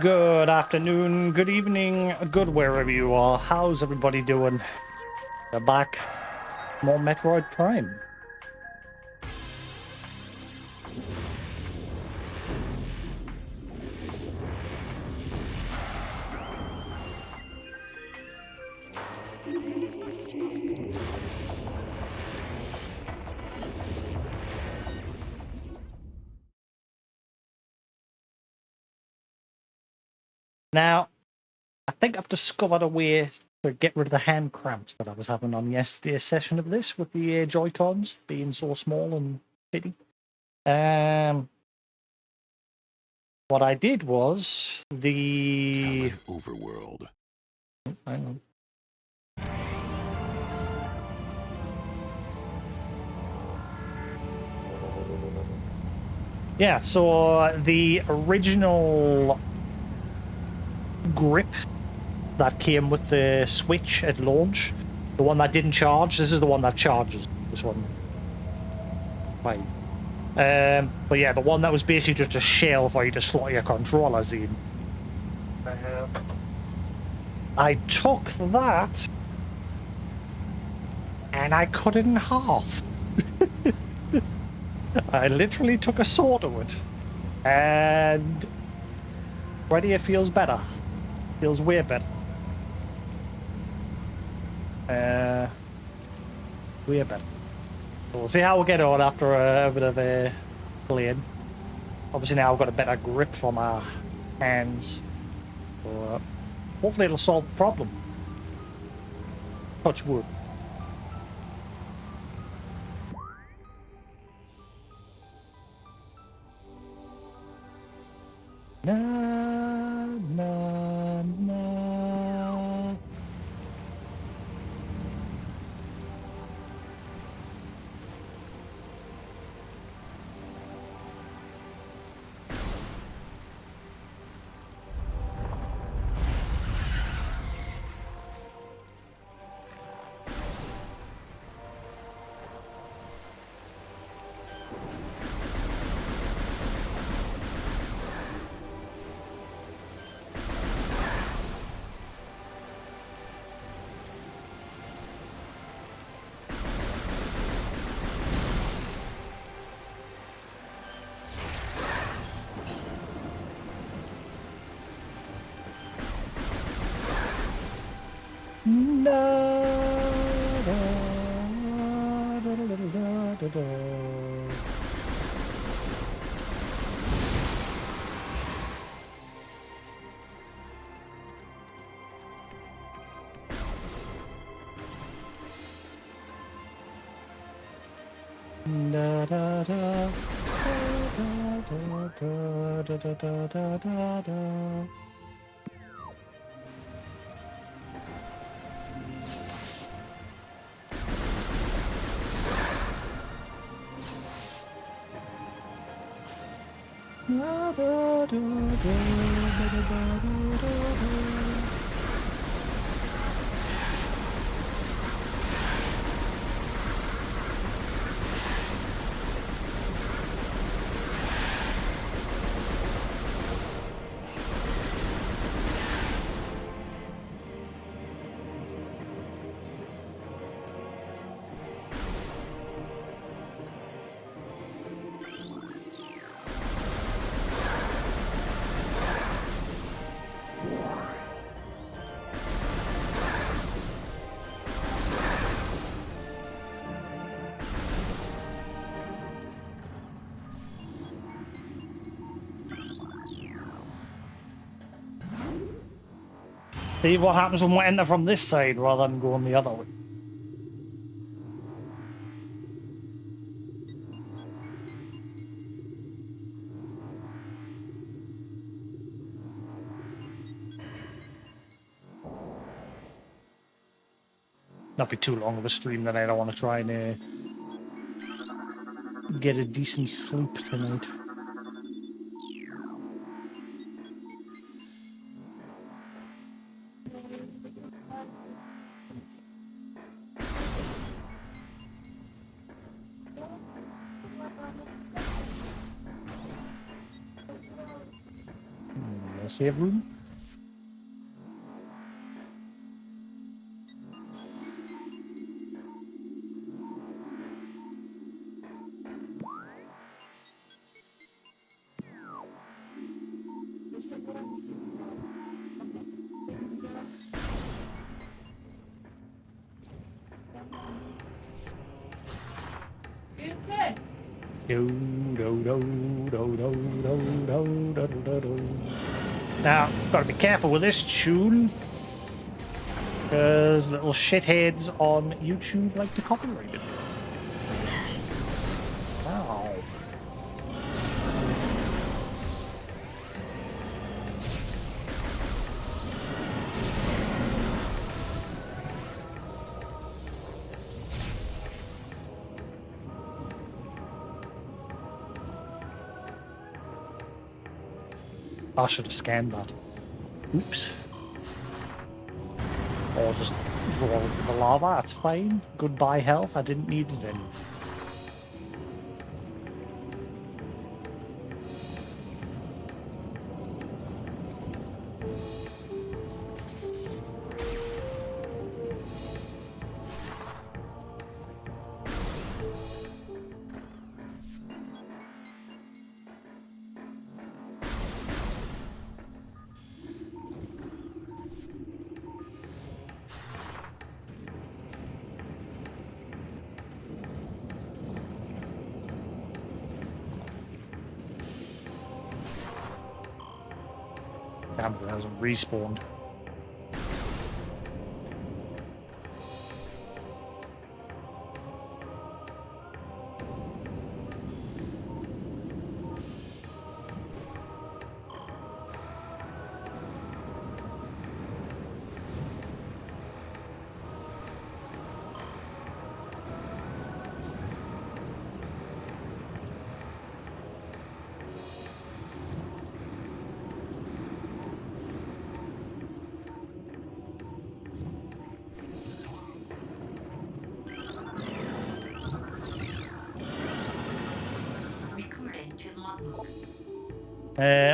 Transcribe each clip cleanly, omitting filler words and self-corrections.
Good afternoon, good evening, good wherever you are. How's everybody doing? We're back. More Metroid Prime. Now, I think I've discovered a way to get rid of the hand cramps that I was having on yesterday's session of this with the Joy-Cons being so small and bitty. What I did was the overworld. Hang on. Yeah, so the original grip that came with the Switch at launch, the one that didn't charge, this is the one that charges. This one. Fine. But yeah, the one that was basically just a shell for you to slot your controllers in. I took that and I cut it in half. I literally took a saw to it. And already it feels better. Feels way better. Way better. So we'll see how we get on after a bit of a playing. Obviously now I've got a better grip for my hands. So hopefully it'll solve the problem. Touch wood. Na na na. See what happens when we enter from this side rather than going the other way. Not be too long of a stream that I don't want to try and get a decent sleep tonight. No save room. Now, gotta be careful with this tune, because little shitheads on YouTube like to copyright it. Wow. I should have scanned that. Oops. Or just roll into the lava, that's fine. Goodbye health, I didn't need it in. Damn, it hasn't respawned.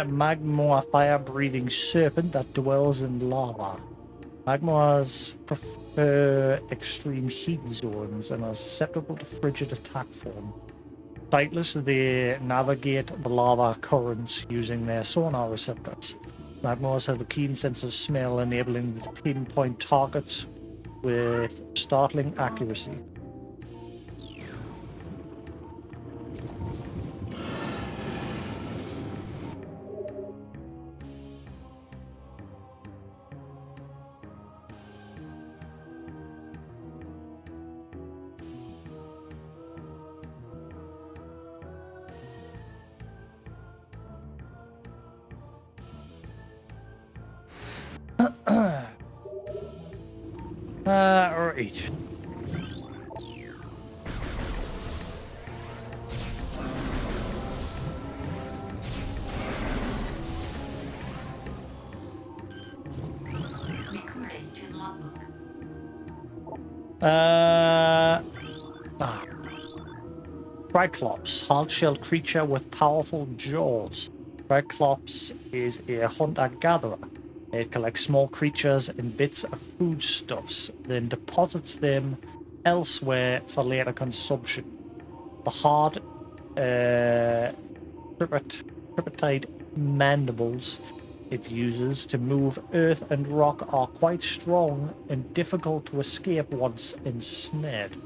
Magma fire-breathing serpent that dwells in lava. Magmas prefer extreme heat zones and are susceptible to frigid attack form. Sightless, they navigate the lava currents using their sonar receptors. Magmas have a keen sense of smell, enabling them to pinpoint targets with startling accuracy. Right. Recording to logbook. Triclops, hard-shelled creature with powerful jaws. Triclops is a hunter-gatherer. It collects small creatures and bits of foodstuffs, then deposits them elsewhere for later consumption. The hard tripartite mandibles it uses to move earth and rock are quite strong and difficult to escape once ensnared.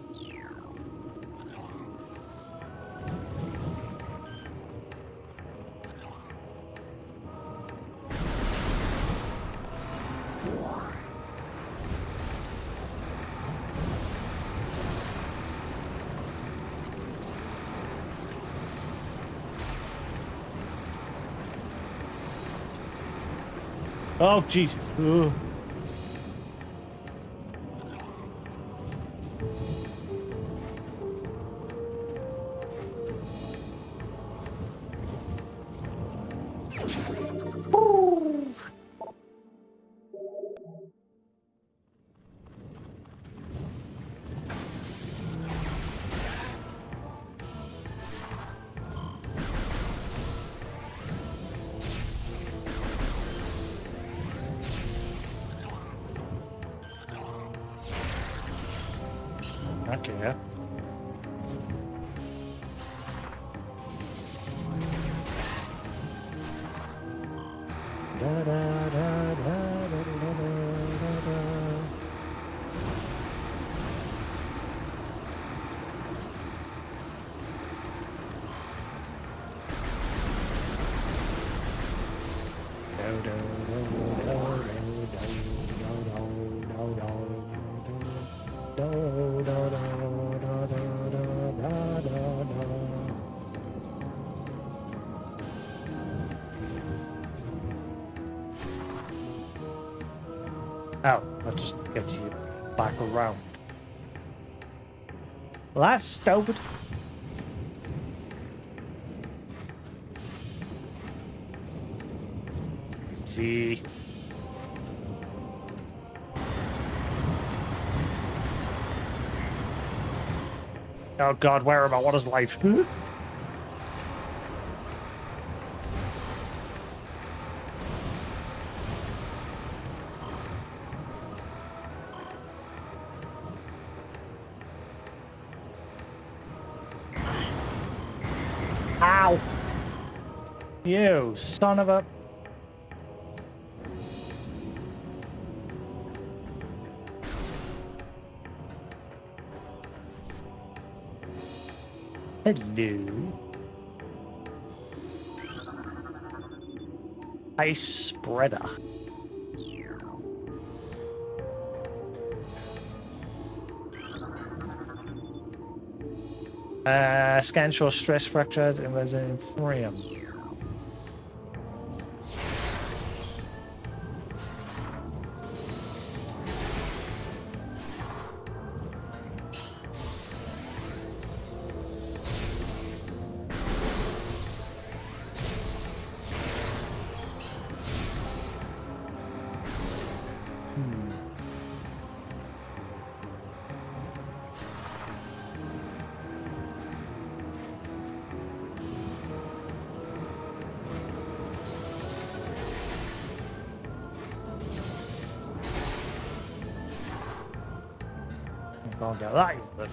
Oh, jeez. Okay. Oh, that just gets you back around. Well, that's stupid. See. Oh god, where am I? What is life? Ow! You son of a... Hello. Ice spreader. Scan shows stress fractured and resident frame. Can't get that yet, but...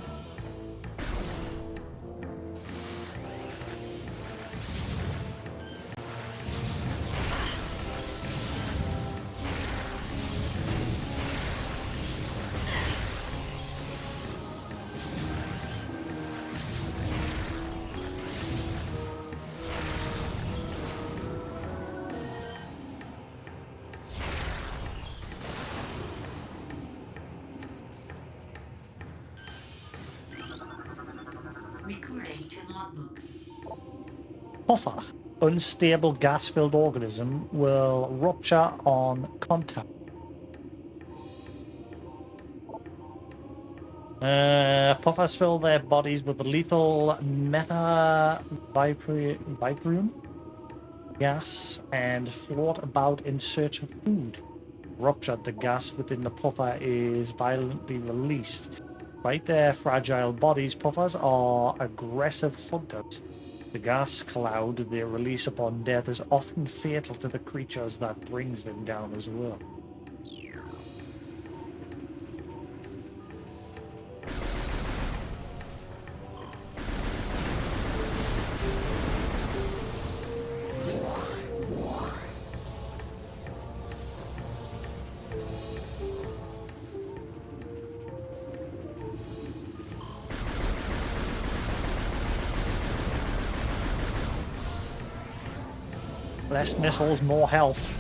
Recording to logbook. Puffer. Unstable gas-filled organism will rupture on contact. Puffers fill their bodies with lethal vibrium gas and float about in search of food. Ruptured, the gas within the puffer is violently released. Right there, fragile bodies. Puffers are aggressive hunters. The gas cloud they release upon death is often fatal to the creatures that brings them down as well. Less missiles, more health.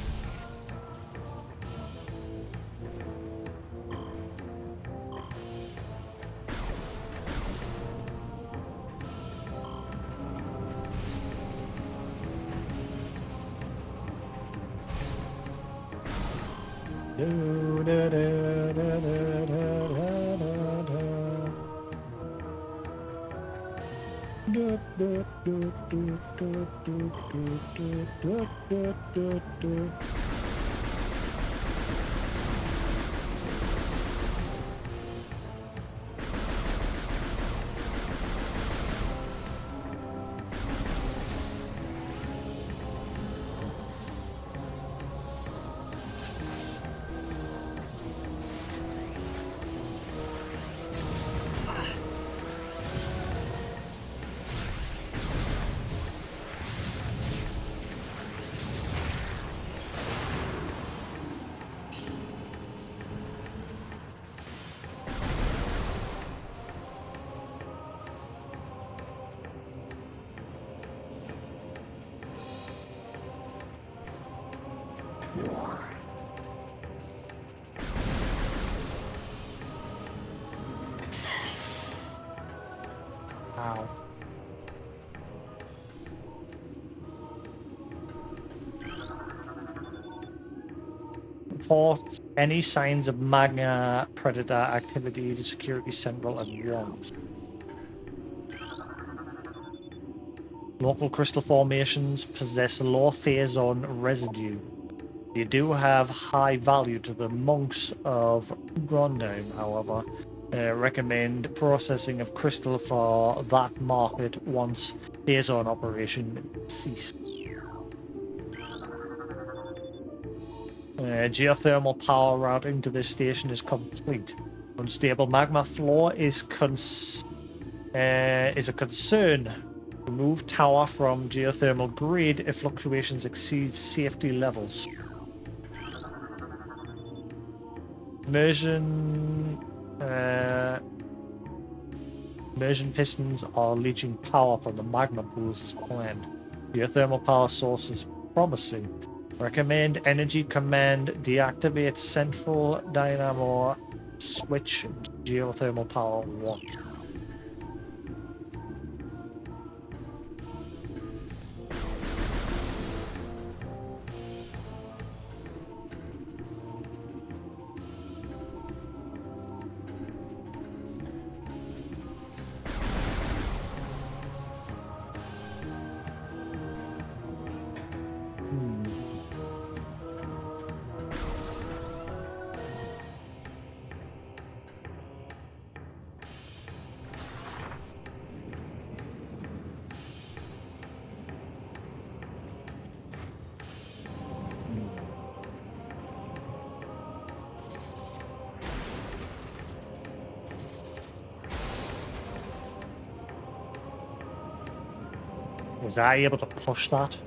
Ow. Report any signs of magma predator activity to Security Central at once. Local crystal formations possess low Phazon residue. They do have high value to the monks of Grondheim, however. Recommend processing of crystal for that market once Phazon operation cease. Geothermal power routing to this station is complete. Unstable magma flow is a concern. Remove tower from geothermal grid if fluctuations exceed safety levels. Immersion pistons are leaching power from the magma pools as planned. Geothermal power source is promising. Recommend Energy Command deactivate central dynamo switch geothermal power once. Was I able to push that?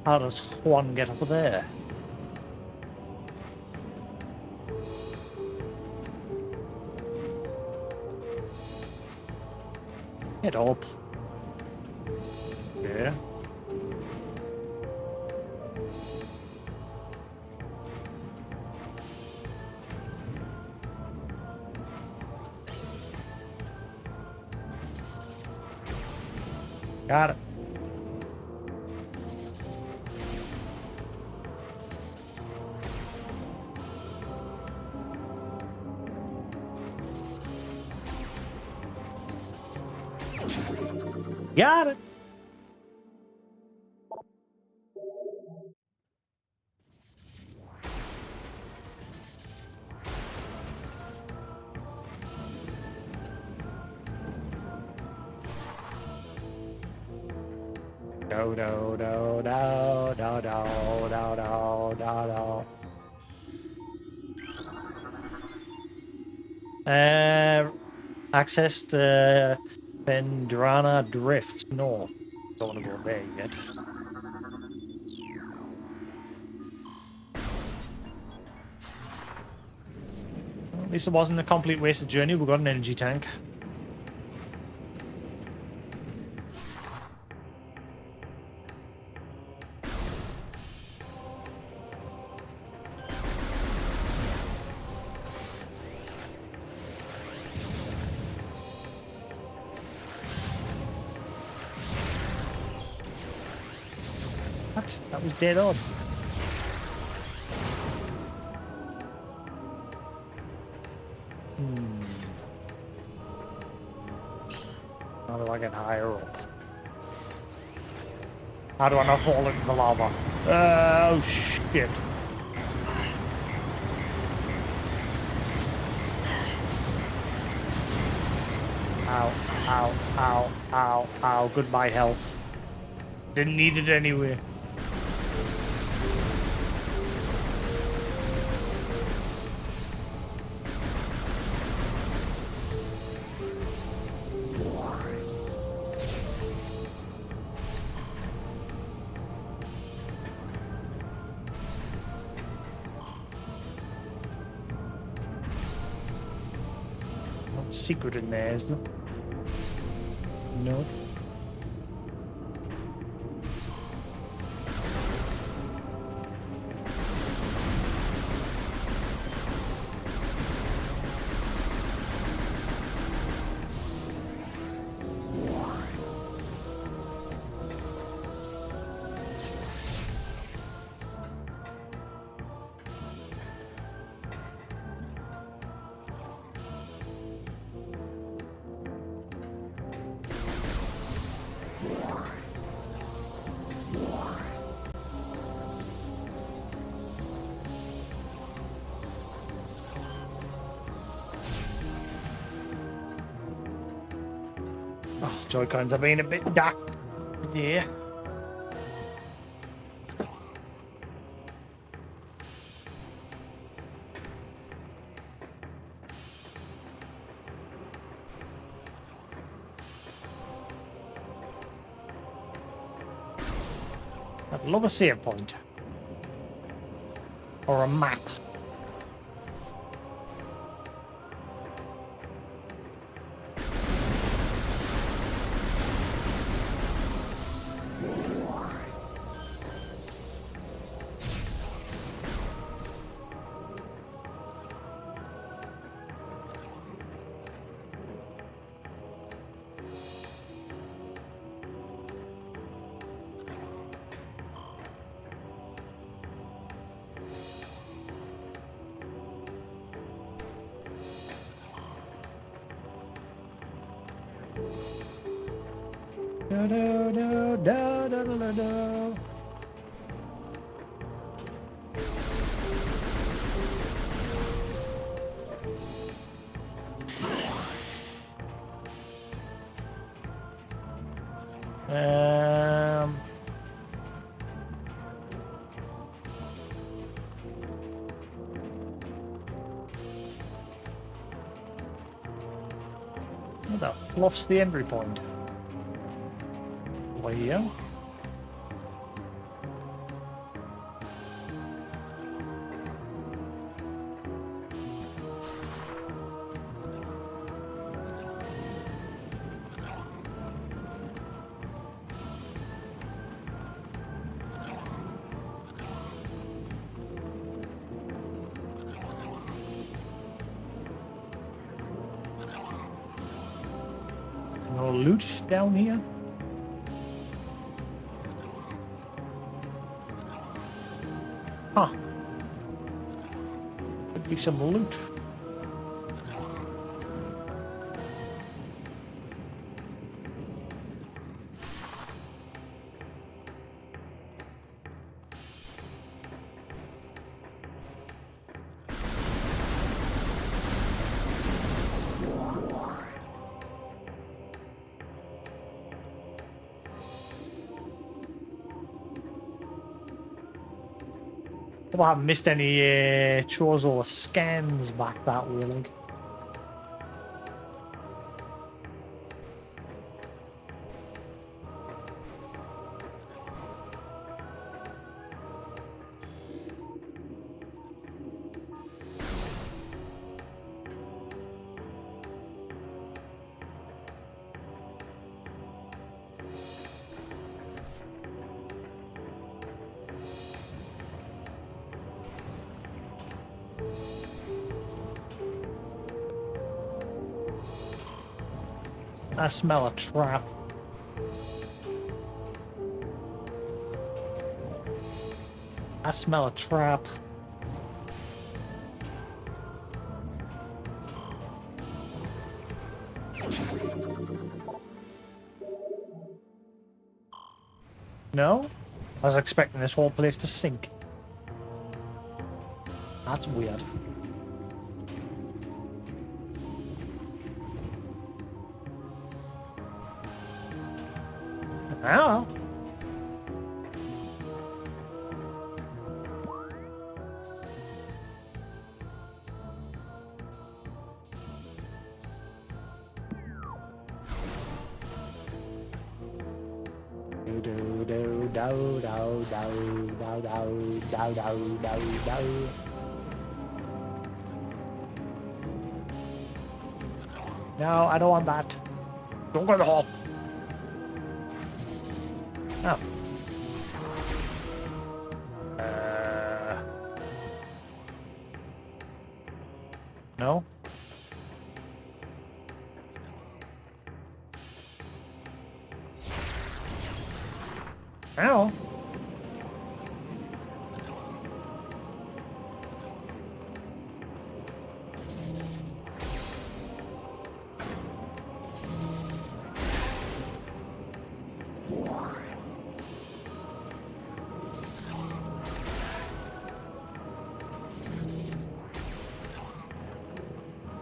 How does Juan get up there? Get up. Yeah. Got it. Got it. Do do do do do do do do do. Accessed Vendrana Drift North. Don't want to go there yet. At least it wasn't a complete wasted journey. We got an energy tank. What? That was dead on. How do I get higher up? How do I not fall into the lava? Oh shit. Ow, ow, ow, ow, ow. Goodbye, health. Didn't need it anyway. secret in there, is there? No. Oh, Joy-Cons are being a bit daft. Yeah. I'd love a save point. Or a map. Da, da, da, da, da, da, da. What the fluff's the entry point? Here. No loot down here. Huh. Could be some loot. I haven't missed any chores or scans back that way, like. I smell a trap. I smell a trap. No? I was expecting this whole place to sink. That's weird. Oh. Do do do do do do do do do do. No, I don't want that. Don't go in the hole. Oh. No? Ow.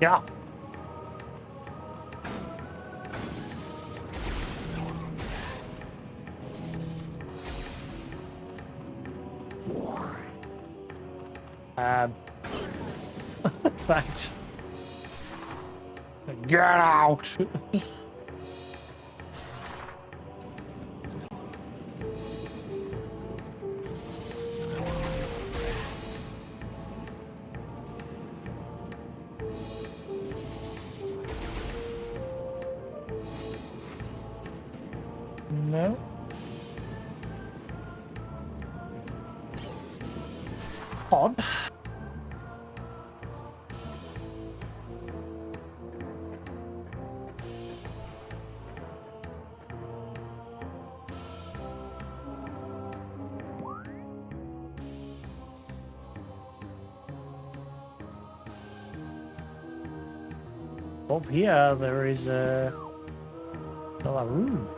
Yeah. Thanks. Get out! No. Odd. Over here, there is another room.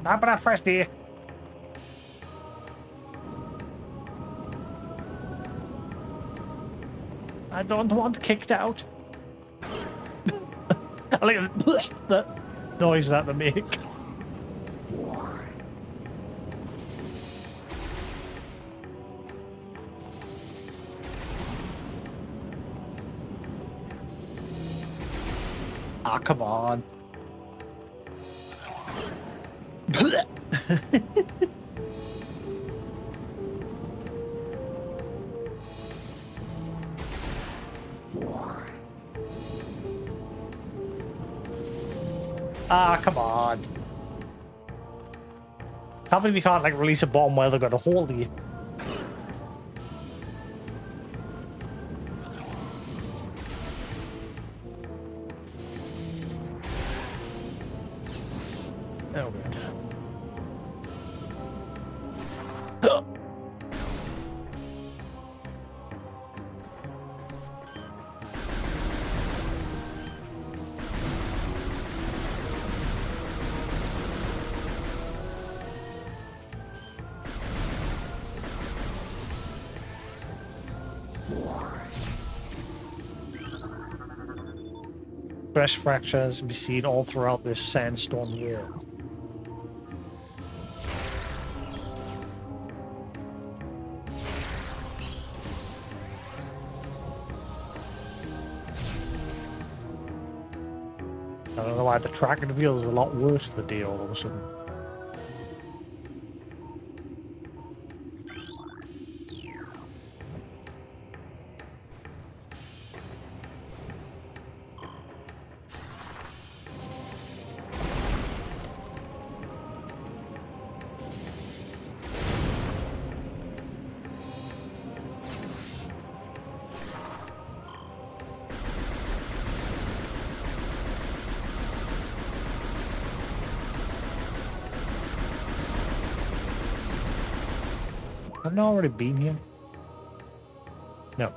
Up and up, Fresty. I don't want kicked out. I like the noise that they make. Ah, come on. Ah, come on. Can't believe we can't like release a bomb while they're gonna hold you. Oh god. Fresh fractures can be seen all throughout this sandstone world. I don't know why the track reveals a lot worse the day all of a sudden. Haven't I already been here? No.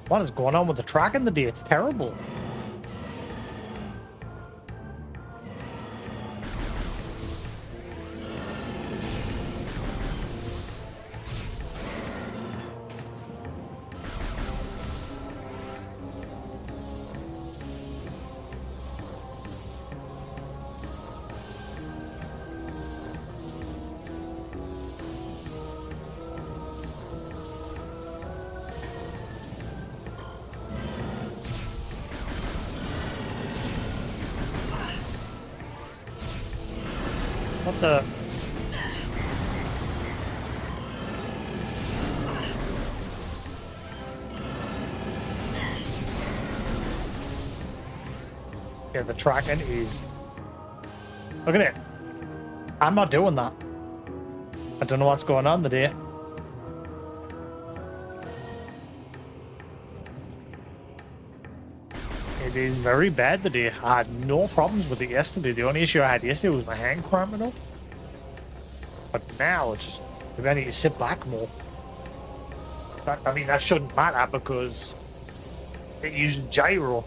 What is going on with the tracking today? It's terrible. What the? Yeah, the tracking is... Look at it. I'm not doing that. I don't know what's going on today. It is very bad today. I had no problems with it yesterday. The only issue I had yesterday was my hand cramping up. But now it's just... Maybe I need to sit back more. I mean, that shouldn't matter because it uses gyro.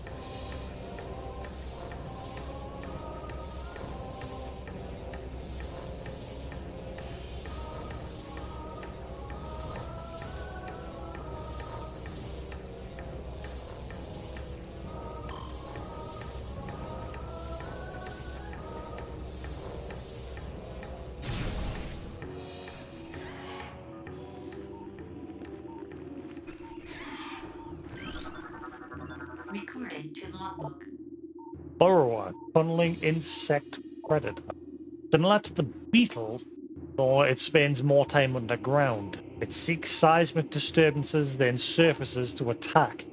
Recording to logbook. Burrower, tunneling insect predator. Similar to the beetle, though it spends more time underground. It seeks seismic disturbances, then surfaces to attack.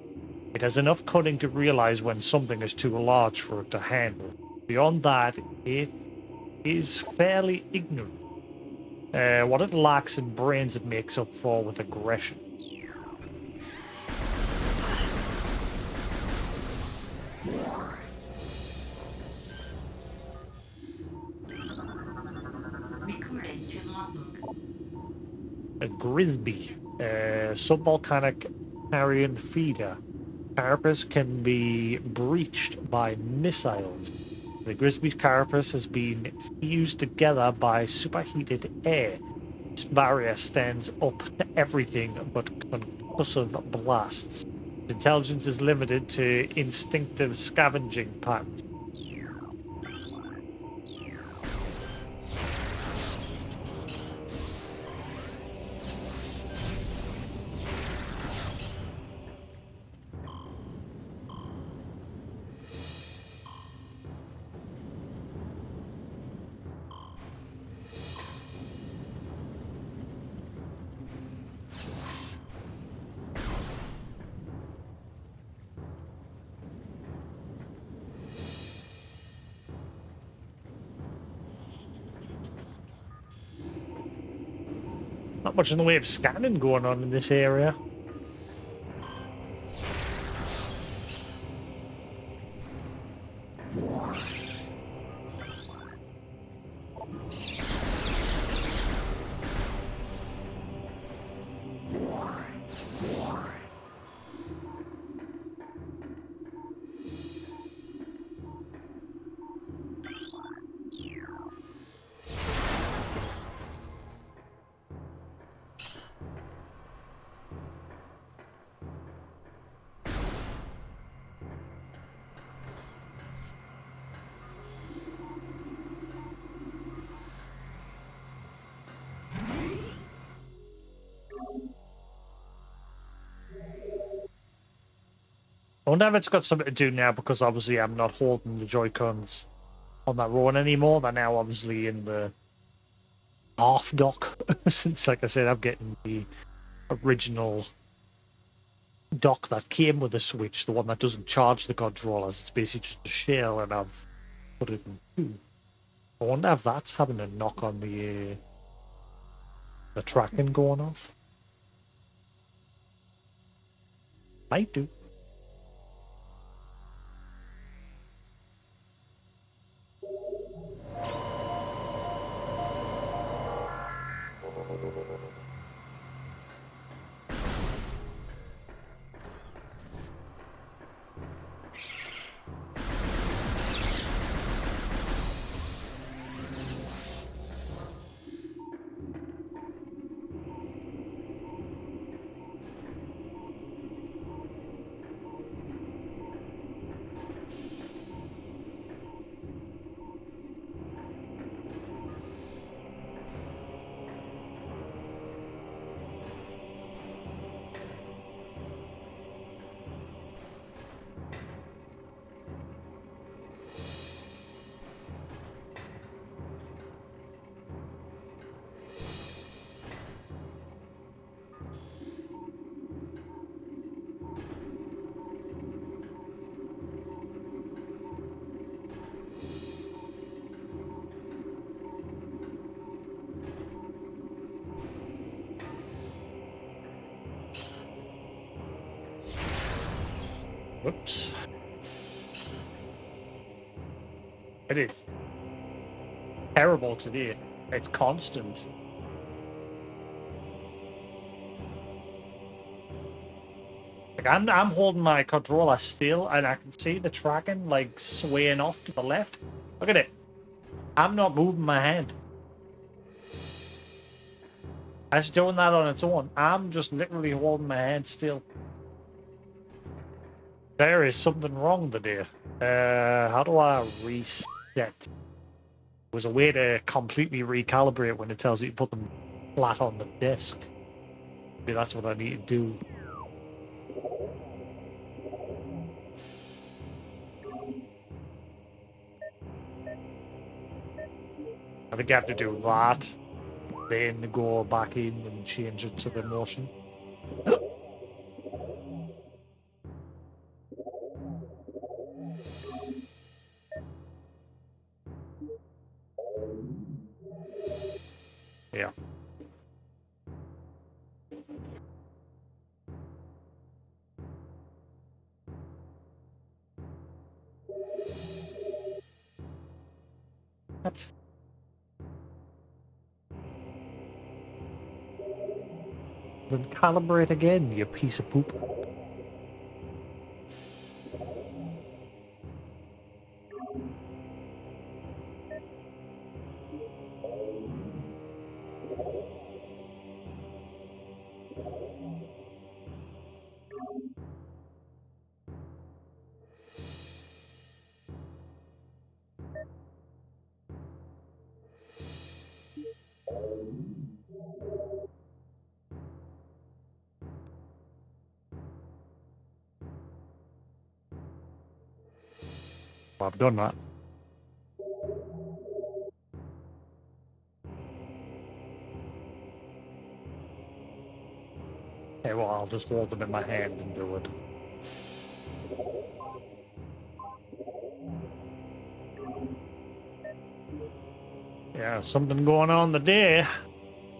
It has enough cunning to realize when something is too large for it to handle. Beyond that, it is fairly ignorant. What it lacks in brains, it makes up for with aggression. Recording to logbook. A Grisby, subvolcanic carrion feeder. Carapace can be breached by missiles. The Grisby's carapace has been fused together by superheated air. This barrier stands up to everything but concussive blasts. Its intelligence is limited to instinctive scavenging patterns. Not much in the way of scanning going on in this area. I wonder if it's got something to do now because obviously I'm not holding the Joy-Cons on that road anymore. They're now obviously in the half dock. Since, like I said, I'm getting the original dock that came with the Switch, the one that doesn't charge the controllers. It's basically just a shell, and I've put it in two. I wonder if that's having a knock on the tracking going off. Might do. Whoops. It is terrible today. It's constant. Like I'm holding my controller still, and I can see the tracking like swaying off to the left. Look at it. I'm not moving my hand. It's doing that on its own. I'm just literally holding my hand still. There is something wrong today. How do I reset? There's a way to completely recalibrate when it tells you to put them flat on the disc. Maybe that's what I need to do. I think I have to do that, then go back in and change it to the motion. Yeah. What? Then calibrate again, you piece of poop. Well, I've done that. Okay, well, I'll just hold them in my hand and do it. Yeah, something going on today.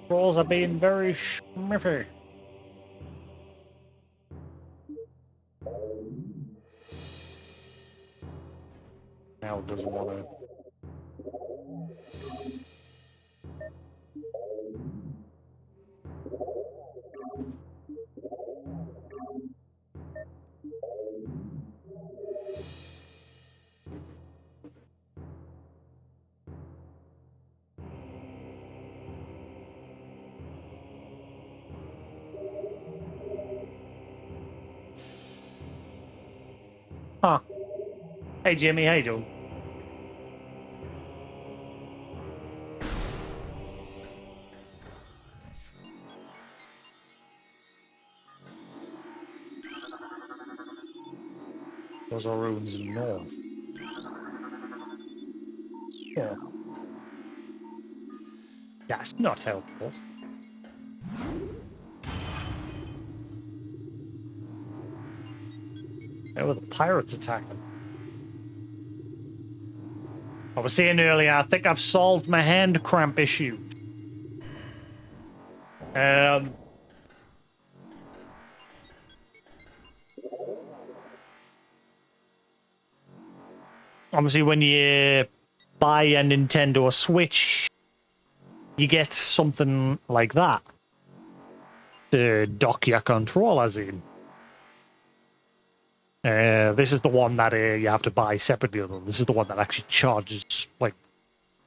Trolls are being very schmiffy. Now it doesn't want to. Huh. Hey, Jimmy, how you doing? Those are ruins in north. Yeah. That's not helpful. Oh, the pirates attacking. I was saying earlier, I think I've solved my hand cramp issue. Obviously, when you buy a Nintendo Switch, you get something like that to dock your controllers in. This is the one that you have to buy separately. This is the one that actually charges, like,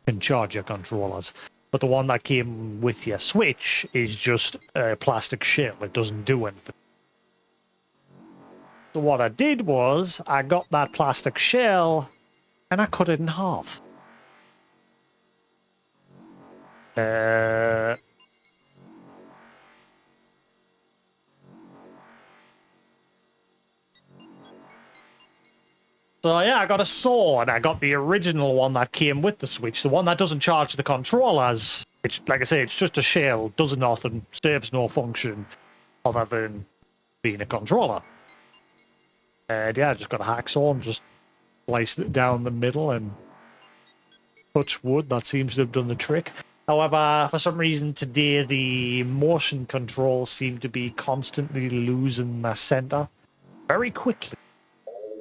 can charge your controllers. But the one that came with your Switch is just a plastic shell. It doesn't do anything. So what I did was, I got that plastic shell, and I cut it in half. So yeah, I got a saw, and I got the original one that came with the Switch, the one that doesn't charge the controllers. It's, like I say, it's just a shell, does nothing, serves no function other than being a controller. And yeah, I just got a hacksaw and just sliced it down the middle, and touch wood, that seems to have done the trick. However, for some reason today, the motion controls seem to be constantly losing their center very quickly.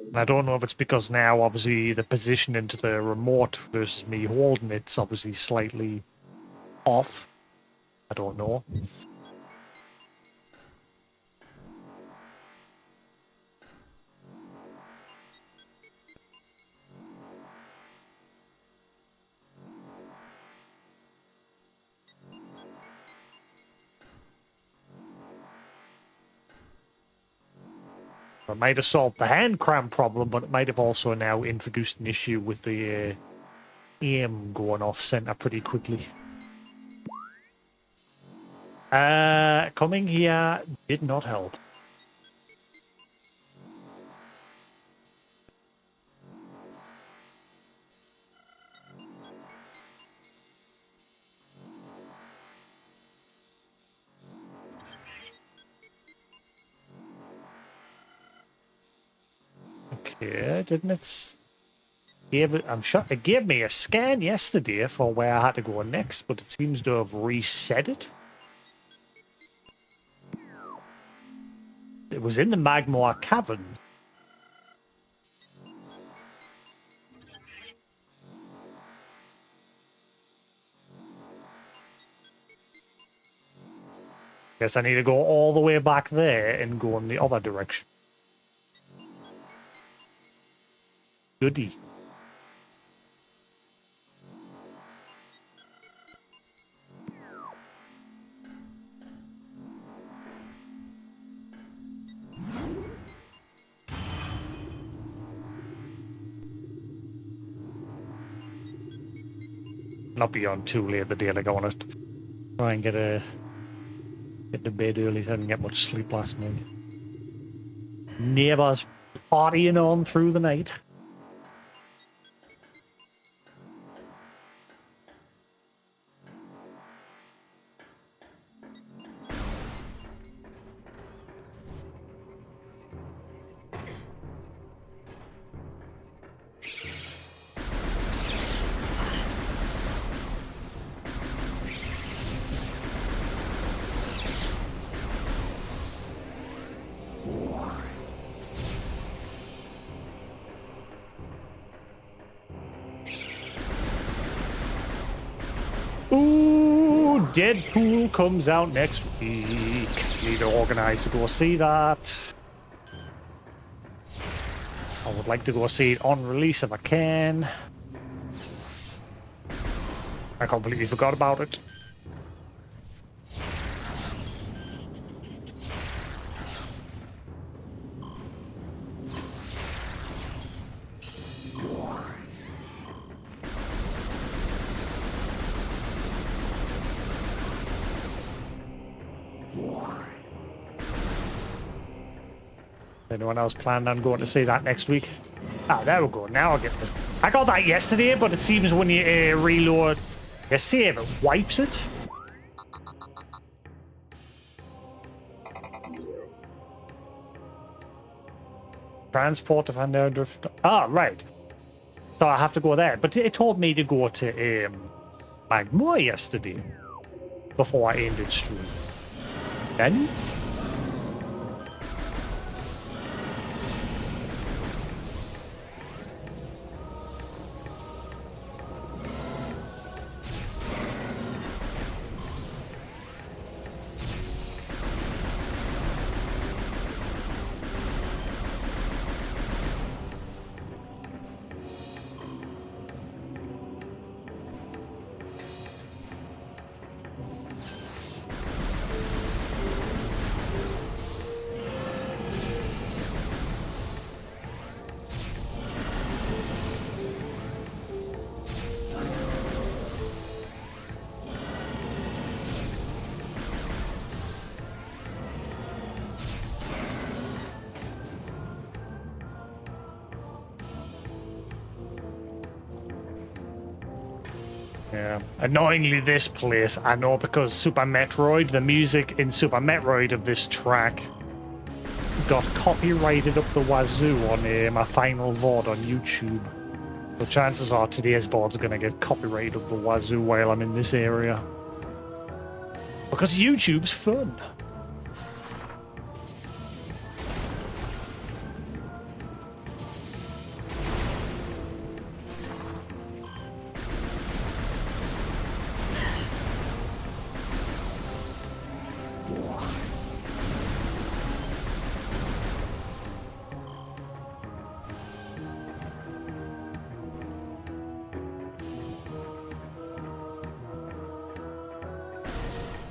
And I don't know if it's because now, obviously, the position into the remote versus me holding it's obviously slightly off. I don't know. It might have solved the hand cramp problem, but it might have also now introduced an issue with the aim going off center pretty quickly. Coming here did not help. Okay, didn't it? I'm sure it gave me a scan yesterday for where I had to go next, but it seems to have reset it. It was in the Magmar Caverns. Guess I need to go all the way back there and go in the other direction. Goody. Not beyond too late the day, like I want to try and get to bed early so I didn't get much sleep last night. Neighbours partying on through the night. Ooh, Deadpool comes out next week. Need to organize to go see that. I would like to go see it on release if I can. I completely forgot about it. Anyone else planning on going to see that next week? Ah, there we go. Now I'll get the I got that yesterday, but it seems when you reload your save, it wipes it. Transport to Van der Drift. Ah, right. So I have to go there. But it told me to go to Magmoor yesterday before I ended stream. Then? Yeah. Annoyingly, this place, I know because Super Metroid, the music in Super Metroid of this track got copyrighted up the wazoo on my final VOD on YouTube. So chances are today's VOD's gonna get copyrighted up the wazoo while I'm in this area. Because YouTube's fun.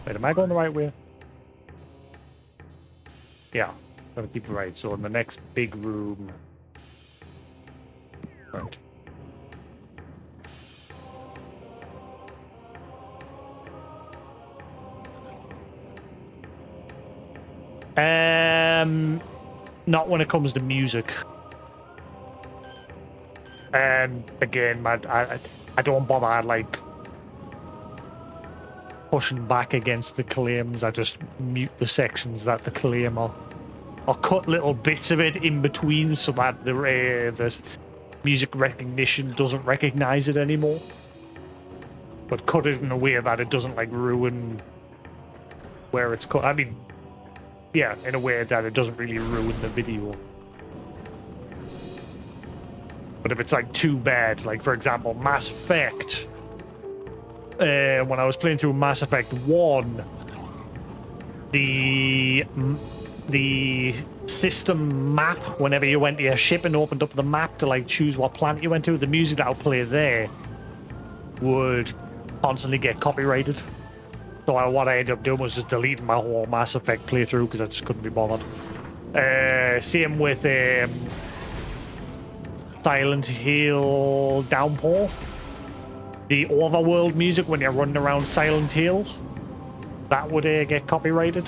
Wait, am I going the right way? Yeah, gotta keep it right. So in the next big room. Right. Not when it comes to music. And again, I don't bother like pushing back against the claims. I just mute the sections that the claim are. I'll cut little bits of it in between so that the music recognition doesn't recognize it anymore. But cut it in a way that it doesn't like ruin where it's cut. I mean, yeah, in a way that it doesn't really ruin the video. But if it's like too bad, like for example, Mass Effect. When I was playing through Mass Effect 1, the system map, whenever you went to your ship and opened up the map to like choose what planet you went to, the music that would play there would constantly get copyrighted. So what I ended up doing was just deleting my whole Mass Effect playthrough because I just couldn't be bothered. Same with Silent Hill Downpour. The overworld music when you're running around Silent Hill, that would get copyrighted.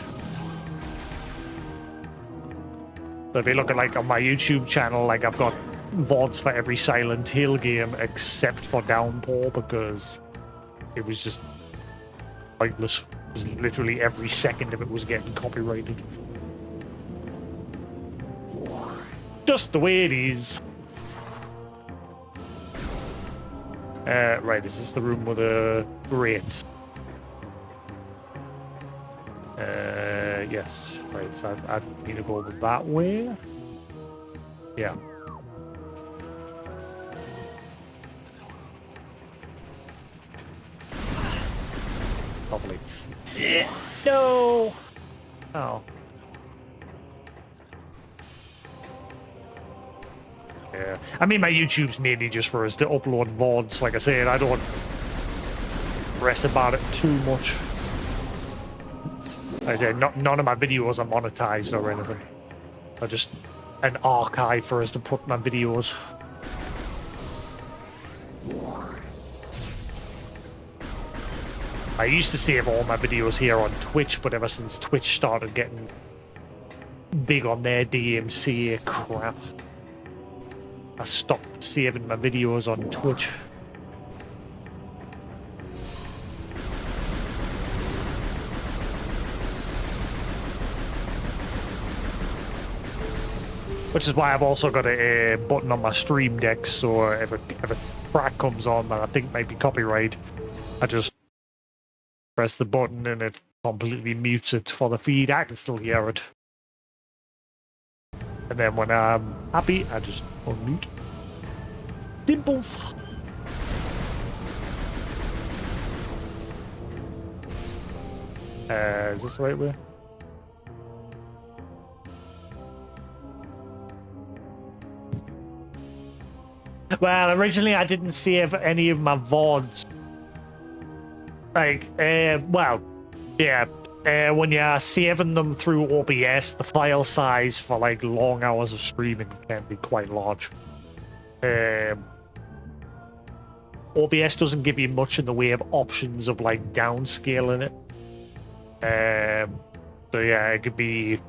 So if you look at like on my YouTube channel, like I've got VODs for every Silent Hill game except for Downpour because it was just pointless. It was literally every second of it was getting copyrighted. Just the way it is. Right, is this the room with the grates? Yes. Right, so I need to go over that way. Yeah. Lovely. No! Oh. Yeah. I mean, my YouTube's mainly just for us to upload VODs. Like I said, I don't stress about it too much. Like I said, none of my videos are monetized or anything. They're just an archive for us to put my videos. I used to save all my videos here on Twitch, but ever since Twitch started getting big on their DMCA crap, I stopped saving my videos on Twitch. Which is why I've also got a button on my stream deck, so if a track comes on that I think might be copyright, I just press the button and it completely mutes it for the feed. I can still hear it. And then when I'm happy, I just unmute. Dimples! Is this the right way? Well, originally I didn't save any of my VODs. Like, well, yeah. When you're saving them through OBS, the file size for like long hours of streaming can be quite large. OBS doesn't give you much in the way of options of like downscaling it. So yeah, it could be,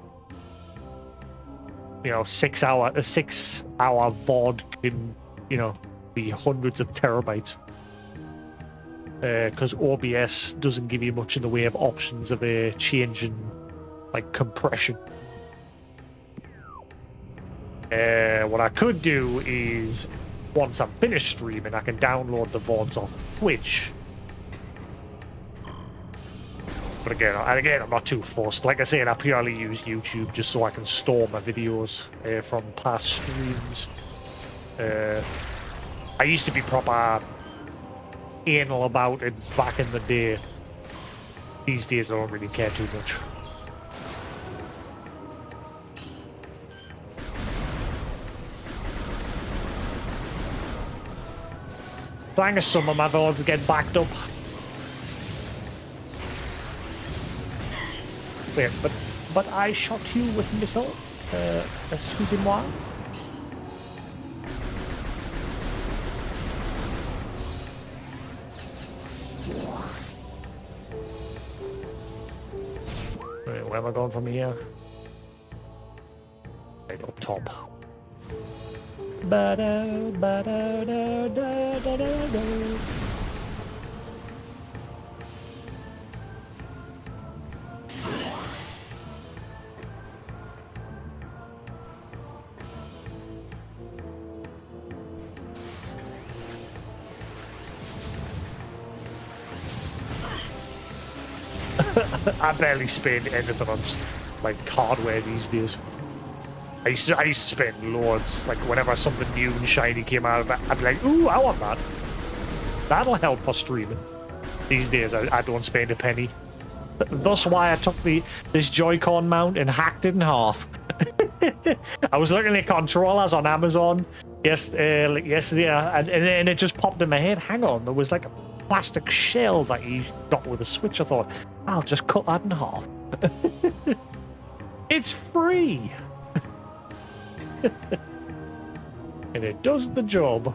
you know, 6 hour VOD can, you know, be hundreds of terabytes. Because OBS doesn't give you much in the way of options of a change in like compression. What I could do is, once I'm finished streaming, I can download the VODs off Twitch. But again, I'm not too fussed. Like I said, I purely use YouTube just so I can store my videos from past streams. I used to be proper anal about it back in the day. These days I don't really care too much. Dang, some of my VODs get backed up. Wait, but I shot you with missile? Excusez-moi? Wait, where am I going from here? Right up top. I barely spend anything on like hardware these days. I used to spend loads. Like whenever something new and shiny came out, I'd be like, "Ooh, I want that. That'll help for streaming." These days, I don't spend a penny. Thus, why I took this Joy-Con mount and hacked it in half. I was looking at controllers on Amazon yesterday, and it just popped in my head. Hang on, there was like a plastic shell that you got with a switch. I thought, I'll just cut that in half. It's free. And it does the job.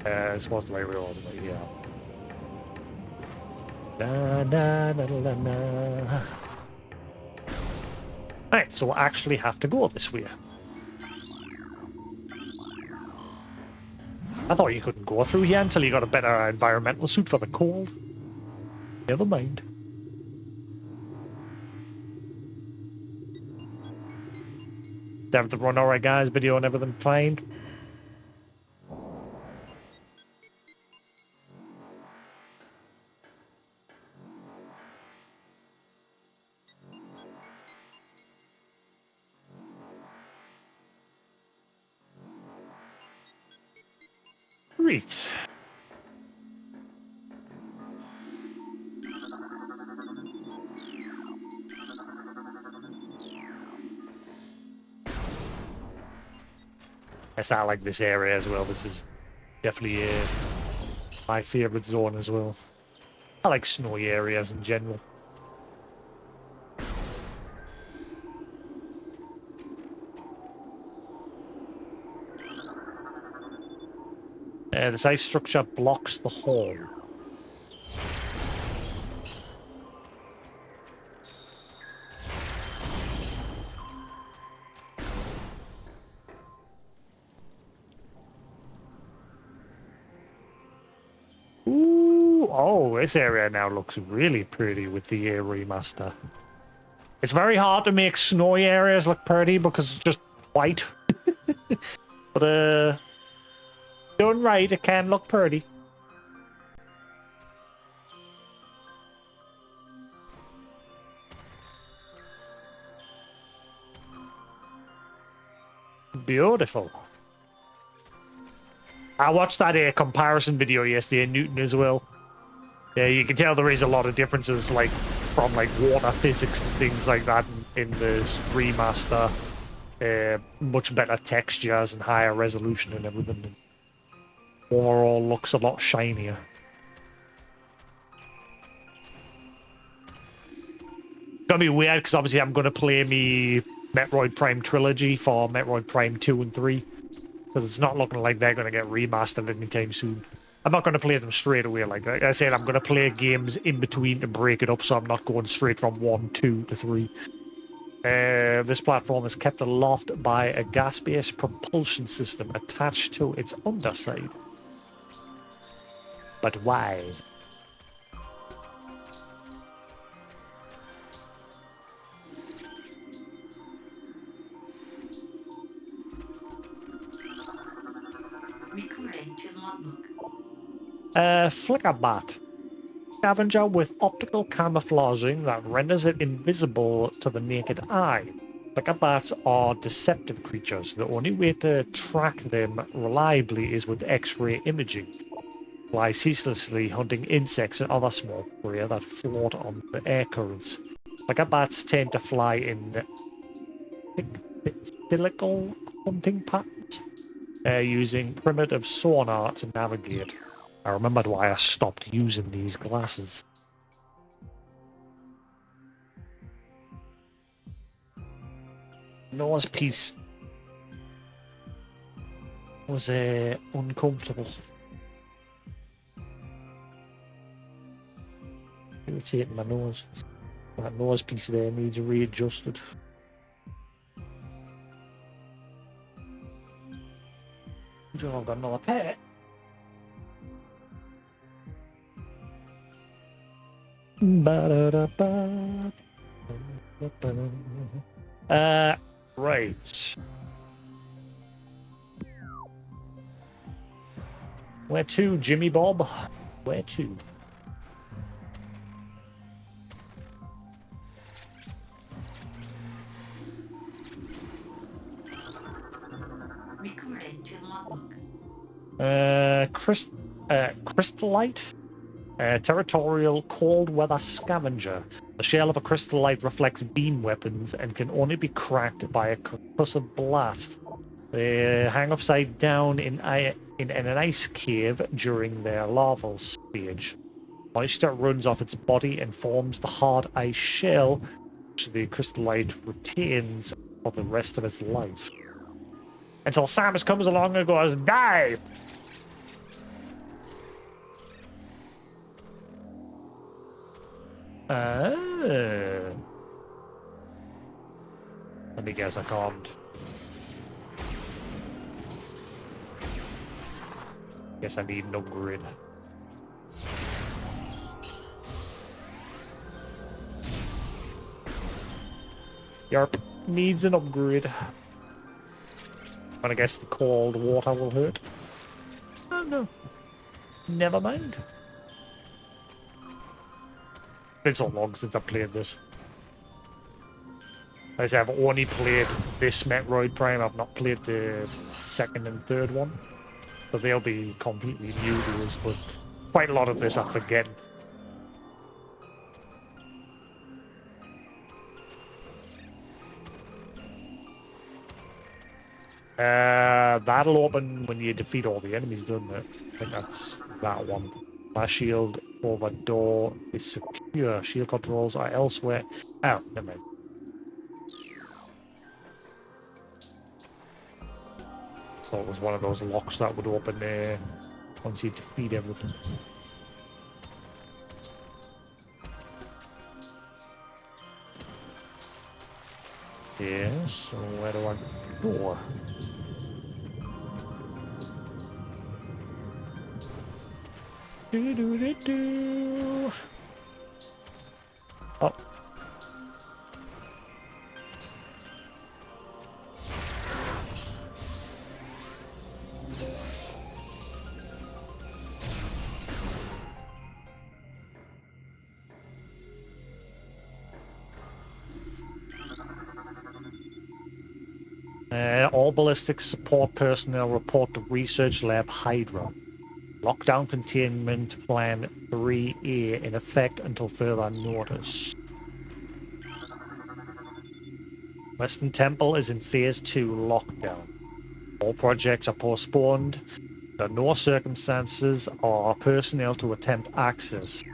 This was the way we were, yeah. Na, na, na, na, na. Right, so I actually have to go this way. I thought you couldn't go through here until you got a better environmental suit for the cold. Never mind. Did everything run alright, guys? Video and everything fine? Great. Yes, I like this area as well. This is definitely my favorite zone as well. I like snowy areas in general. This ice structure blocks the hall. Ooh, oh, this area now looks really pretty with the remaster. It's very hard to make snowy areas look pretty because it's just white. But done right, it can look pretty. Beautiful. I watched that comparison video yesterday in Newton as well. Yeah, you can tell there is a lot of differences, like from like water physics and things like that in this remaster. Much better textures and higher resolution and everything. Overall, looks a lot shinier. It's gonna be weird because obviously I'm gonna play me Metroid Prime trilogy for Metroid Prime 2 and 3. Because it's not looking like they're going to get remastered anytime soon. I'm not going to play them straight away. Like I said, I'm going to play games in between to break it up, so I'm not going straight from 1, 2 to 3. This platform is kept aloft by a gas-based propulsion system attached to its underside. But why? Recording to logbook. Flickerbat. Scavenger with optical camouflaging that renders it invisible to the naked eye. Flickerbats are deceptive creatures. The only way to track them reliably is with X-ray imaging. Fly ceaselessly, hunting insects and other small prey that float on the air currents. Flickerbats tend to fly in helical hunting patterns, using primitive sonar to navigate. I remembered why I stopped using these glasses. Nose piece was uncomfortable. Irritating my nose. That nose piece there needs readjusted. I've got another pair. Right. Where to, Jimmy Bob? Where to? Recording to logbook. Crystallite? Territorial cold weather scavenger. The shell of a crystallite reflects beam weapons and can only be cracked by a concussive blast. They hang upside down in an ice cave during their larval stage. Moisture runs off its body and forms the hard ice shell, which the crystallite retains for the rest of its life. Until Samus comes along and goes, die! Let me guess, I can't. Guess I need an upgrade. Yarp, needs an upgrade. And I guess the cold water will hurt. Oh no. Never mind. Been so long since I played this. Like I say, I've only played this Metroid Prime. I've not played the second and third one. So they'll be completely new to us, but quite a lot of this I forget. That'll open when you defeat all the enemies, doesn't it? I think that's that one. My shield over door is secure. Shield controls are elsewhere. Oh, never mind. Thought it was one of those locks that would open once you defeat everything. Yes, so where do I go? Do. Oh. All ballistic support personnel report to Research Lab Hydra. Lockdown Containment Plan 3A in effect until further notice. Western Temple is in Phase 2 lockdown. All projects are postponed. Under no circumstances are personnel to attempt access.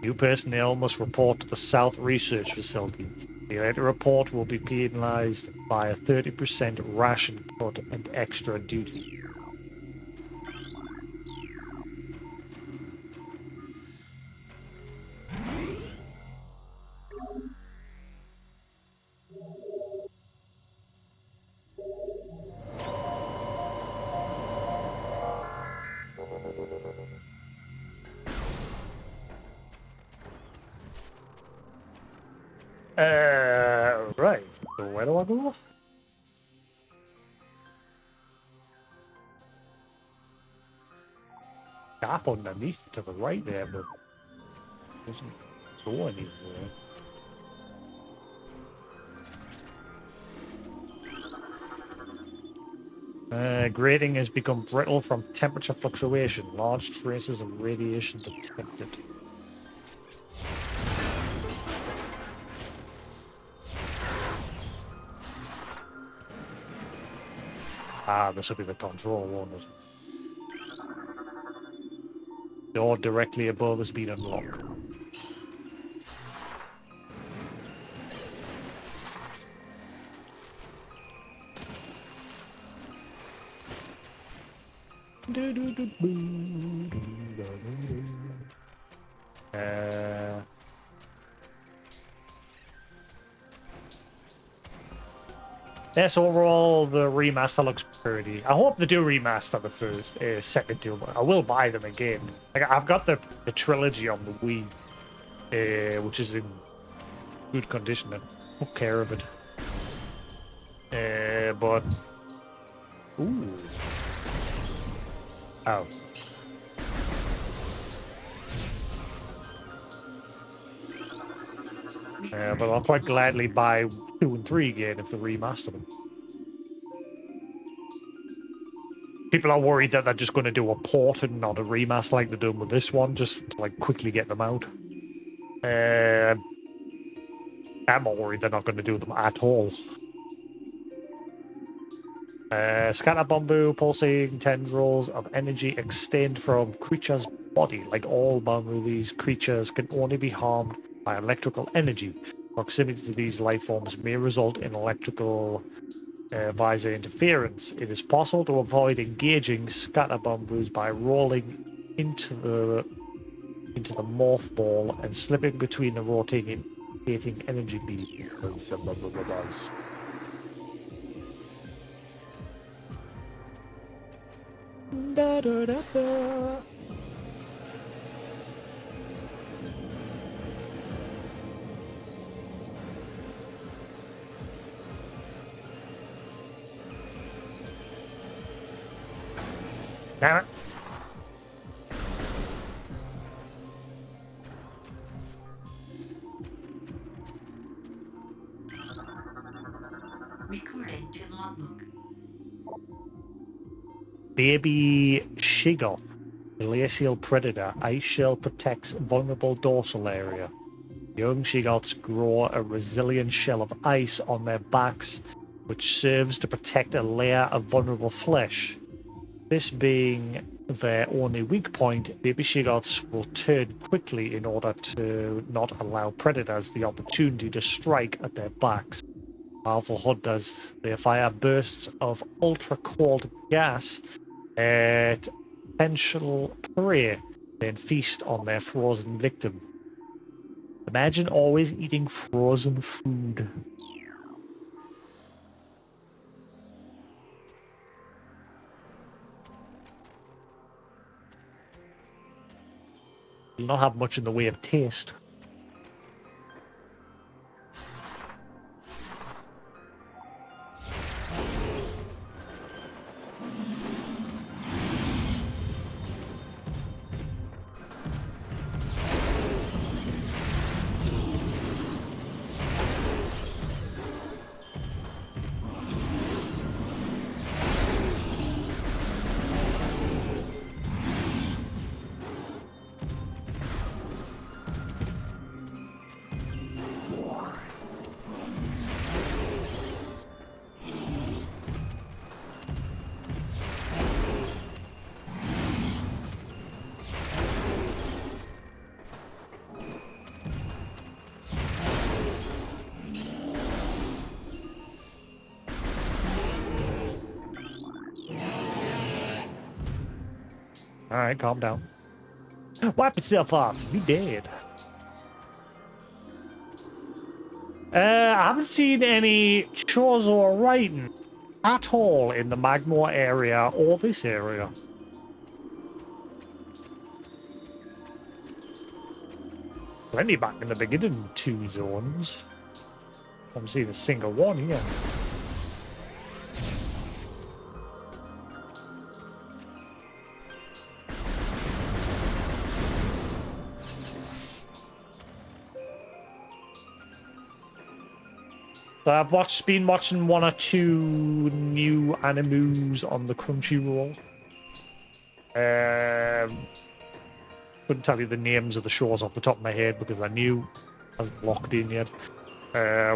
New personnel must report to the South Research Facility. Failure to report will be penalized by a 30% ration cut and extra duty. Right. So where do I go? Gap underneath to the right there, but doesn't go anywhere. Grating has become brittle from temperature fluctuation. Large traces of radiation detected. Ah, this will be the control, won't it? The door directly above has been unlocked. Yes, overall, the remaster looks pretty. I hope they do remaster the first, second Doom. I will buy them again. Like, I've got the trilogy on the Wii, which is in good condition. I took care of it. But... Ooh. Oh. But I'll quite gladly buy 2 and 3 again if they remaster them. People are worried that they're just going to do a port and not a remaster like they're doing with this one, just to like quickly get them out. I'm not worried they're not going to do them at all. Scatter bamboo, pulsating tendrils of energy extend from creatures' body. Like all bamboo, these creatures can only be harmed by electrical energy. Proximity to these life forms may result in electrical visor interference. It is possible to avoid engaging scatter bamboos by rolling into the morph ball and slipping between the rotating energy beams. Da, da, da, da. Damn it. Recording to logbook. Baby Shigoth, glacial predator. Ice shell protects vulnerable dorsal area. Young Shigoths grow a resilient shell of ice on their backs, which serves to protect a layer of vulnerable flesh. This being their only weak point, baby Shigoths will turn quickly in order to not allow predators the opportunity to strike at their backs. Powerful hunters. They fire bursts of ultra-cold gas at potential prey, then feast on their frozen victim. Imagine always eating frozen food. You'll not have much in the way of taste. Alright, calm down. Wipe yourself off. Be dead. I haven't seen any chores or writing at all in the Magmore area or this area. Plenty back in the beginning 2 zones. I'm seeing a single one here. So I've been watching 1 or 2 new animus on the Crunchyroll. Couldn't tell you the names of the shows off the top of my head because they're new. Hasn't locked in yet.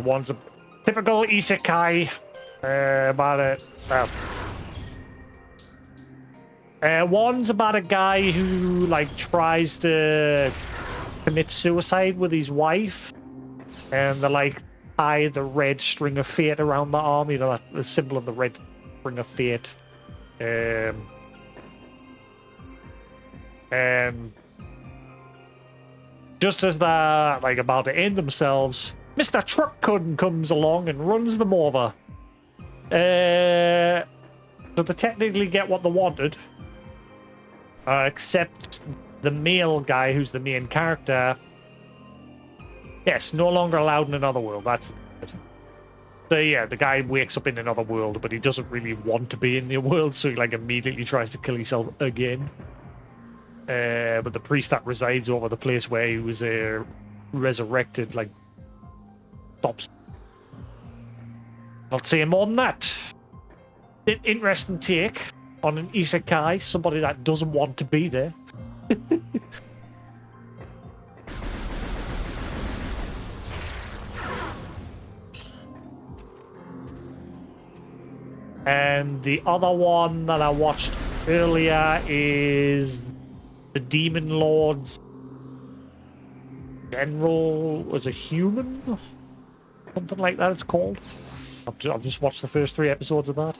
One's a typical isekai about one's about a guy who like tries to commit suicide with his wife, and they're like tie the red string of fate around the arm, you know, the symbol of the red string of fate. And just as they're like about to end themselves, Mr. Truck comes along and runs them over. So they technically get what they wanted. Except the male guy who's the main character, yes, no longer allowed in another world. That's it. So yeah, the guy wakes up in another world, but he doesn't really want to be in the world, so he like immediately tries to kill himself again. But the priest that resides over the place where he was resurrected, like, stops. Not saying more than that. Interesting take on an isekai, somebody that doesn't want to be there. And the other one that I watched earlier is the Demon Lord's General was a human? Something like that it's called. I've just watched the first 3 episodes of that.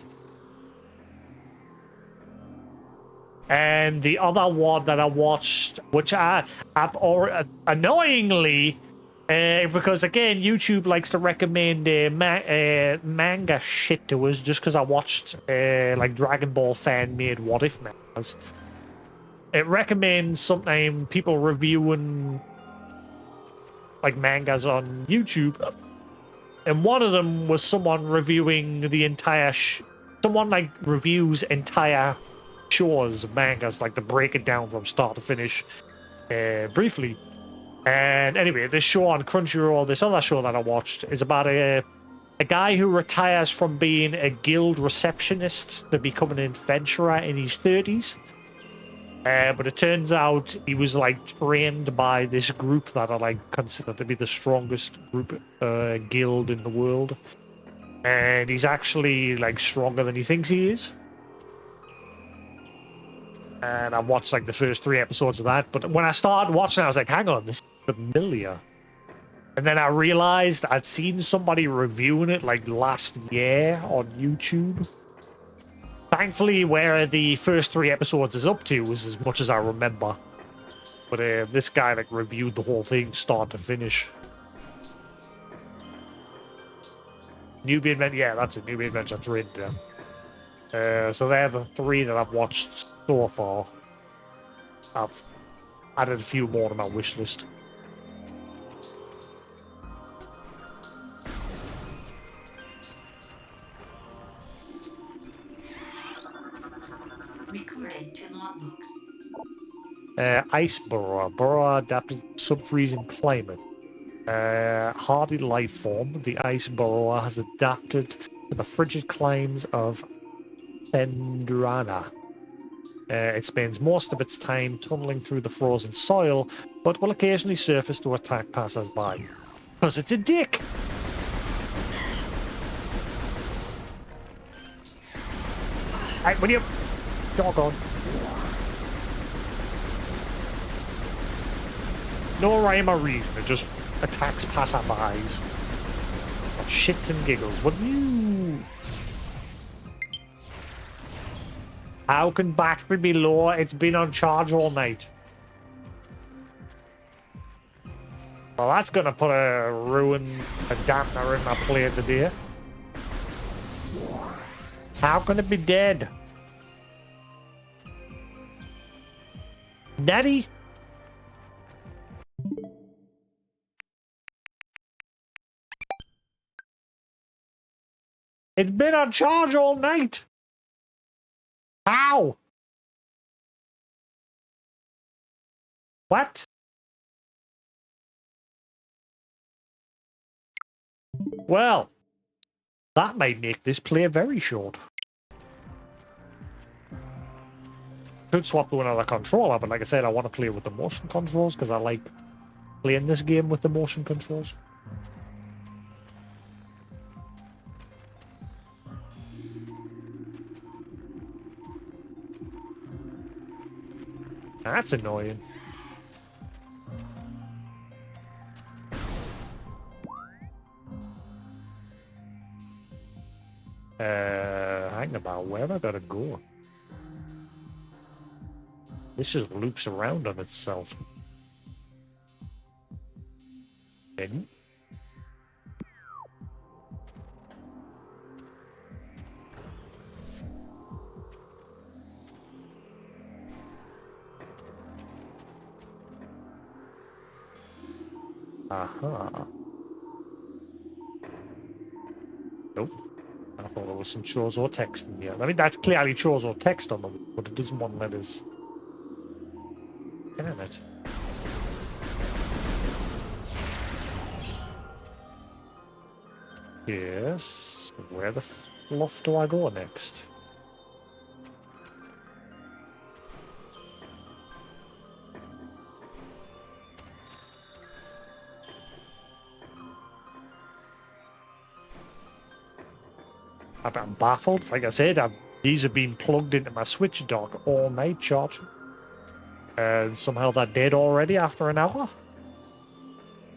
And the other one that I watched, which I've already, annoyingly, because again, YouTube likes to recommend manga shit to us just because I watched like Dragon Ball fan made What If mangas. It recommends sometimes people reviewing like mangas on YouTube, and one of them was someone reviewing the entire someone like reviews entire shows, mangas, like to break it down from start to finish briefly. And anyway, this show on Crunchyroll, this other show that I watched, is about a guy who retires from being a guild receptionist to become an adventurer in his 30s. But it turns out he was like trained by this group that are like considered to be the strongest group guild in the world. And he's actually like stronger than he thinks he is. And I watched like the first 3 episodes of that. But when I started watching, I was like, hang on, this is familiar. And then I realized I'd seen somebody reviewing it like last year on YouTube. Thankfully, where the first 3 episodes is up to is as much as I remember. But this guy like reviewed the whole thing start to finish. Newbie Adventure, yeah, that's it. Newbie Adventure Train Death. So they're the 3 that I've watched so far. I've added a few more to my wish list. Recording to logbook. Ice burrow. Burrow adapted to sub-freezing climate. Hardy life form. The ice burrower has adapted to the frigid climes of Bendrana. It spends most of its time tunneling through the frozen soil, but will occasionally surface to attack passers-by. Because it's a dick! Hey, will you... Doggone. No rhyme or reason, it just attacks passerbys. Shits and giggles. What do you... How can battery be low? It's been on charge all night. Well, that's gonna put a dampener in my plate today. How can it be dead? Daddy? It's been on charge all night. How? What? Well, that might make this play very short. Could swap to another controller, but like I said, I want to play with the motion controls because I like playing this game with the motion controls. That's annoying. Hang about, where have I gotta go? This just loops around on itself. Then. Aha. Nope. I thought there was some Chozo text in here. I mean, that's clearly Chozo text on them, but it doesn't want letters. Damn it. Yes. Where the fluff do I go next? I'm baffled. Like I said, these have been plugged into my Switch dock all night charging. And somehow they're dead already after an hour.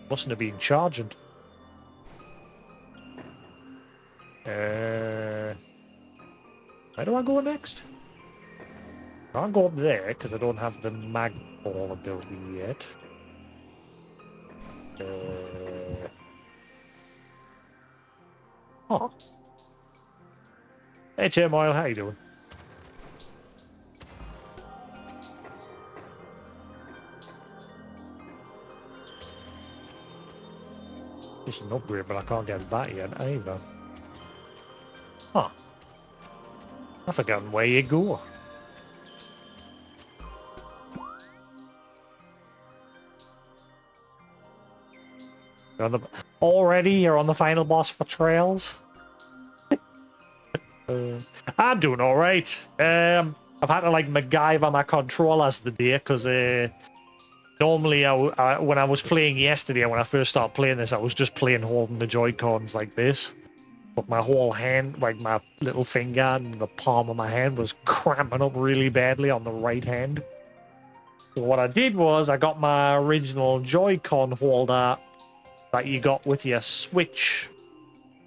Mustn't have been charging. Where do I go next? I can't go up there because I don't have the mag ball ability yet. Oh. Hey Turmoil, how you doing? Just an upgrade, but I can't get that yet either. Huh. I've forgotten where you go. You're on the final boss for Trails? I'm doing alright. I've had to like MacGyver my controllers today because normally when I was playing yesterday, when I first started playing this, I was just playing holding the Joy-Cons like this. But my whole hand, like my little finger and the palm of my hand was cramping up really badly on the right hand. So what I did was I got my original Joy-Con holder that you got with your Switch.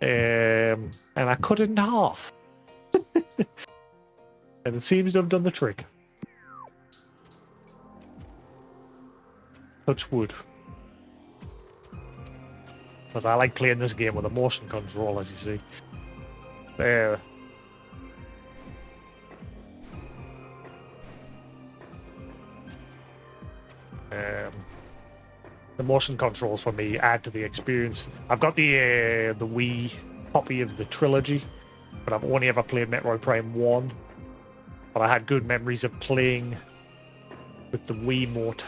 And I cut it in half. And it seems to have done the trick. Touch wood. Because I like playing this game with a motion control, as you see. There. The motion controls for me add to the experience. I've got the Wii copy of the trilogy, but I've only ever played Metroid Prime 1. But I had good memories of playing with the Wiimote.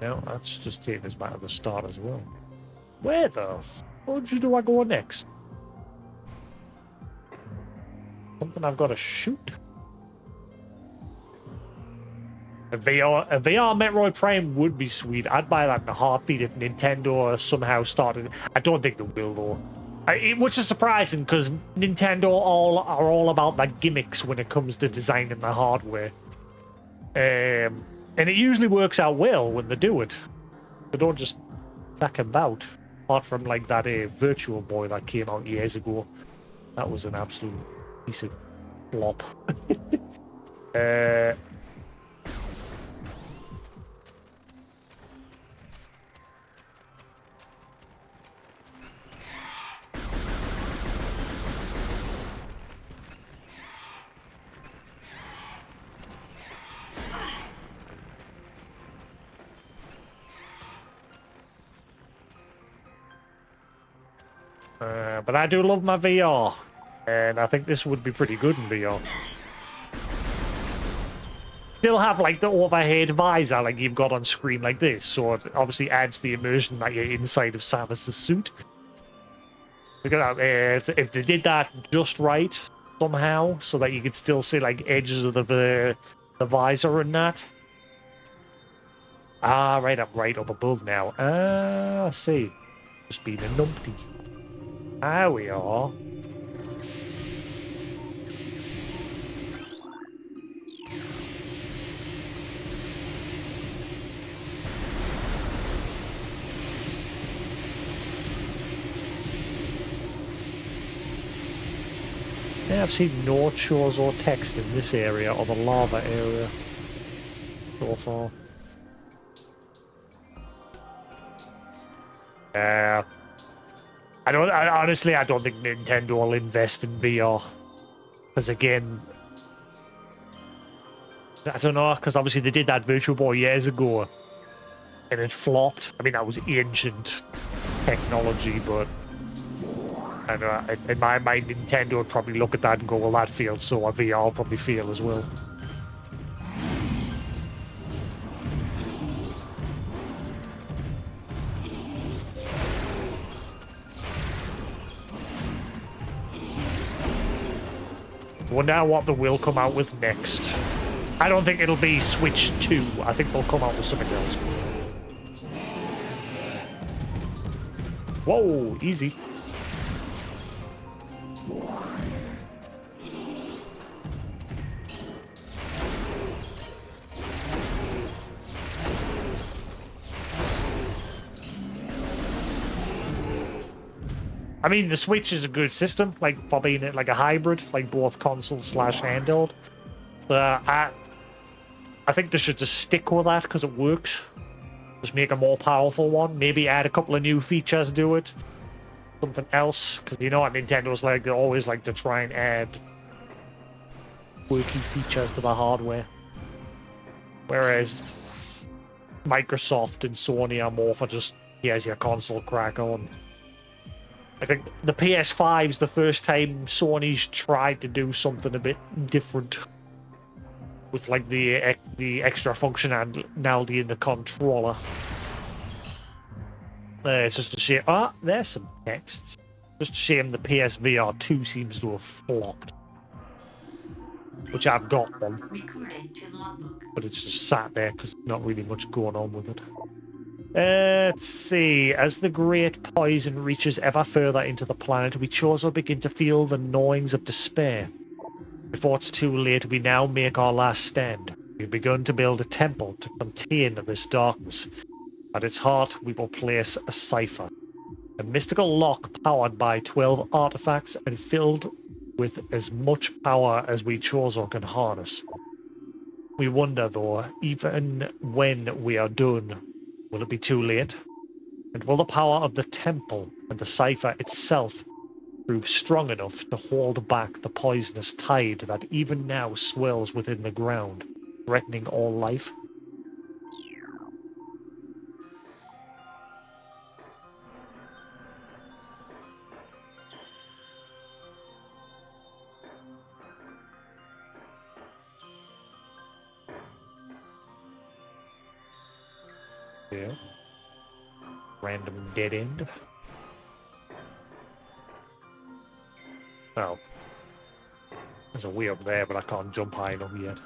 No, that's just taking us back to the start as well. Where the fudge do I go next? Something I've got to shoot? A VR Metroid Prime would be sweet. I'd buy that in a heartbeat if Nintendo somehow started. I don't think they will, though. Which is surprising, because Nintendo are all about like gimmicks when it comes to designing the hardware. And it usually works out well when they do it. They don't just back about. Apart from like that Virtual Boy that came out years ago. That was an absolute piece of flop. But I do love my VR, and I think this would be pretty good in VR. Still have like the overhead visor like you've got on screen like this, so it obviously adds the immersion that you're inside of Samus's suit. If they did that just right somehow, so that you could still see like edges of the visor and that. Ah, right, I'm right up above now. Ah, I see. Just being a numpty. There we are. Yeah, I've seen no chores or text in this area or the lava area so far. Honestly, I don't think Nintendo will invest in VR. Because again, I don't know, because obviously they did that Virtual Boy years ago and it flopped. I mean, that was ancient technology, but I don't know, in my mind, Nintendo would probably look at that and go, well, that failed, so a VR will probably fail as well. Wonder what they will come out with next. I don't think it'll be Switch 2. I think they'll come out with something else. Whoa, easy. I mean, the Switch is a good system, like for being like a hybrid, like both console/handheld. I think they should just stick with that because it works. Just make a more powerful one. Maybe add a couple of new features to it. Something else, because you know what Nintendo's like, they always like to try and add quirky features to the hardware. Whereas Microsoft and Sony are more for just, here's your console, crack on. I think the PS5's the first time Sony's tried to do something a bit different with like the extra functionality in the controller. It's just a shame. Ah, there's some texts. Just a shame the PSVR 2 seems to have flopped. Which I've got one. But it's just sat there because there's not really much going on with it. Let's see. As the great poison reaches ever further into the planet, we also begin to feel the gnawings of despair. Before it's too late, we now make our last stand. We've begun to build a temple to contain this darkness. At its heart, we will place a cipher. A mystical lock powered by 12 artifacts and filled with as much power as we Chozo can harness. We wonder, though, even when we are done, will it be too late? And will the power of the temple and the cipher itself prove strong enough to hold back the poisonous tide that even now swirls within the ground, threatening all life? Yeah. Random dead end. Oh. There's a way up there, but I can't jump high enough yet.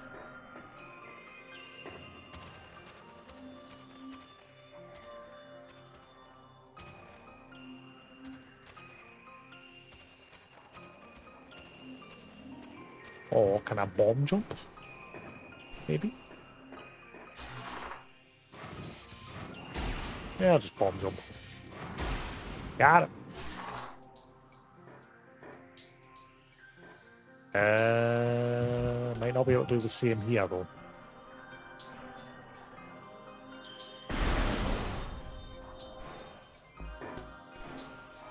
Or can I bomb jump? Maybe? Yeah, I'll just bomb jump. Got it. Might not be able to do the same here, though.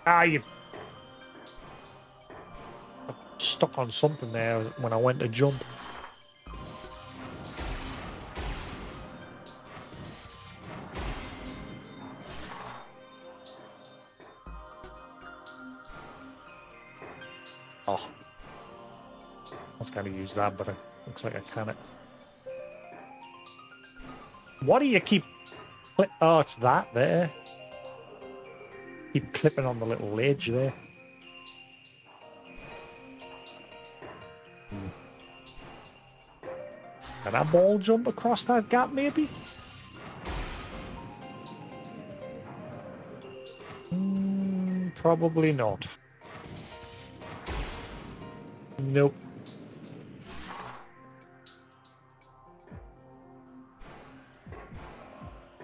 Ah, you... I'm stuck on something there when I went to jump. Oh. I was going to use that, but it looks like I can't. What do you keep... Oh, it's that there. Keep clipping on the little ledge there. Can I ball jump across that gap, maybe? Probably not. Nope.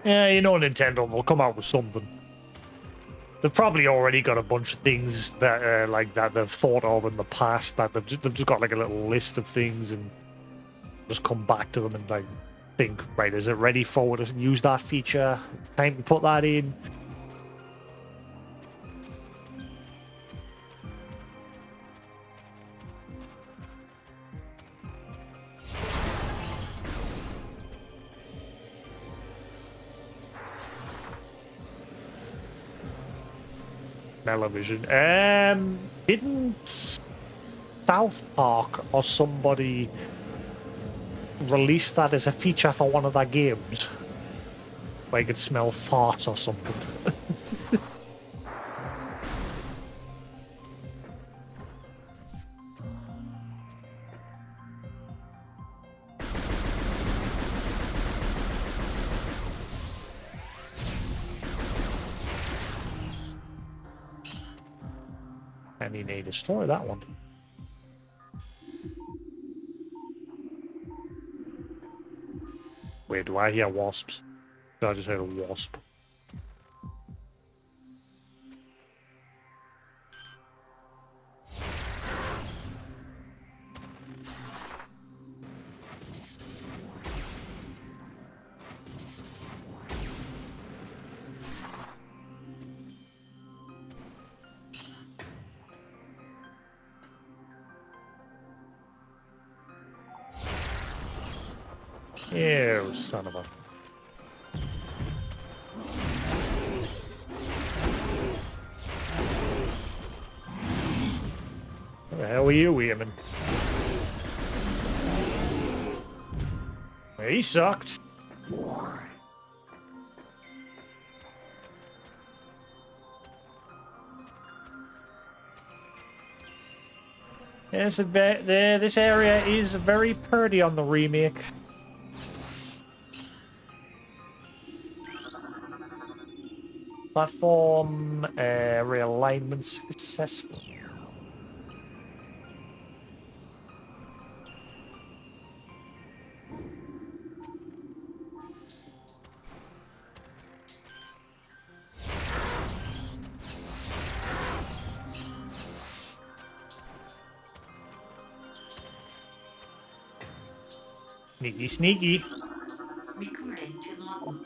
Yeah, you know Nintendo will come out with something. They've probably already got a bunch of things that like that they've thought of in the past that they've just got like a little list of things and just come back to them and like think, right, is it ready for us to use that feature? Time to put that in. Television. Didn't South Park or somebody release that as a feature for one of their games? Where you could smell farts or something. And you need to destroy that one. Wait, do I hear wasps? I just heard a wasp. Ew, son of a... What the hell are you aiming? He sucked. Yes, this area is very pretty on the remake. Platform realignment successful. Sneaky, sneaky. Recording to logbook.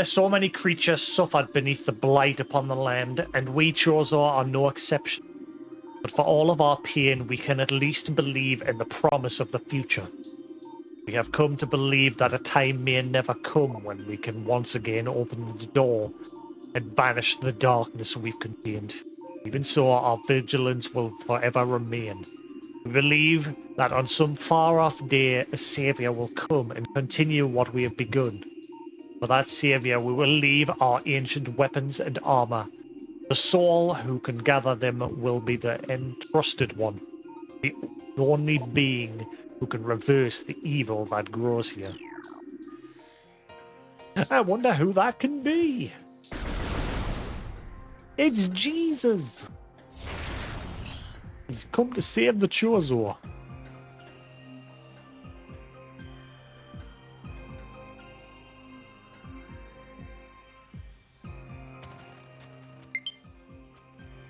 So many creatures suffered beneath the blight upon the land, and we Chozor are no exception. But for all of our pain, we can at least believe in the promise of the future. We have come to believe that a time may never come when we can once again open the door and banish the darkness we've contained. Even so, our vigilance will forever remain. We believe that on some far-off day, a savior will come and continue what we have begun. For that savior, we will leave our ancient weapons and armor. The soul who can gather them will be the entrusted one, the only being who can reverse the evil that grows here. I wonder who that can be. It's Jesus. He's come to save the Chozor.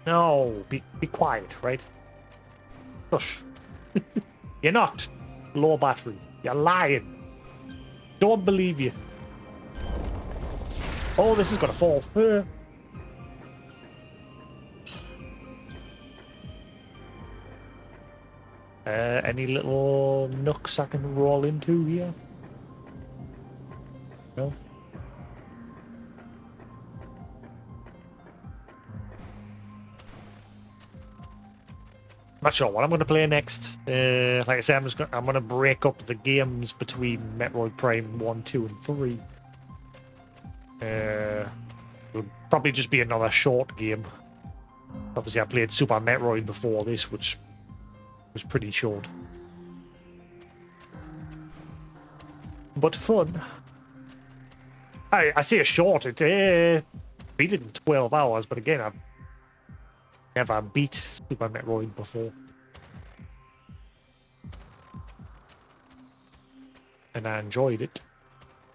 No, be quiet, right? Hush. You're not. Low battery. You're lying. Don't believe you. Oh, this is gonna fall. Any little nooks I can roll into here? No? Not sure what I'm going to play next. Like I said, I'm going to break up the games between Metroid Prime 1, 2, and 3. It'll probably just be another short game. Obviously, I played Super Metroid before this, which was pretty short. But fun. I say a short. It beat it in 12 hours, but again, I've never beat Super Metroid before. And I enjoyed it.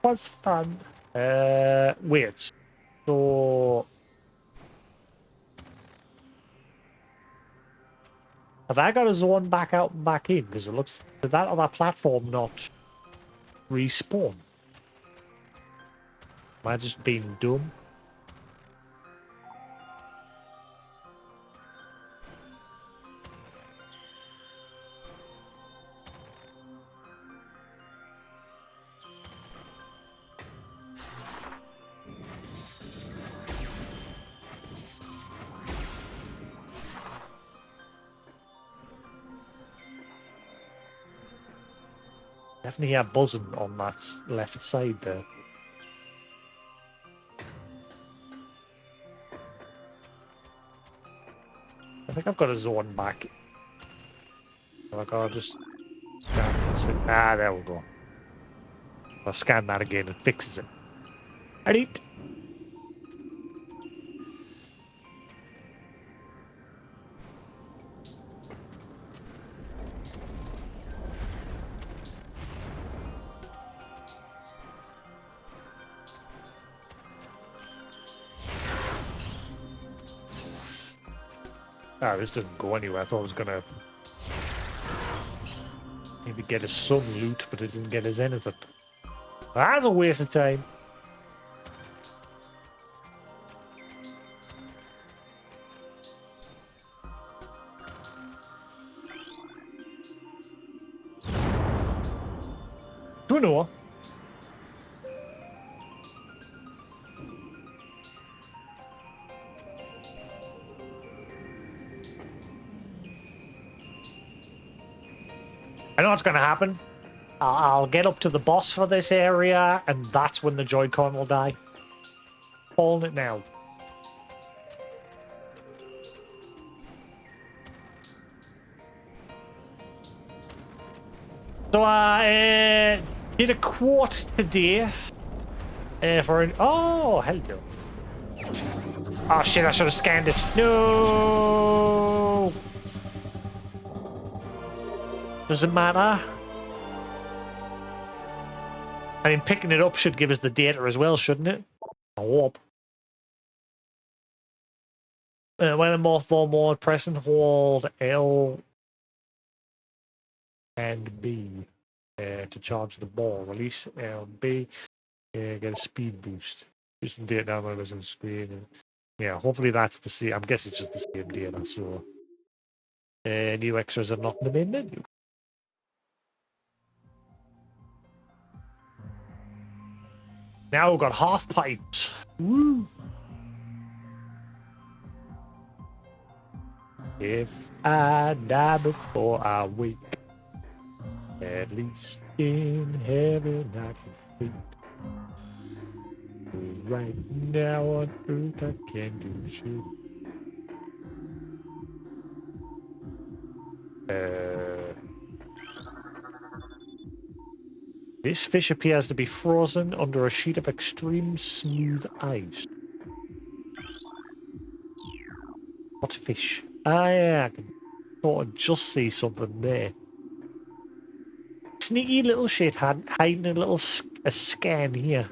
It was fun. Wait. So... have I got a zone back out and back in? Because it looks... did that other platform not respawn? Am I just being dumb? Definitely hear buzzing on that left side there. I think I've got a zone back. I gotta just scan this. Ah, there we go. I'll scan that again, it fixes it. Alright. Ah, this doesn't go anywhere. I thought it was gonna maybe get us some loot, but it didn't get us anything. That's a waste of time. Do know. I know what's going to happen. I'll get up to the boss for this area, and that's when the Joy-Con will die. Calling it now. So I did a quote today for an... oh, hello. Oh shit, I should have scanned it. No! Doesn't matter. I mean, picking it up should give us the data as well, shouldn't it? I hope. When in mothball mode, press and hold L and B. to charge the ball. Release LB, get a speed boost. Just data downloaders on screen. Yeah, hopefully that's the same. I'm guessing it's just the same data. So new extras are not in the main menu. Now we've got half pipes. Woo! If I die before I wake, at least in heaven I can think. Right now on earth I can do shit. This fish appears to be frozen under a sheet of extreme smooth ice. What fish? Ah, yeah, I can sort of just see something there. Sneaky little shit hiding a little a scan here.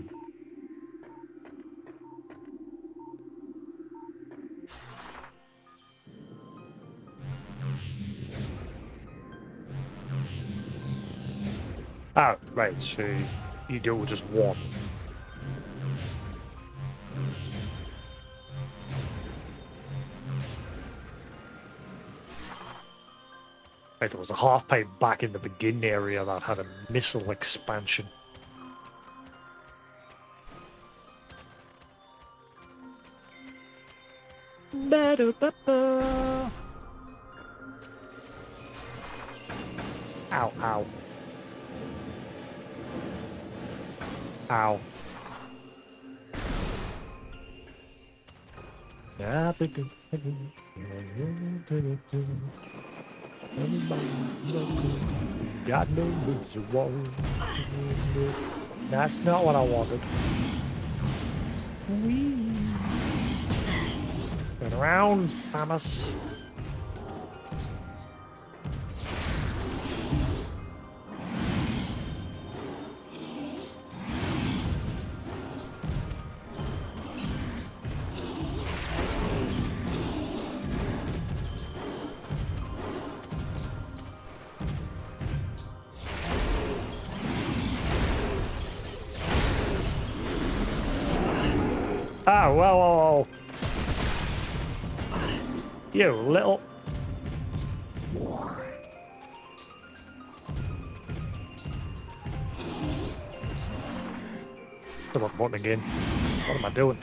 Oh, right, so you do just one. Right, there was a half pipe back in the beginning area that had a missile expansion. Ba-da-ba-ba. Ow, ow. Ow. I think God knows you won't. That's not what I wanted. Whee. Turn around, Samus. Oh, whoa. You little... Come on, button again. What am I doing?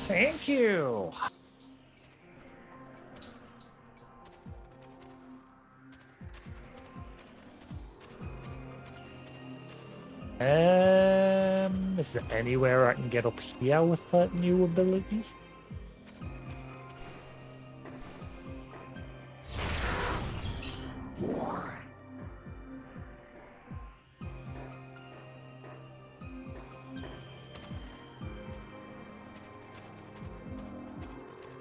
Thank you. Is there anywhere I can get up here with that new ability?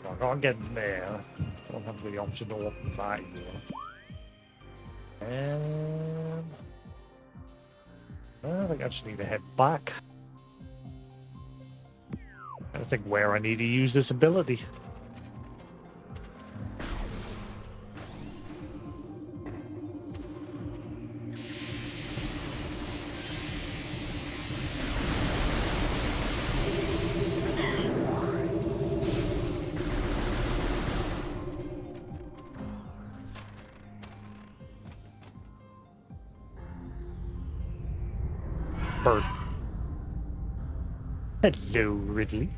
I can't get in there. I don't have the option to open that yet. I think I just need to head back. I don't think where I need to use this ability. Bird. Hello, Ridley.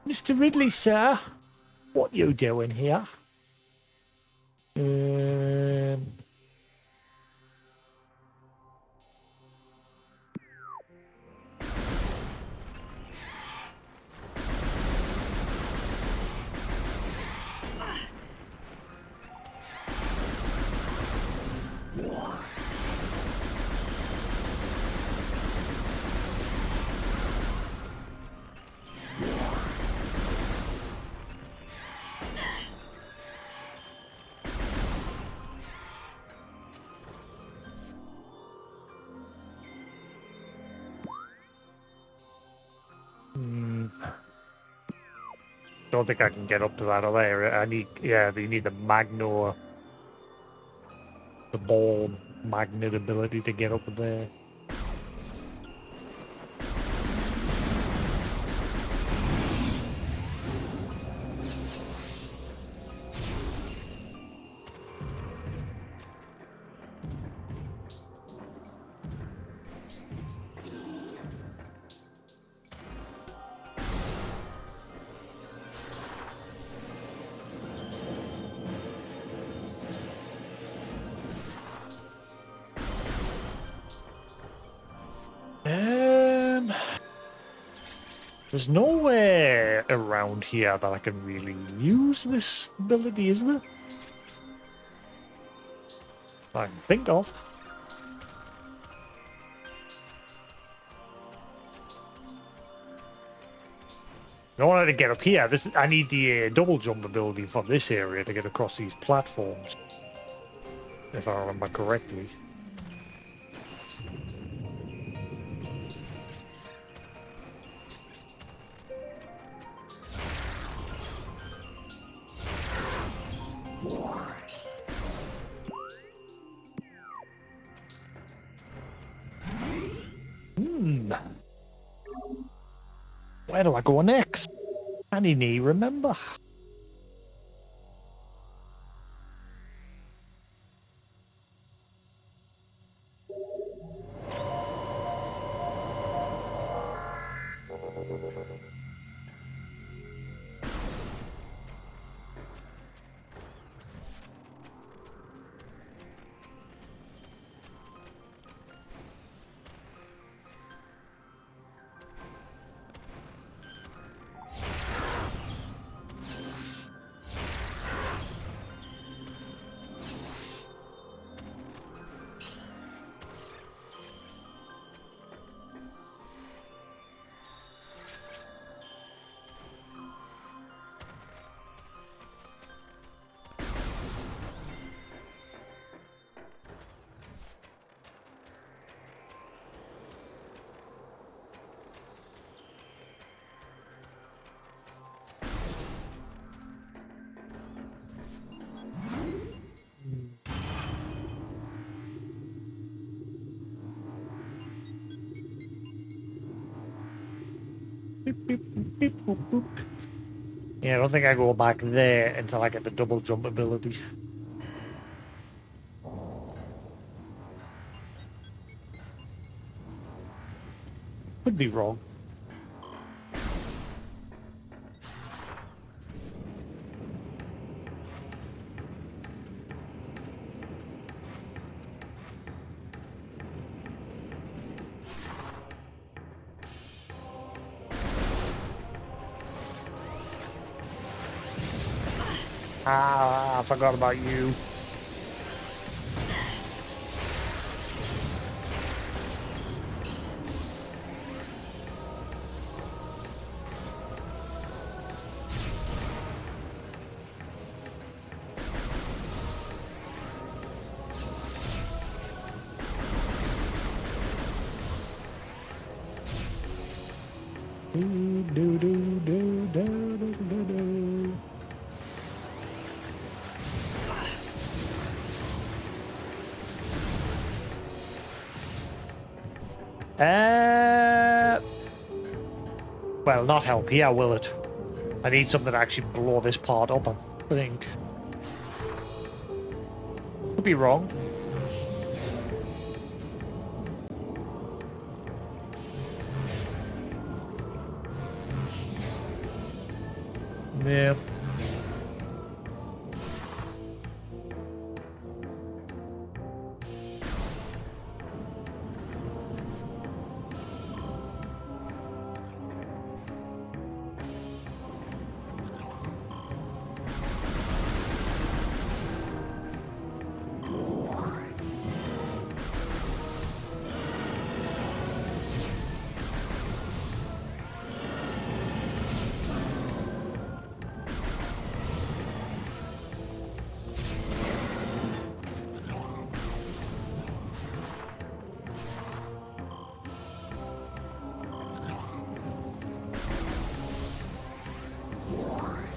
Mr. Ridley, sir, what you doing here? don't think I can get up to that other area. I need, yeah, you need the Magno, the ball magnet ability to get up there. There's nowhere around here that I can really use this ability, is there? I can think of. In order to get up here, I need the double jump ability from this area to get across these platforms. If I remember correctly. Where do I go next? I need remember. Beep, beep, beep, boop, boop. Yeah, I don't think I go back there until I get the double jump ability. Could be wrong. Ah, I forgot about you. Do, do, do, do, do, do, do, do. Well, not help here, will it? I need something to actually blow this part up, I think. Could be wrong. Yeah.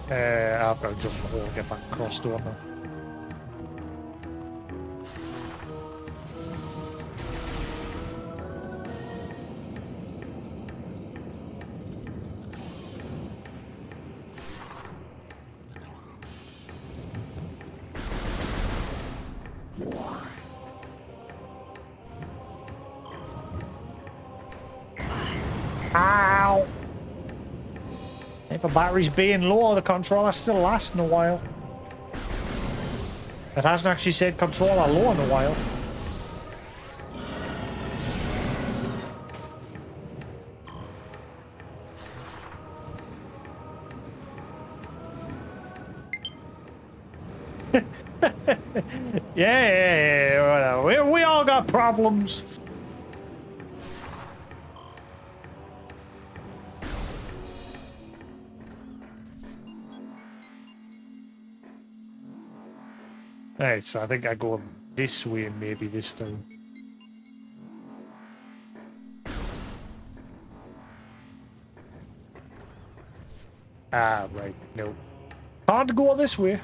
I've got to jump the hole and get back across, don't I? Ow! If the battery's being low, the controller still lasts in a while. It hasn't actually said controller low in a while. Yeah, we all got problems. Alright, so I think I go this way maybe this time. Ah, right, no. Can't go this way.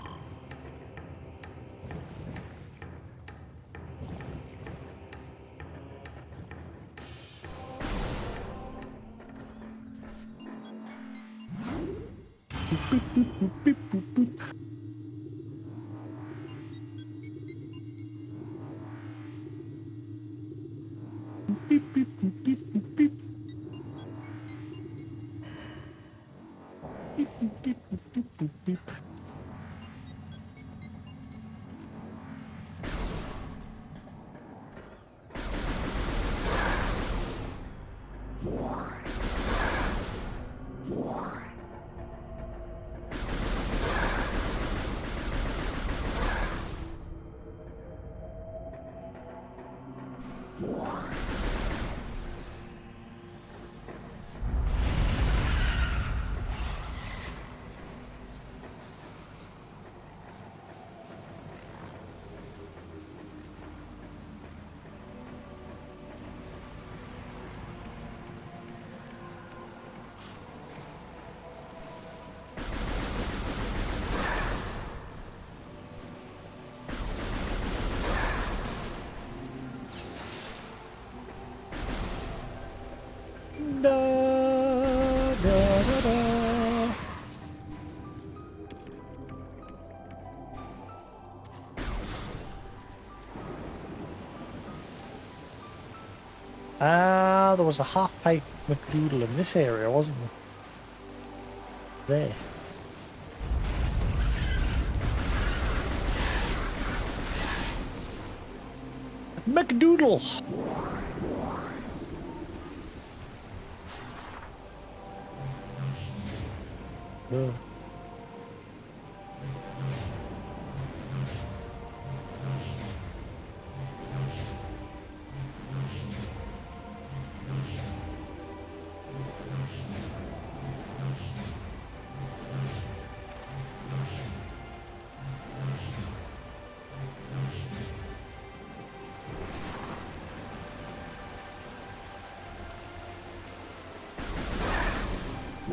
Boop, boop, boop, boop, boop, boop. Beep, beep, boop, beep, boop, beep. Beep, beep, beep, boop, beep, boop, beep. Da, da, da, da. There was a half-pipe McDoodle in this area, wasn't there? There. McDoodle!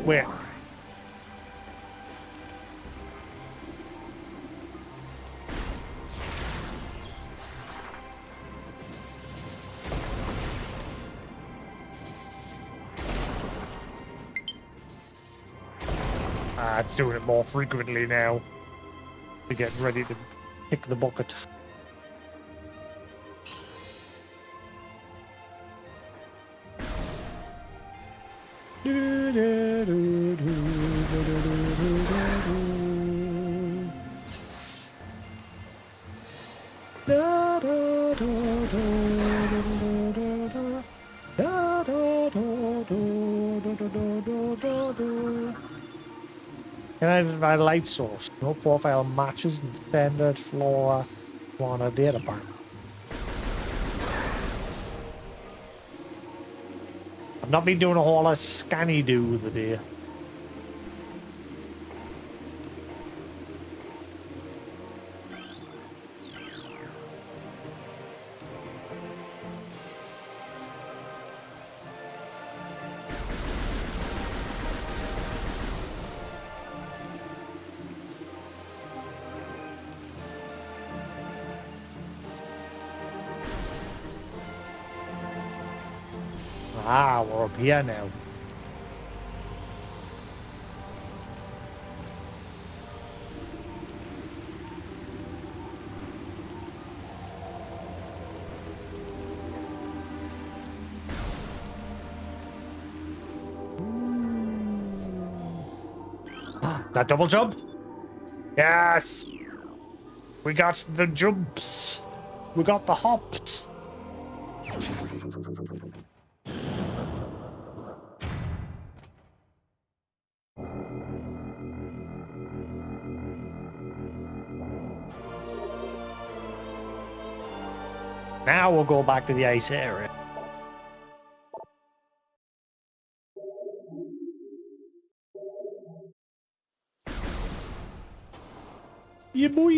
Where? It's doing it more frequently now. To get ready to pick the bucket. Can I my light source? No profile matches and standard floor on a data bank. I've not been doing a whole lot of scanny do the day. Ah, we're up here now. That double jump? Yes! We got the jumps! We got the hops! Now we'll go back to the ice area. Yeah, boy!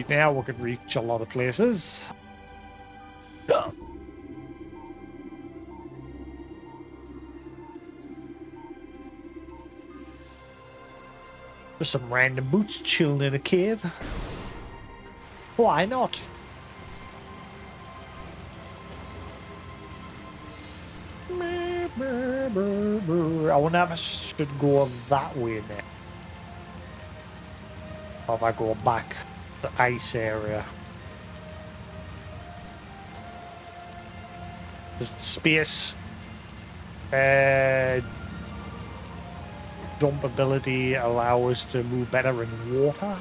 Now we can reach a lot of places. Just some random boots chilling in a cave. Why not? I wonder if I should go that way now. Or if I go back to the ice area. Does the space jump ability allow us to move better in water?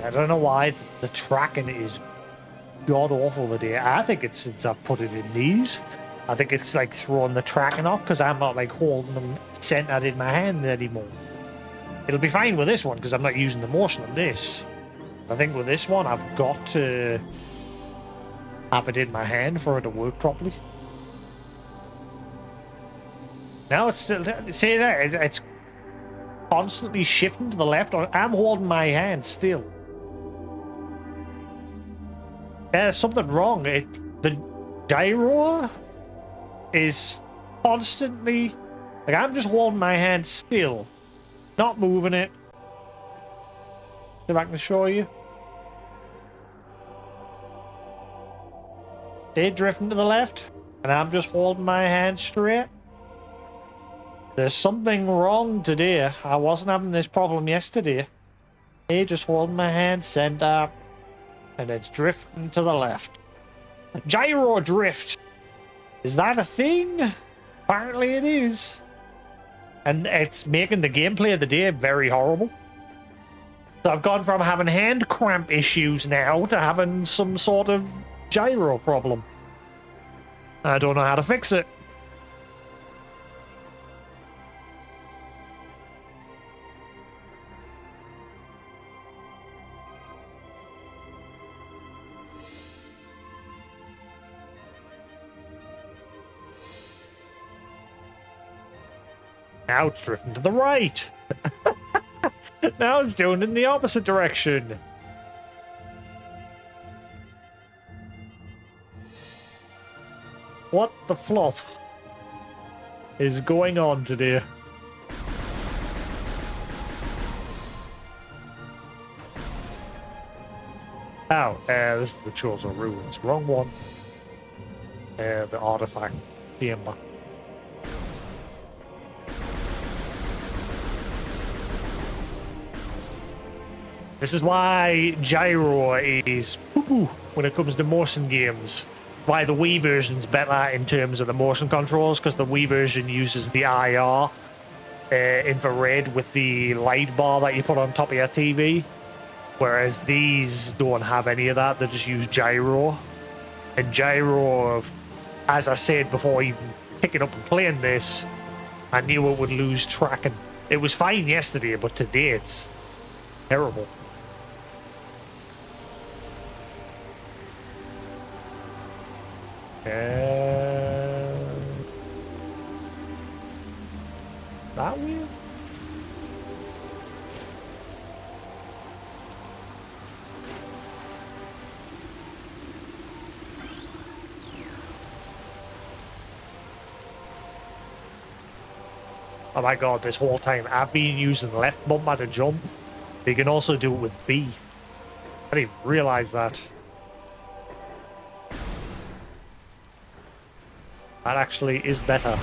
I don't know why the tracking is god awful today. I think it's since I put it in these. I think it's like throwing the tracking off because I'm not like holding them centered in my hand anymore. It'll be fine with this one because I'm not using the motion on this. I think with this one I've got to have it in my hand for it to work properly. Now it's still, see there, it's constantly shifting to the left. I'm holding my hand still. There's something wrong. The gyro is constantly, like, I'm just holding my hand still, not moving it. See if I can show you. They're drifting to the left, and I'm just holding my hand straight. There's something wrong today. I wasn't having this problem yesterday. They're just holding my hand center. And it's drifting to the left. Gyro drift. Is that a thing? Apparently it is. And it's making the gameplay of the day very horrible. So I've gone from having hand cramp issues now to having some sort of gyro problem. I don't know how to fix it. Now it's drifting to the right. Now it's doing in the opposite direction. What the fluff is going on today? Oh, this is the Chosen Ruins. Wrong one. The artifact chamber. This is why gyro is poo-poo when it comes to motion games. Why the Wii version's better in terms of the motion controls, because the Wii version uses the IR infrared with the light bar that you put on top of your TV, whereas these don't have any of that. They just use gyro. And gyro, as I said before even picking up and playing this, I knew it would lose tracking. It was fine yesterday, but today it's terrible. That way? Oh my god, this whole time I've been using left bumper to jump. You can also do it with B. I didn't even realize that. That actually is better.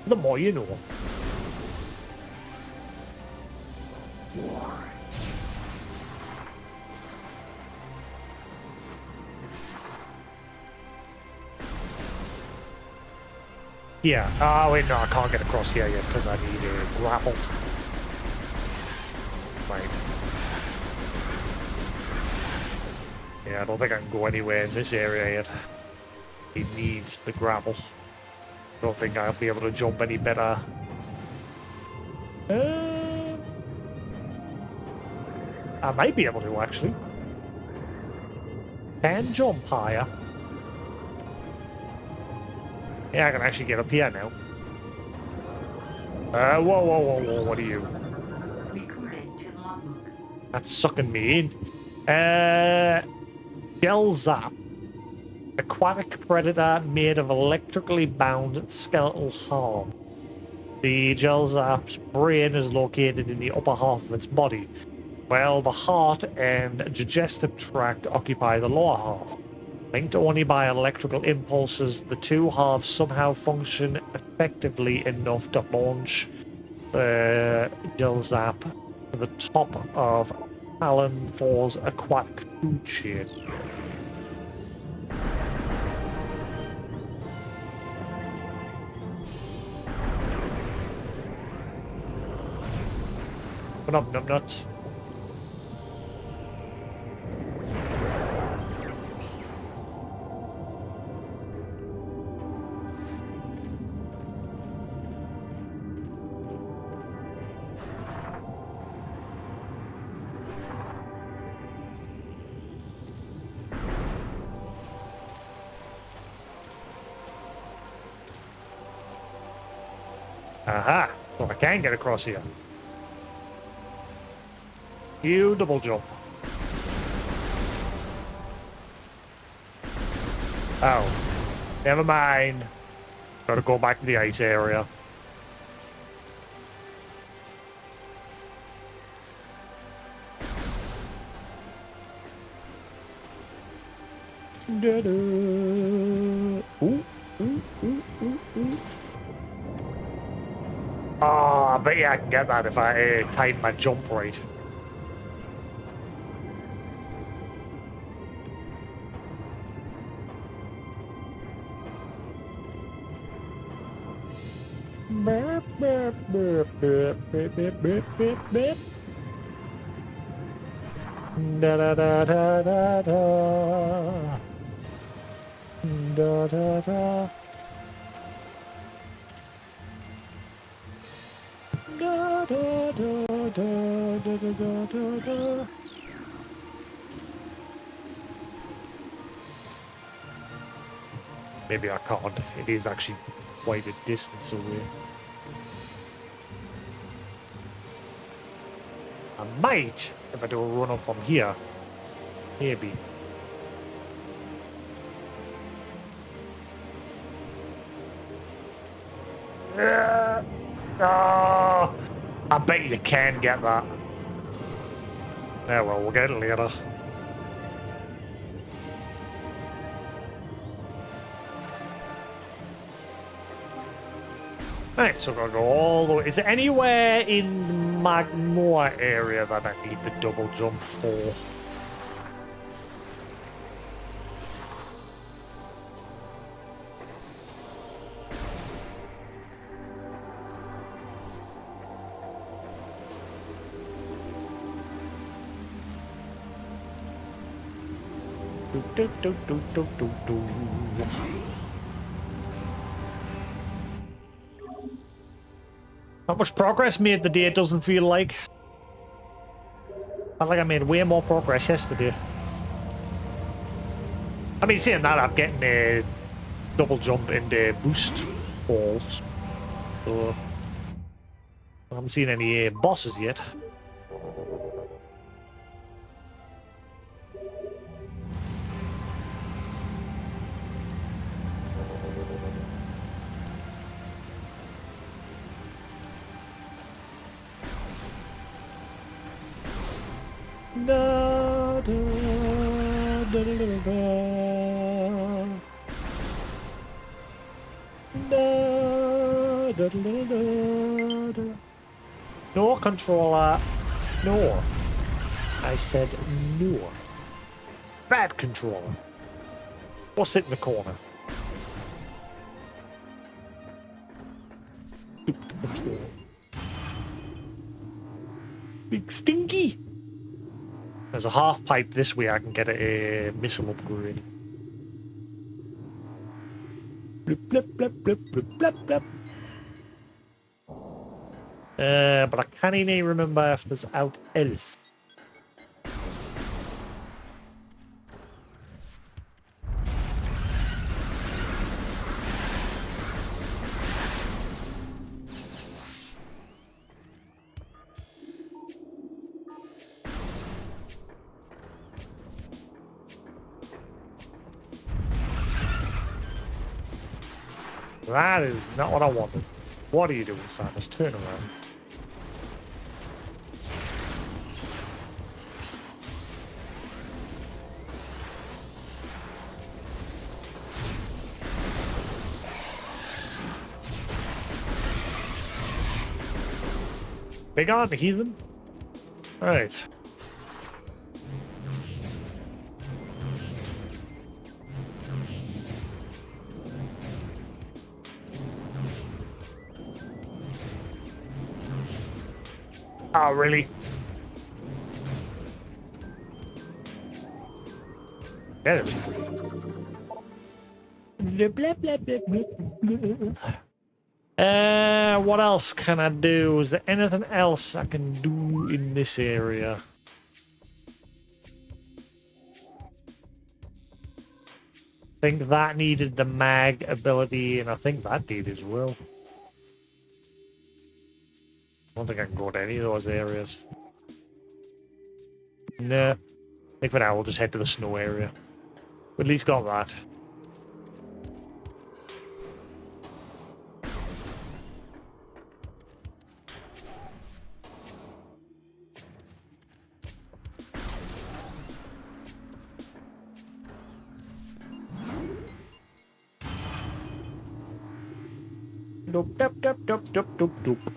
The more you know. Yeah. Oh, wait, no, I can't get across here yet because I need a grapple. Right. Yeah, I don't think I can go anywhere in this area yet. He needs the grapple. Don't think I'll be able to jump any better. I might be able to, actually. Can jump higher. Yeah, I can actually get up here now. Whoa, whoa, whoa, whoa, what are you? Recorded to logbook. That's sucking me in. Gel Zap. Aquatic predator made of electrically bound skeletal harm. The Gel Zap's brain is located in the upper half of its body, while the heart and digestive tract occupy the lower half. Linked only by electrical impulses, the two halves somehow function effectively enough to launch the Gel Zap to the top of Alan 4's aquatic food chain. What up, numbnuts? Aha! So I can get across here. You double jump. Oh. Never mind. Gotta go back to the ice area. Da-da. Ooh, ooh, ooh, ooh, ooh. Oh, I bet you I can get that if I time my jump right. Beep, beep, beep, beep, beep, beep, beep, beep, beep. Da da da da da da. Da da da. Da da da da da da da da da. Maybe I can't. It is actually quite a distance away. I might, if I do a run up from here. Maybe. Oh, I bet you can get that. Yeah, well, we'll get it later. Right, so we're gonna go all the way. Is there anywhere in the Magmoor area that I need the double jump for? Do, do, do, do, do, do. Not much progress made today, it doesn't feel like. Felt like I made way more progress yesterday. I mean, saying that, I'm getting a double jump into boost balls. So, I haven't seen any bosses yet. No, controller. No. I said no. Bad controller. Or sit in the corner. Stupid controller. Big stinky. There's a half pipe this way. I can get a missile upgrade. Blip, blip, blip, blip, blip, blip, blip. But I can't even remember if there's out else. That is not what I wanted. What are you doing, Simus? Turn around. Big on, heathen. Alright. Oh, really? There it is. What else can I do? Is there anything else I can do in this area? I think that needed the mag ability, and I think that did as well. I don't think I can go to any of those areas. No. I think for now we'll just head to the snow area. We at least got that. Doop, doop, doop, doop, doop, doop, doop.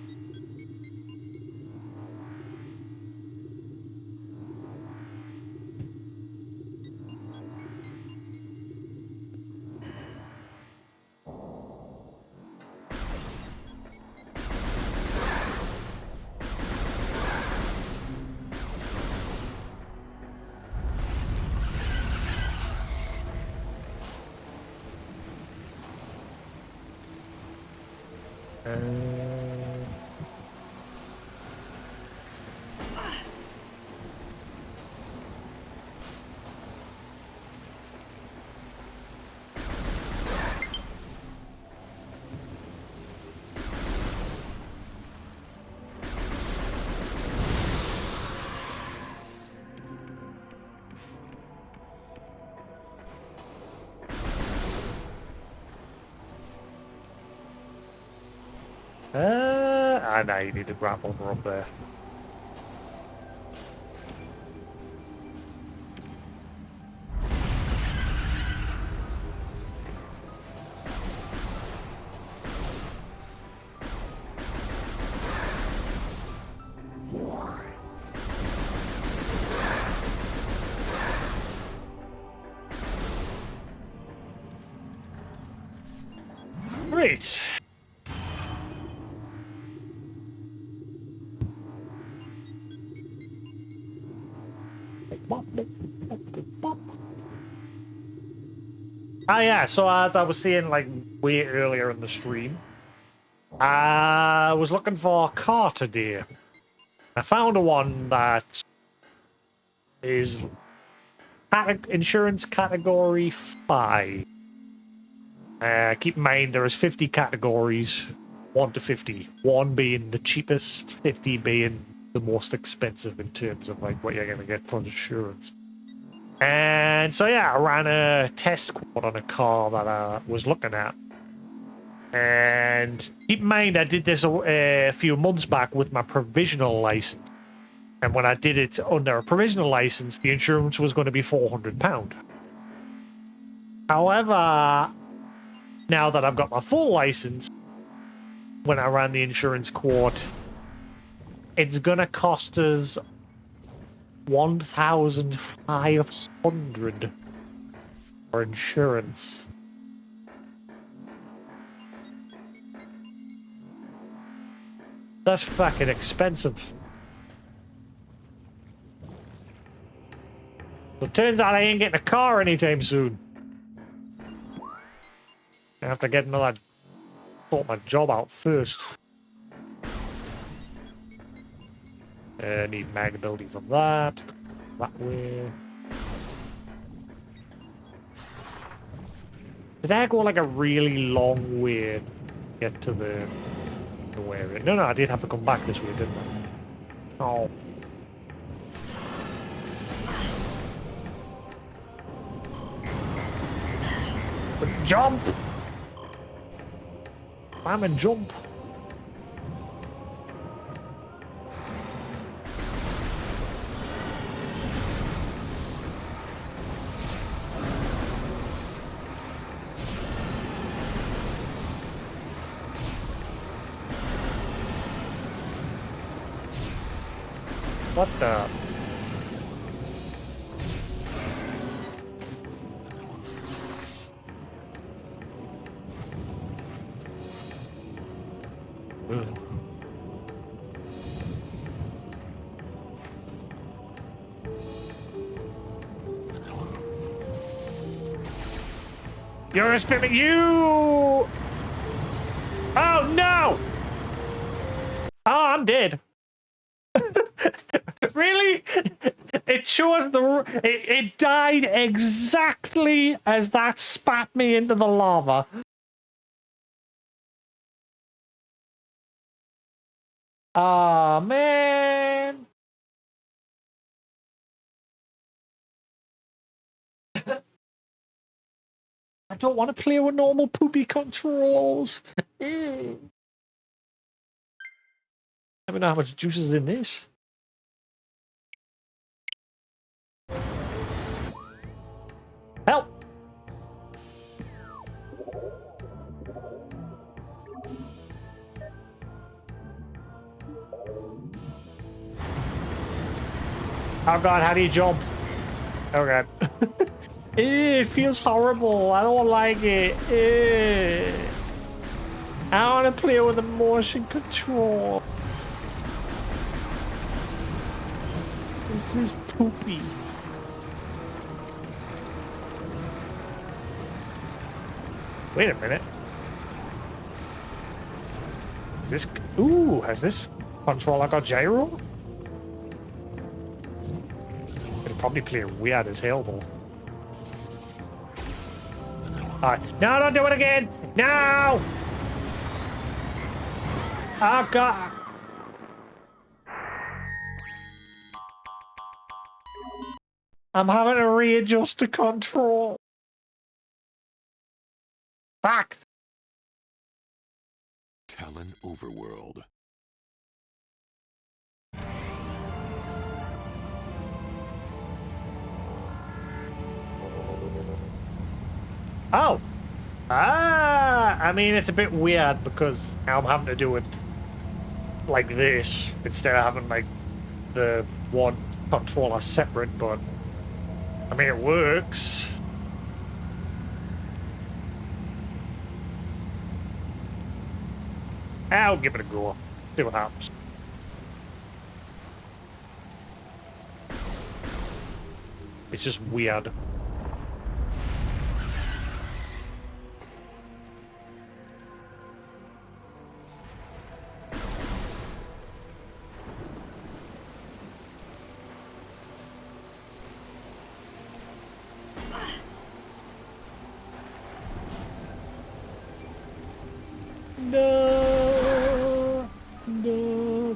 I know you need to grapple her up there. Great. Ah, yeah, so as I was saying, like, way earlier in the stream, I was looking for a car today. I found one that is insurance category 5. Keep in mind, there is 50 categories, 1 to 50. 1 being the cheapest, 50 being the most expensive in terms of, like, what you're going to get for insurance. And so, yeah, I ran a test quote on a car that I was looking at. And keep in mind, I did this a few months back with my provisional license. And when I did it under a provisional license, the insurance was going to be £400. However, now that I've got my full license, when I ran the insurance quote, it's going to cost us 1,500 for insurance. That's fucking expensive. So it turns out I ain't getting a car anytime soon. I have to get another... sort my job out first. Need mag ability for that. That way. Did I go like a really long way to get to the area? No, I did have to come back this way, didn't I? Oh. But jump! Bam and jump. What the? You're a spirit, you! Oh no! Oh, I'm dead. Really? It chose the... It died exactly as that spat me into the lava. Ah, man. I don't want to play with normal poopy controls. I don't know how much juice is in this. Help! Oh god, how do you jump? Oh god. It feels horrible. I don't like it. I want to play with the motion control. This is poopy. Wait a minute. Is this... Ooh, has this controller got gyro? It'll probably play weird as hell, though. Alright. No, don't do it again! No! Oh, God. I'm having to readjust the control. Fuck! Talon Overworld. Oh! I mean, it's a bit weird because now I'm having to do it like this instead of having, like, the one controller separate, but I mean, it works. I'll give it a go. See what happens. It's just weird. No, no,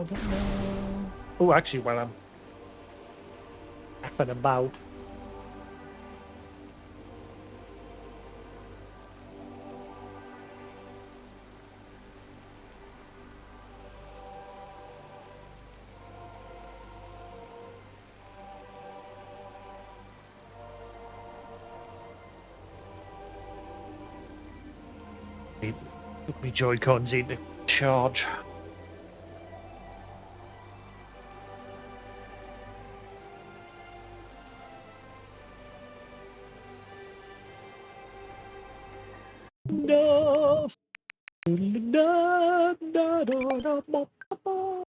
no. Oh, actually, while I'm faffing about. Put me Joy-Cons into charge. No. Da, da, da, da, ba, ba, ba.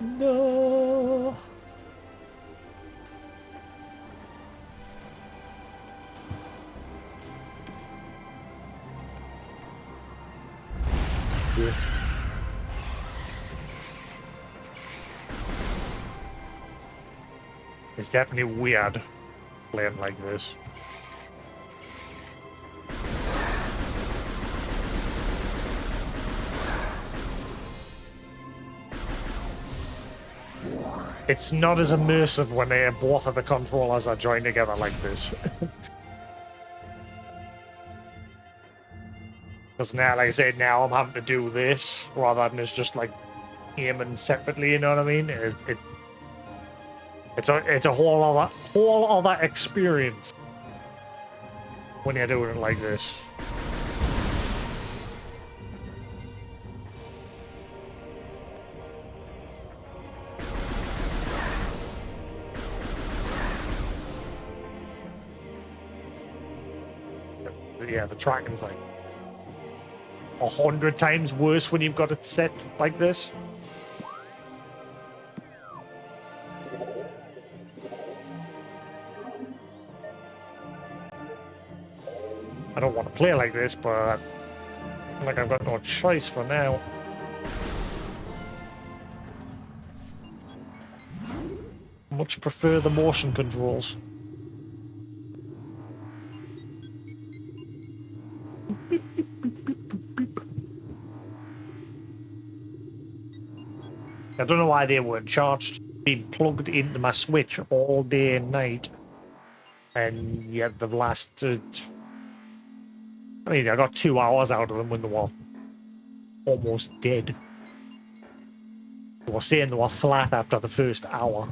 No. Yeah. It's definitely weird playing like this. It's not as immersive when both of the controllers are joined together like this. Because now, like I said, now I'm having to do this rather than it's just aiming separately. You know what I mean? It's a whole other experience when you're doing it like this. Yeah, the tracking's 100 times worse when you've got it set like this. I don't want to play like this, but I've got no choice for now. Much prefer the motion controls. I don't know why they weren't charged. Been plugged into my Switch all day and night, and yet they've lasted. I mean, I got 2 hours out of them when they were almost dead. They were saying they were flat after the first hour.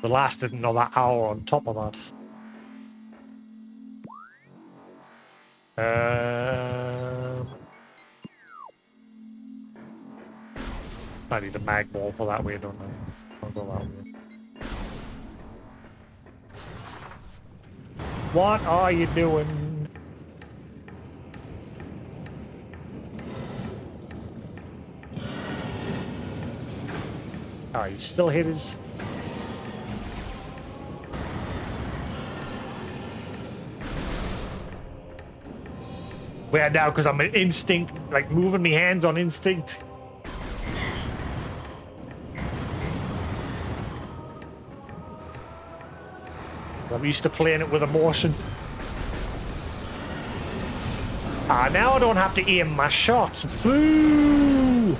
They lasted another hour on top of that. I need a mag ball for that way, don't I? I'll go that way. What are you doing? Oh, he still hit his... Weird now, because I'm an instinct, moving my hands on instinct. I'm used to playing it with emotion. Now I don't have to aim my shots. Boo!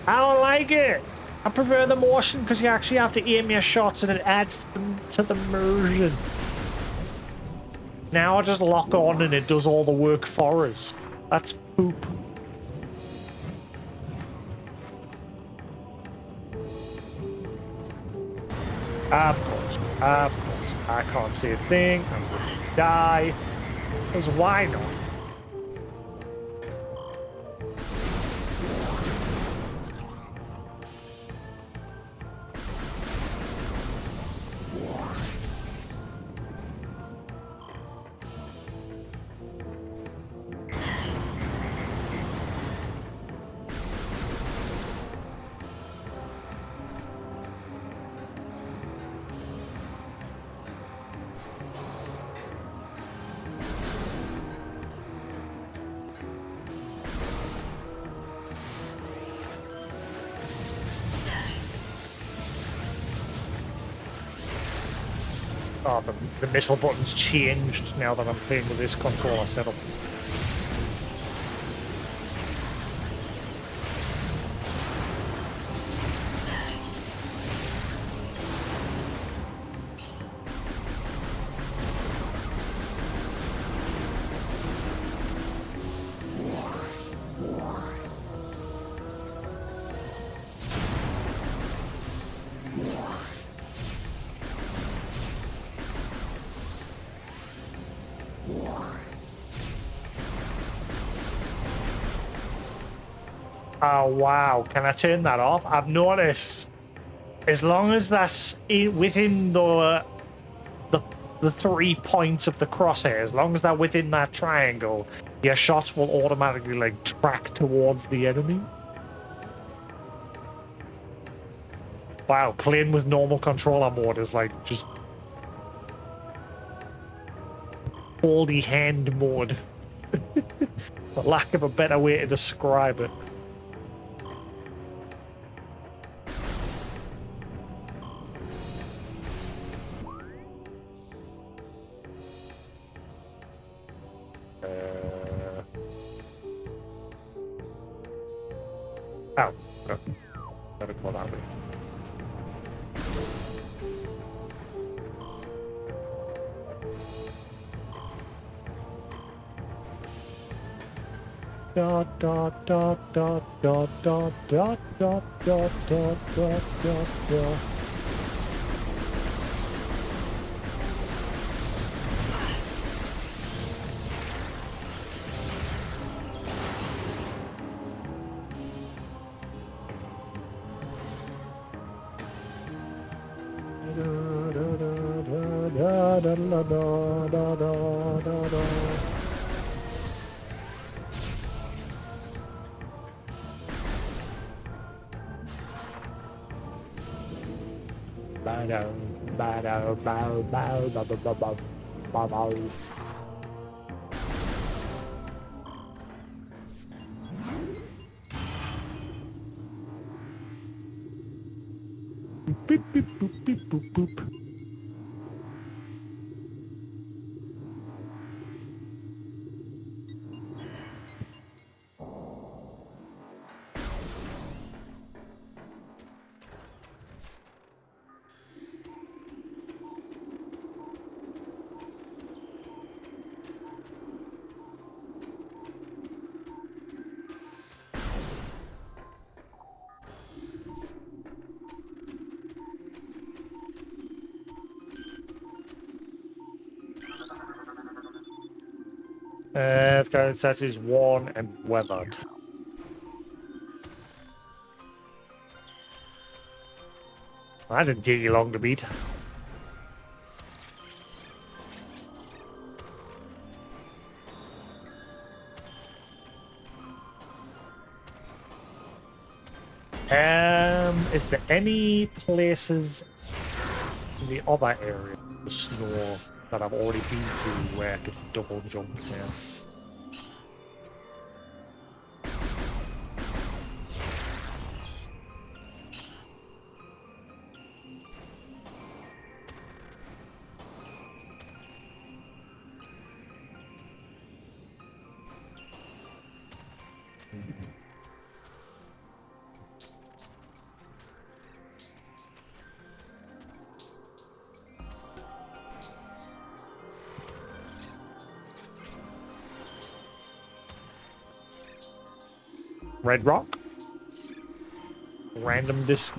I don't like it. I prefer the motion because you actually have to aim your shots and it adds to the immersion. Now I just lock on and it does all the work for us. That's poop. Of course. I can't see a thing. I'm going to die. Because why not? Oh, the missile button's changed now that I'm playing with this controller setup. Oh, wow. Can I turn that off? I've noticed as long as that's within the 3 points of the crosshair, as long as they're within that triangle, your shots will automatically like track towards the enemy. Wow, playing with normal controller mode is like just holy hand mode. For lack of a better way to describe it. Oh, no. Gotta go that way. Dot dot dot dot dot dot dot dot dot dot dot dot dot. Beep, beep, boop, beep, boop, boop. It's got such as worn and weathered. That didn't take you long to beat. Is there any places in the other area of the snow that I've already been to where I could double jump there? Red rock? Random disc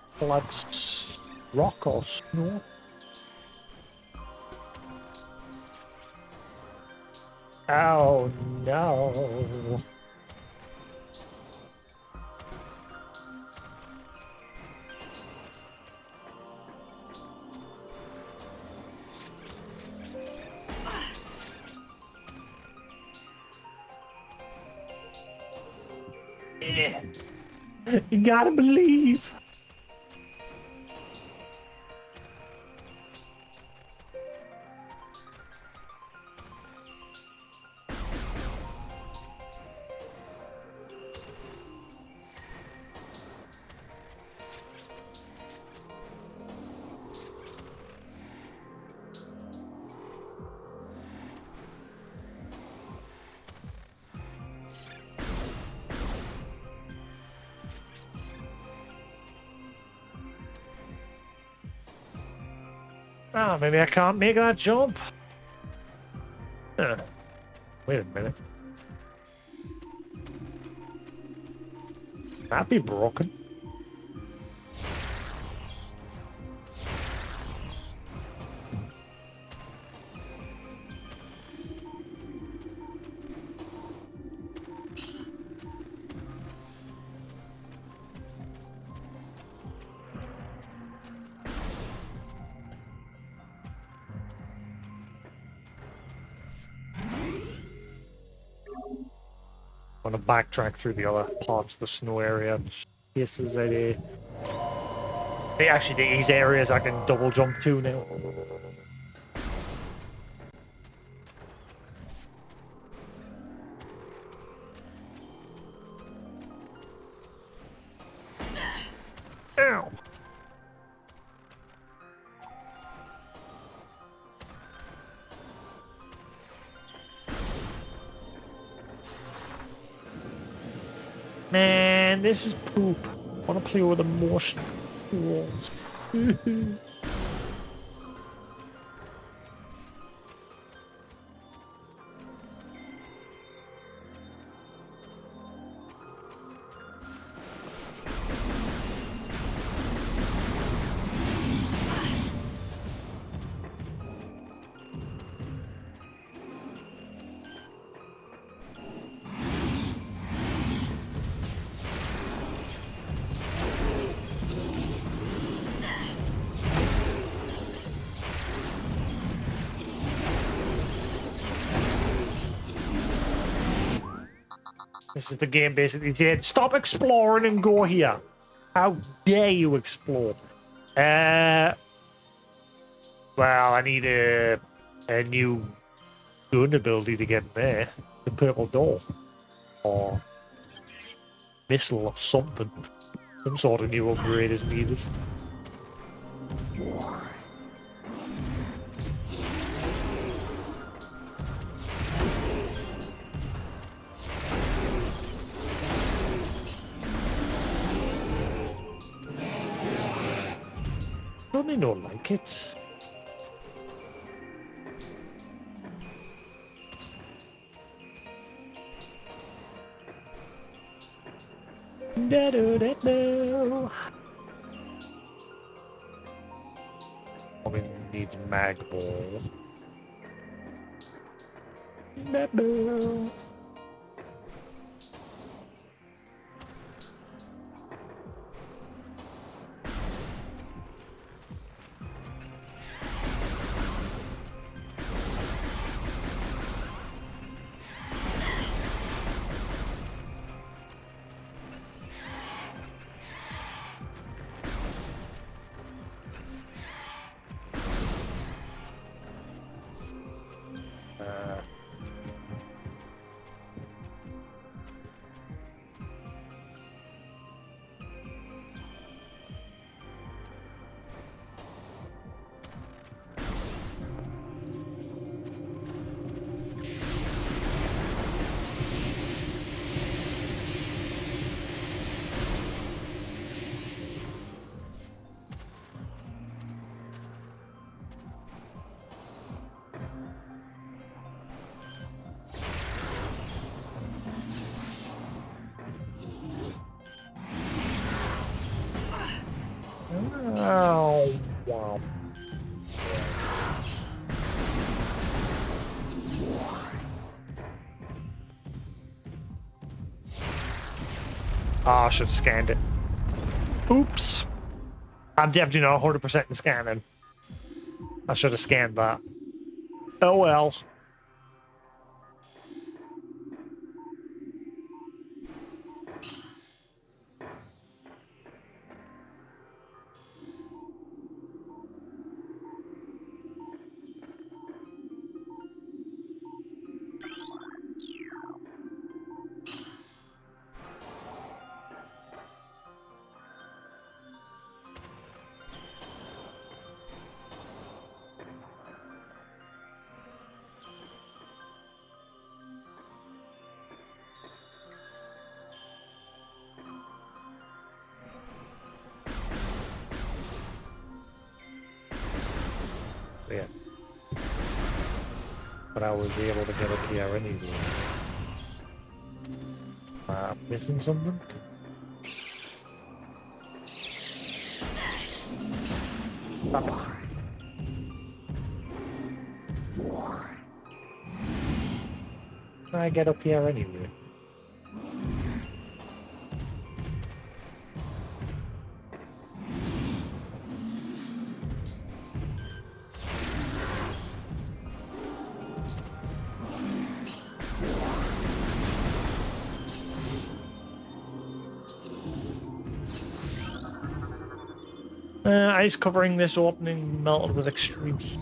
floods rock or snow? Oh no. Yeah. You gotta believe. Oh, maybe I can't make that jump. Huh. Wait a minute. That'd be broken. I'm gonna backtrack through the other parts of the snow area. In case there's any... Actually, these areas I can double jump to now. Ow! Man, this is poop. I want to play with the motion walls. This is the game basically said, stop exploring and go here. How dare you explore? Well, I need a new gun ability to get in there. The purple door. Or missile or something. Some sort of new upgrade is needed. Don't they not like it? Da-do-da-do. Probably needs mag ball. Da-do. Oh, wow. Ah, I should have scanned it. Oops. I'm definitely not 100% in scanning. I should have scanned that. Oh well. Yeah. But I was able to get up here anyway. Missing something? Stop it. Can I get up here anyway? Ice covering this opening melted with extreme heat.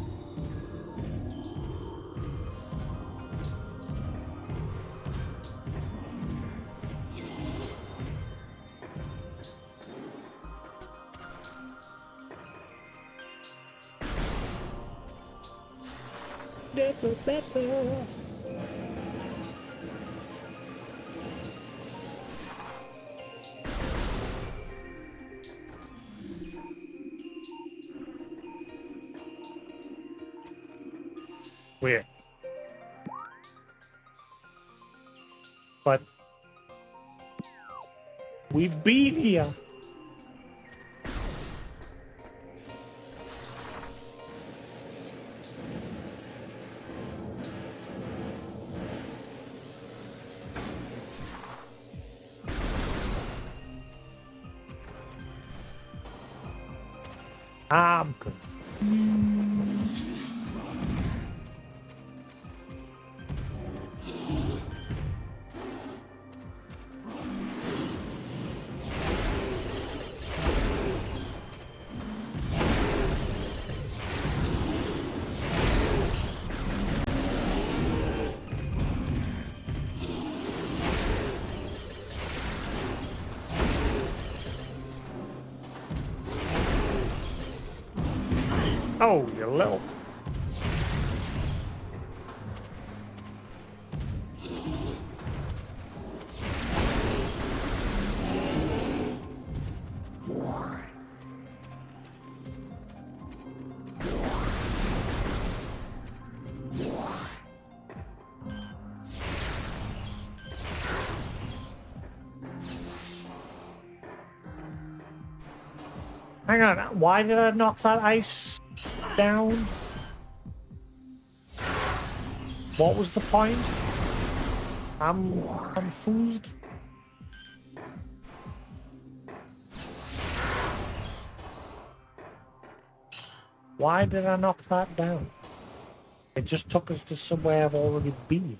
Weird. But we've been here. I'm good. Oh, you little. Hang on, why did I knock that ice down? What was the point? I'm confused. Why did I knock that down? It just took us to somewhere I've already been.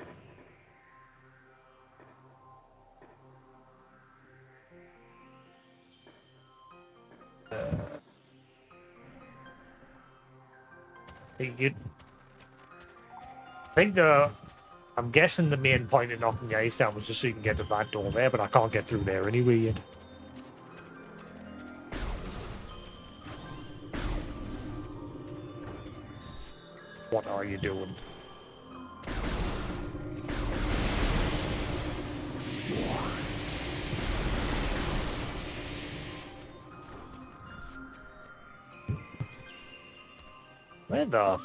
I think I'm guessing the main point of knocking the ice down was just so you can get to that door there, but I can't get through there anyway yet. What are you doing? Where the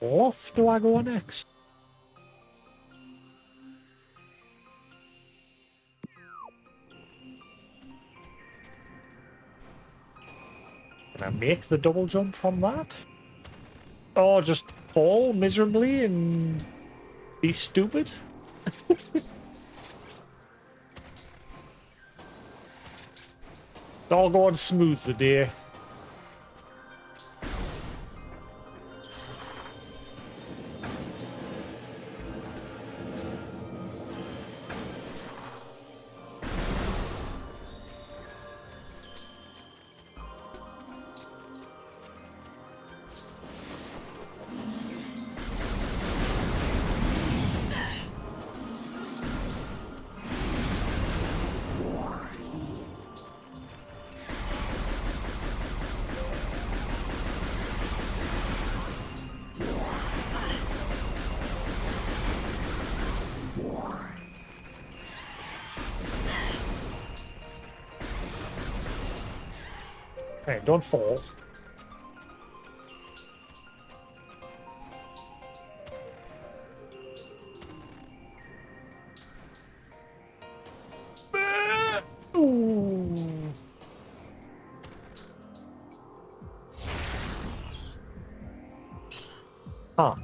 f do I go next? Can I make the double jump from that? Or just fall miserably and be stupid? It's all going smooth today. Hey, don't fall. Ooh. Huh.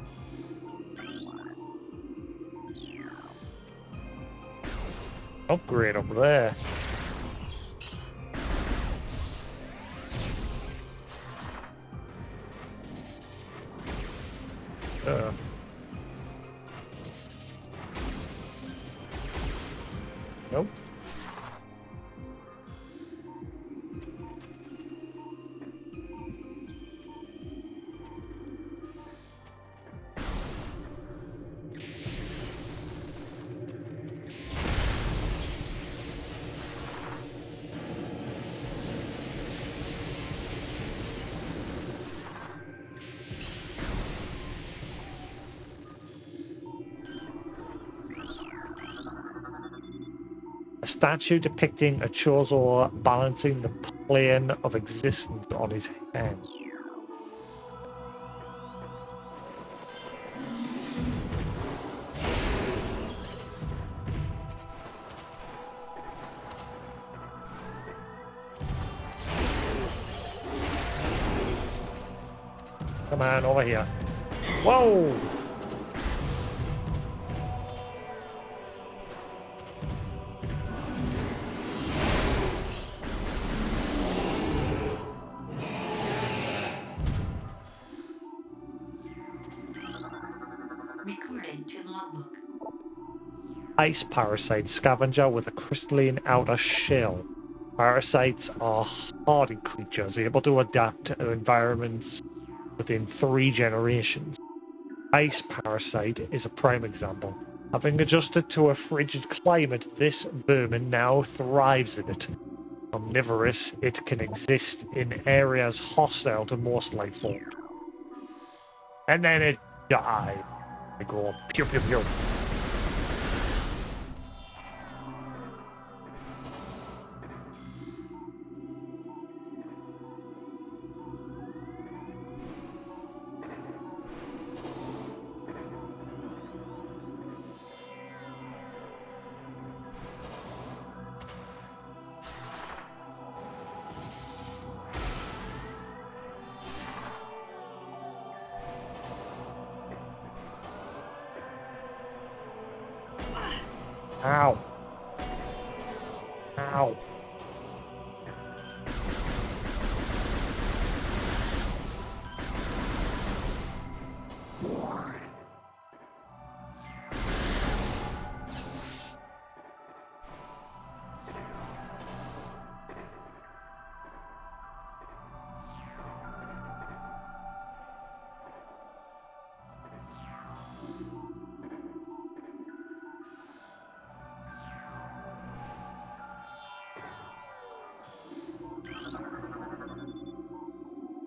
Upgrade up there. Nope. A statue depicting a Chozo balancing the plane of existence on his hand. Come on, over here. Whoa! Recorded to logbook. Ice parasite scavenger with a crystalline outer shell. Parasites are hardy creatures able to adapt to environments within 3 generations. Ice parasite is a prime example. Having adjusted to a frigid climate, this vermin now thrives in it. Omnivorous, it can exist in areas hostile to most life forms. And then it dies. I go pew pew pew. Ow. Ow.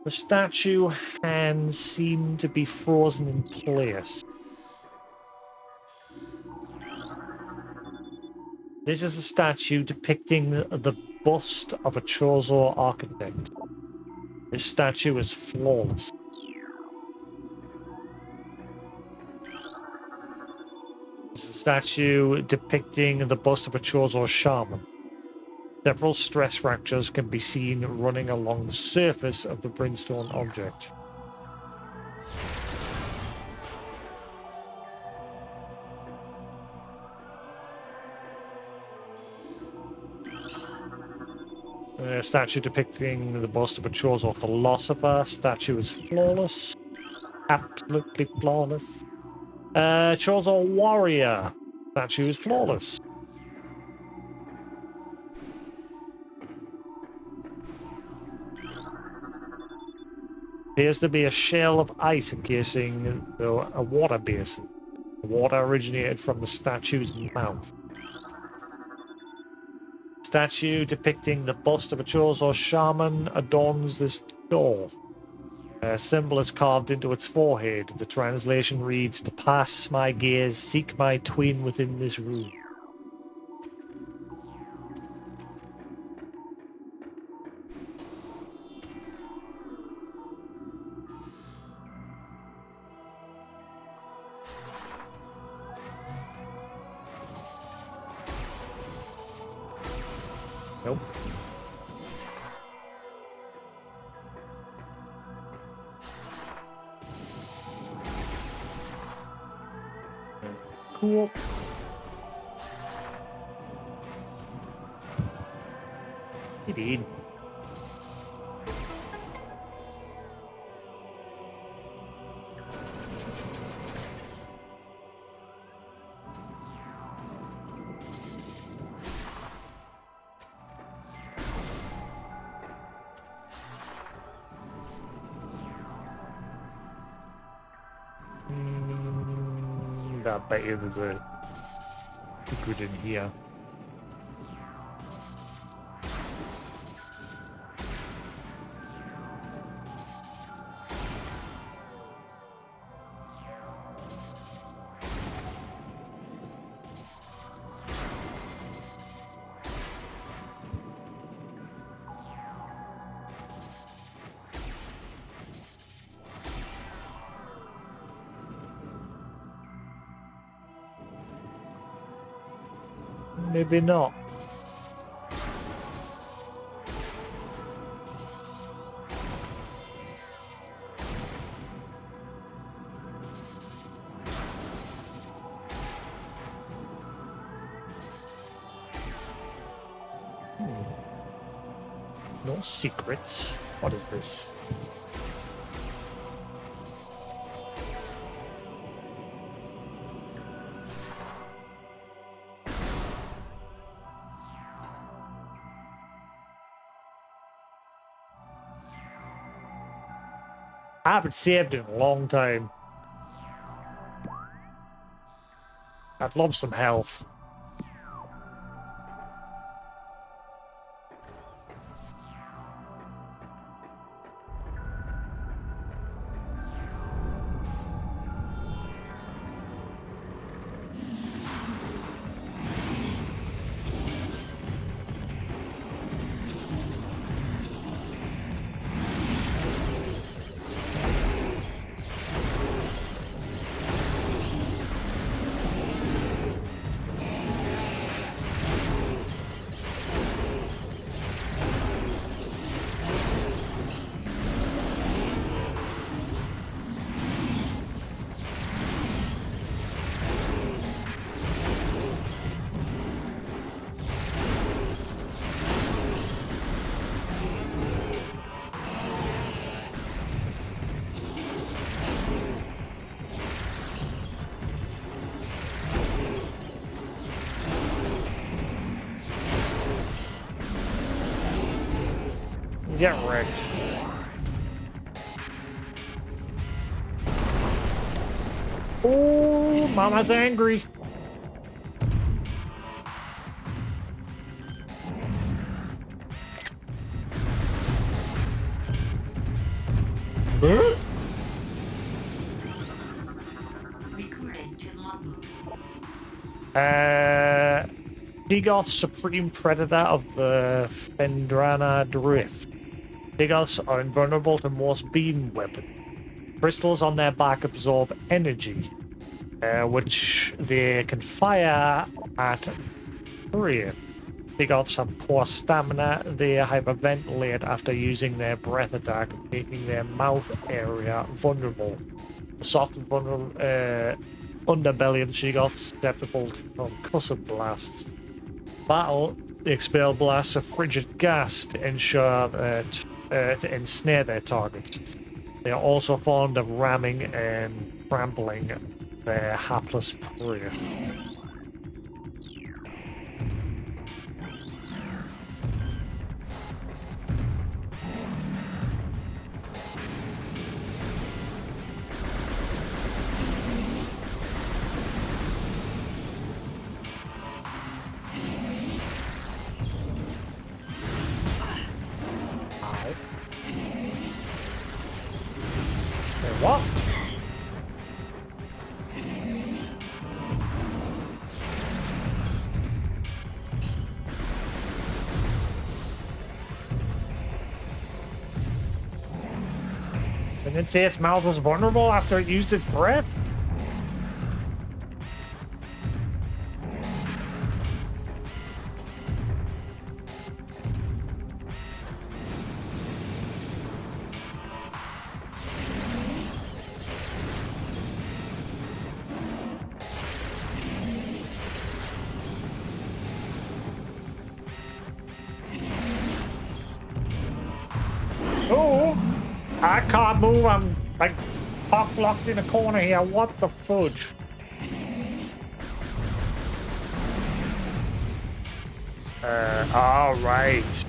The statue hands seem to be frozen in place. This is a statue depicting the bust of a Chozo architect. This statue is flawless. This is a statue depicting the bust of a Chozo shaman. Several stress fractures can be seen running along the surface of the brimstone object. A statue depicting the bust of a Chozo philosopher. Statue is flawless. Absolutely flawless. Chozo warrior. Statue is flawless. Appears to be a shell of ice encasing a water basin. The water originated from the statue's mouth. Statue depicting the bust of a Chozo shaman adorns this door. A symbol is carved into its forehead. The translation reads, "To pass my gaze, seek my twin within this room." Nope. Cool. Indeed. I bet you there's a secret in here. maybe not. No secrets. What is this? I haven't saved in a long time. I'd love some health. Get wrecked. Oh, Mama's angry. Huh? Recruiting to logbook. Digoth, supreme predator of the Fendrana Drift. Digoths are invulnerable to most beam weapons. Crystals on their back absorb energy, which they can fire at prey. Digoths have poor stamina. They hyperventilate after using their breath attack, making their mouth area vulnerable. The soft and vulnerable underbelly of the Digoth susceptible to concussive blasts. Battle, they expel blasts of frigid gas to ensure that to ensnare their targets. They are also fond of ramming and trampling their hapless prey. What? Didn't it say its mouth was vulnerable after it used its breath? Oh, I can't move. I'm like locked in a corner here. What the fudge? All right.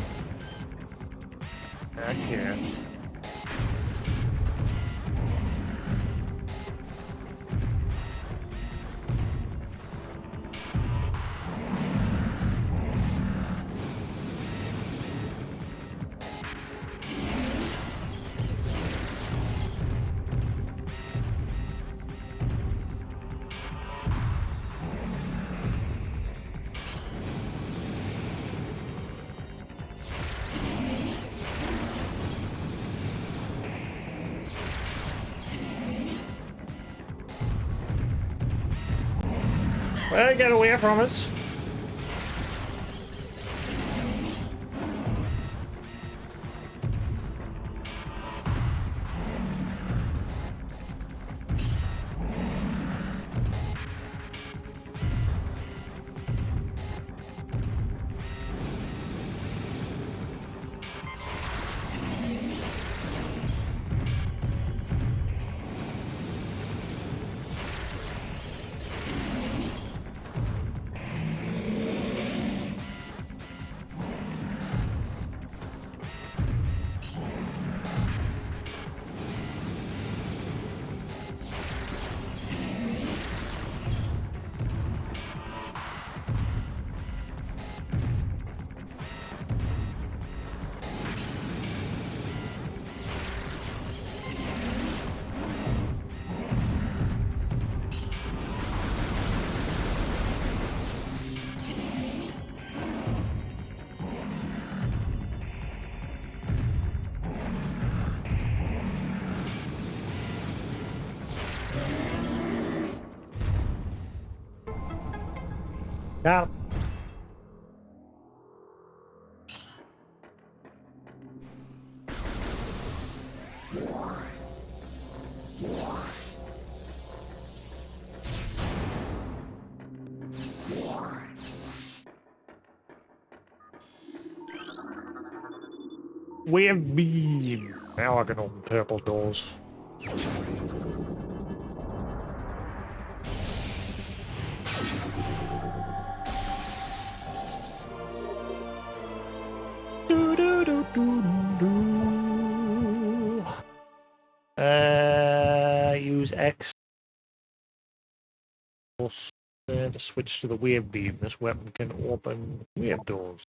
Okay. Well, get away from us. Yeah. Wave beam. Now I can open purple doors. Do, do, do, do, do. Use X to switch to the wave beam. This weapon can open wave doors.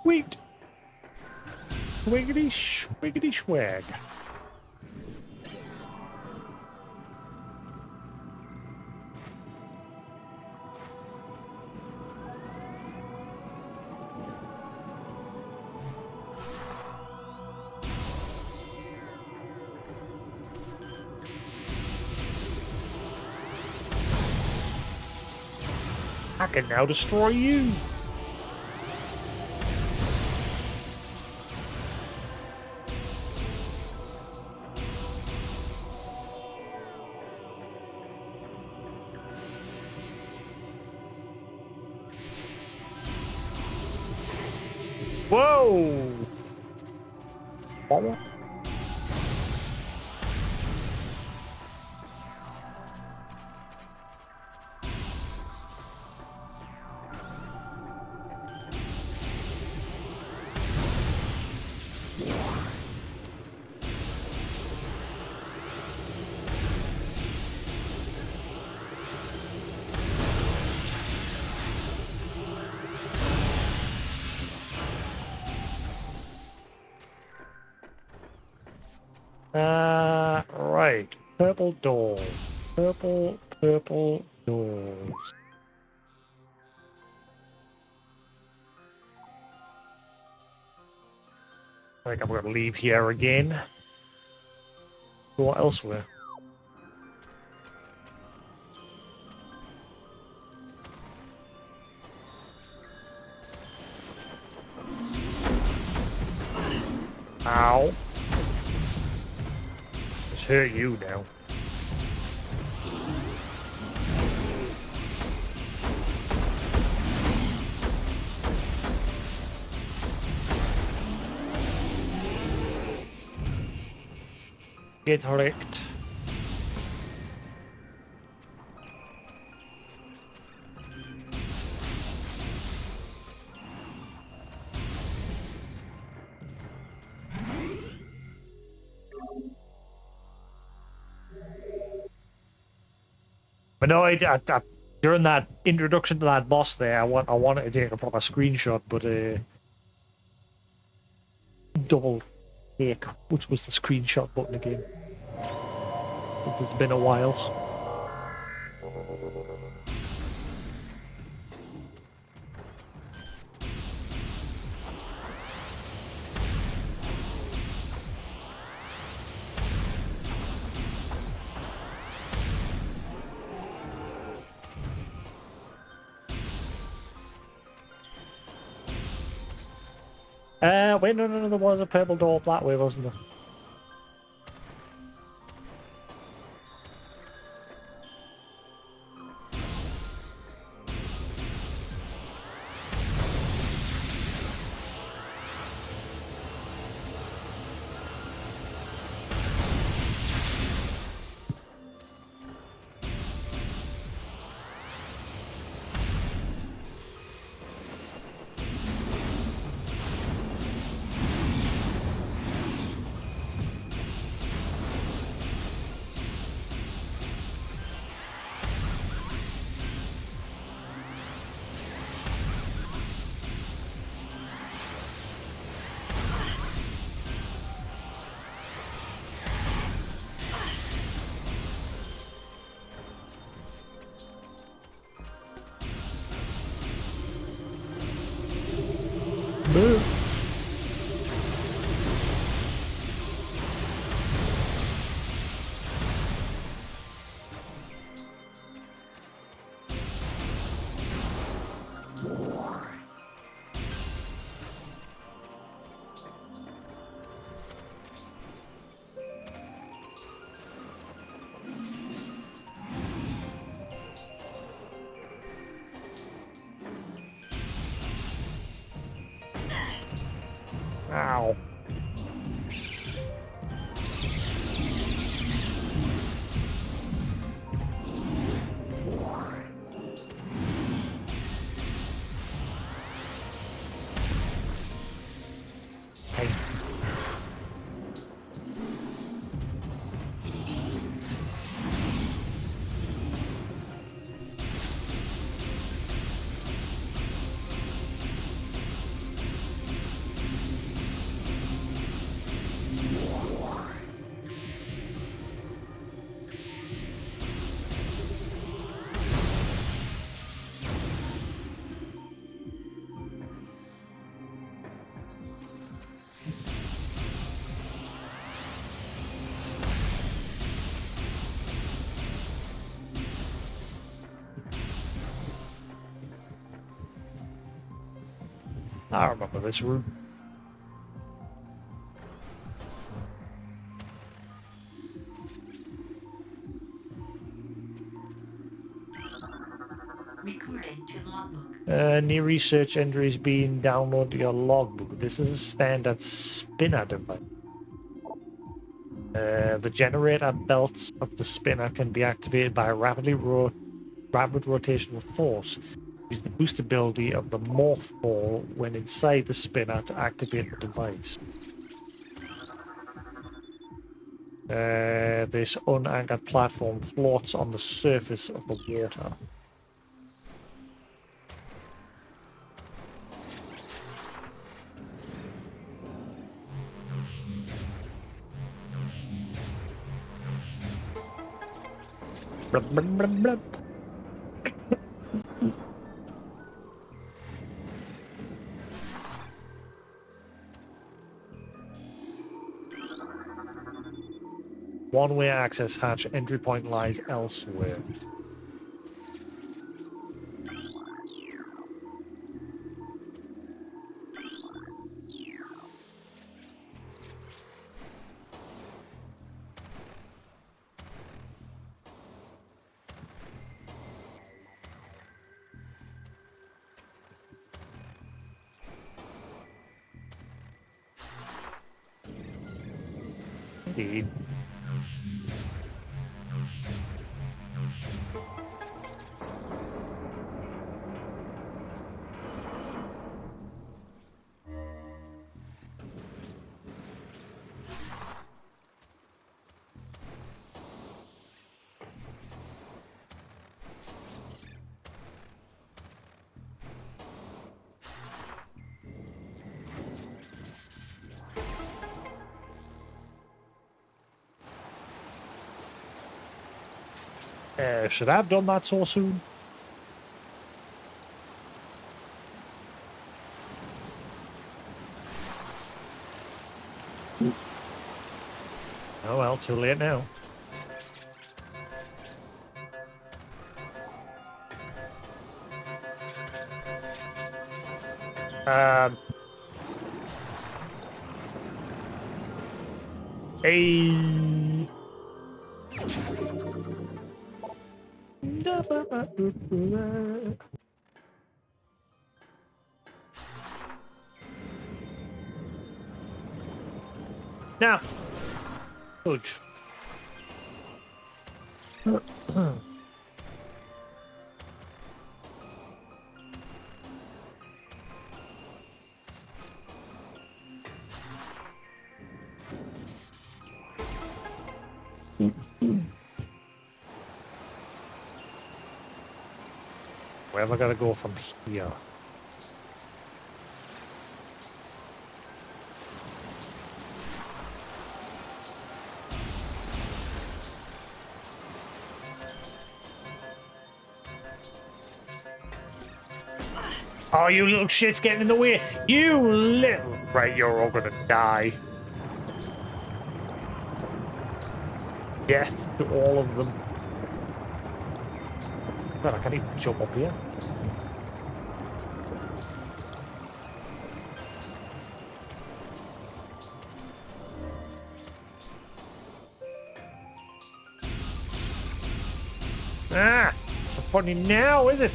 Wait. Wiggity wiggity swag. I can now destroy you. Whoa! What? Right. Purple door. Purple doors. I think I'm gonna leave here again. Go elsewhere. Ow. Just hurt you now. Get wrecked. But no, during that introduction to that boss there, I wanted to take a proper screenshot, but double take, which was the screenshot button again. It's been a while. Wait, no, there was a purple door up that way, wasn't there? Ow. Hey. I remember this room. Recording to logbook. New research entry is being downloaded to your logbook. This is a standard spinner device. The generator belts of the spinner can be activated by a rapid rotational force. Use the boost ability of the morph ball when inside the spinner to activate the device. This unanchored platform floats on the surface of the water. Blub, blub, blub, blub. One-way access hatch. Entry point lies elsewhere. Indeed. Should I have done that so soon? Oh well, too late now. Hey. Now, fudge. Where have I got to go from here? Oh, you little shit's getting in the way. You little... Right, you're all gonna die. Death to all of them. God, I can't even jump up here. Ah! So funny now, is it?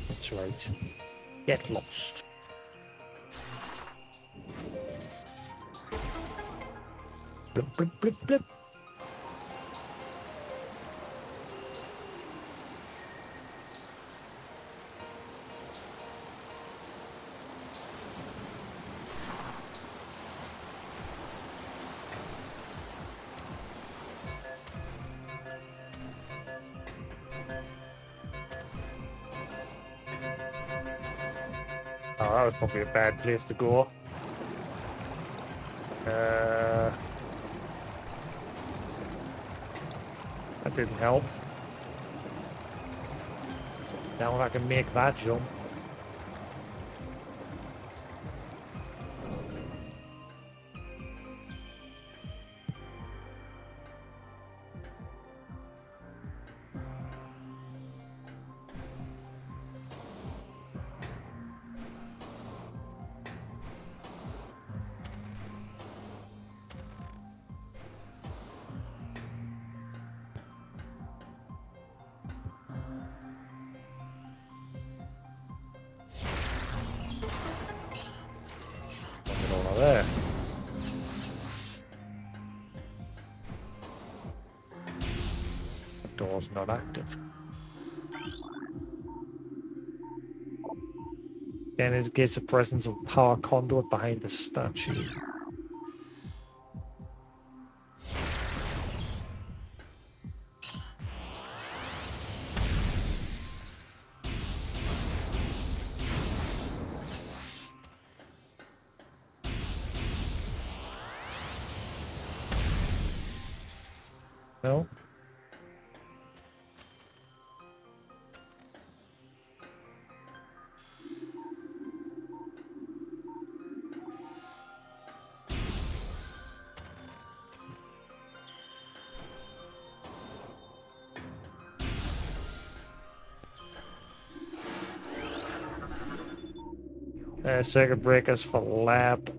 That's right. Get lost. Blip, blip, blip, blip. Oh, that was probably a bad place to go. That didn't help. Now I can make that jump. Nothing over there. The door's not active. Again, indicates the presence of power conduit behind the statue. No? Circuit breakers for lab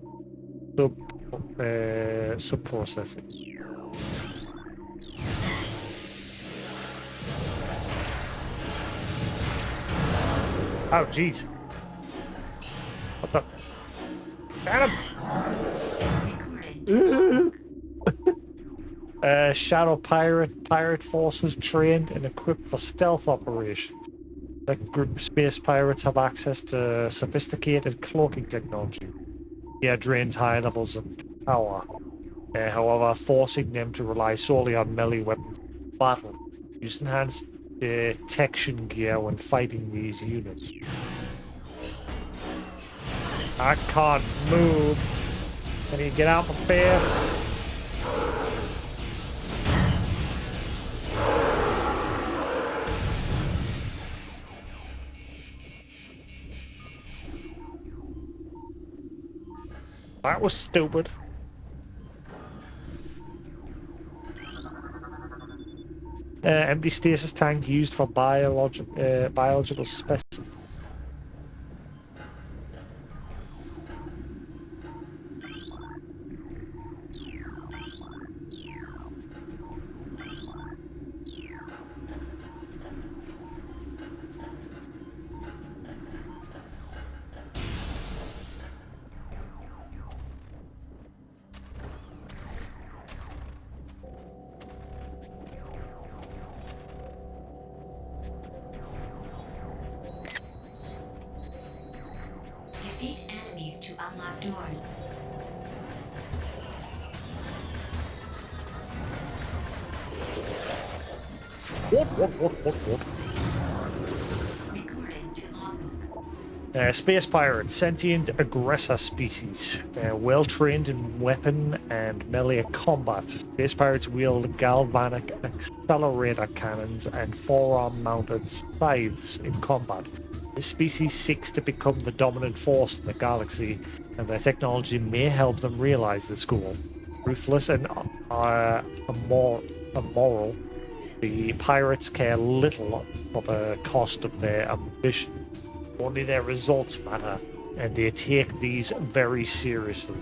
sub-processing. Oh, jeez. What the? Got him! Shadow pirate forces trained and equipped for stealth operations. The group space pirates have access to sophisticated cloaking technology. Yeah, drains high levels of power. However, forcing them to rely solely on melee weapons in battle. Use enhanced detection gear when fighting these units. I can't move. Can you get out my face? That was stupid. Empty stasis tank used for biological specimens. Defeat enemies to unlock doors. What? Recorded to logbook. Space pirates, sentient aggressor species. Well trained in weapon and melee combat. Space pirates wield galvanic accelerator cannons and forearm mounted scythes in combat. This species seeks to become the dominant force in the galaxy, and their technology may help them realize this goal. Ruthless and immoral, the pirates care little for the cost of their ambition. Only their results matter, and they take these very seriously.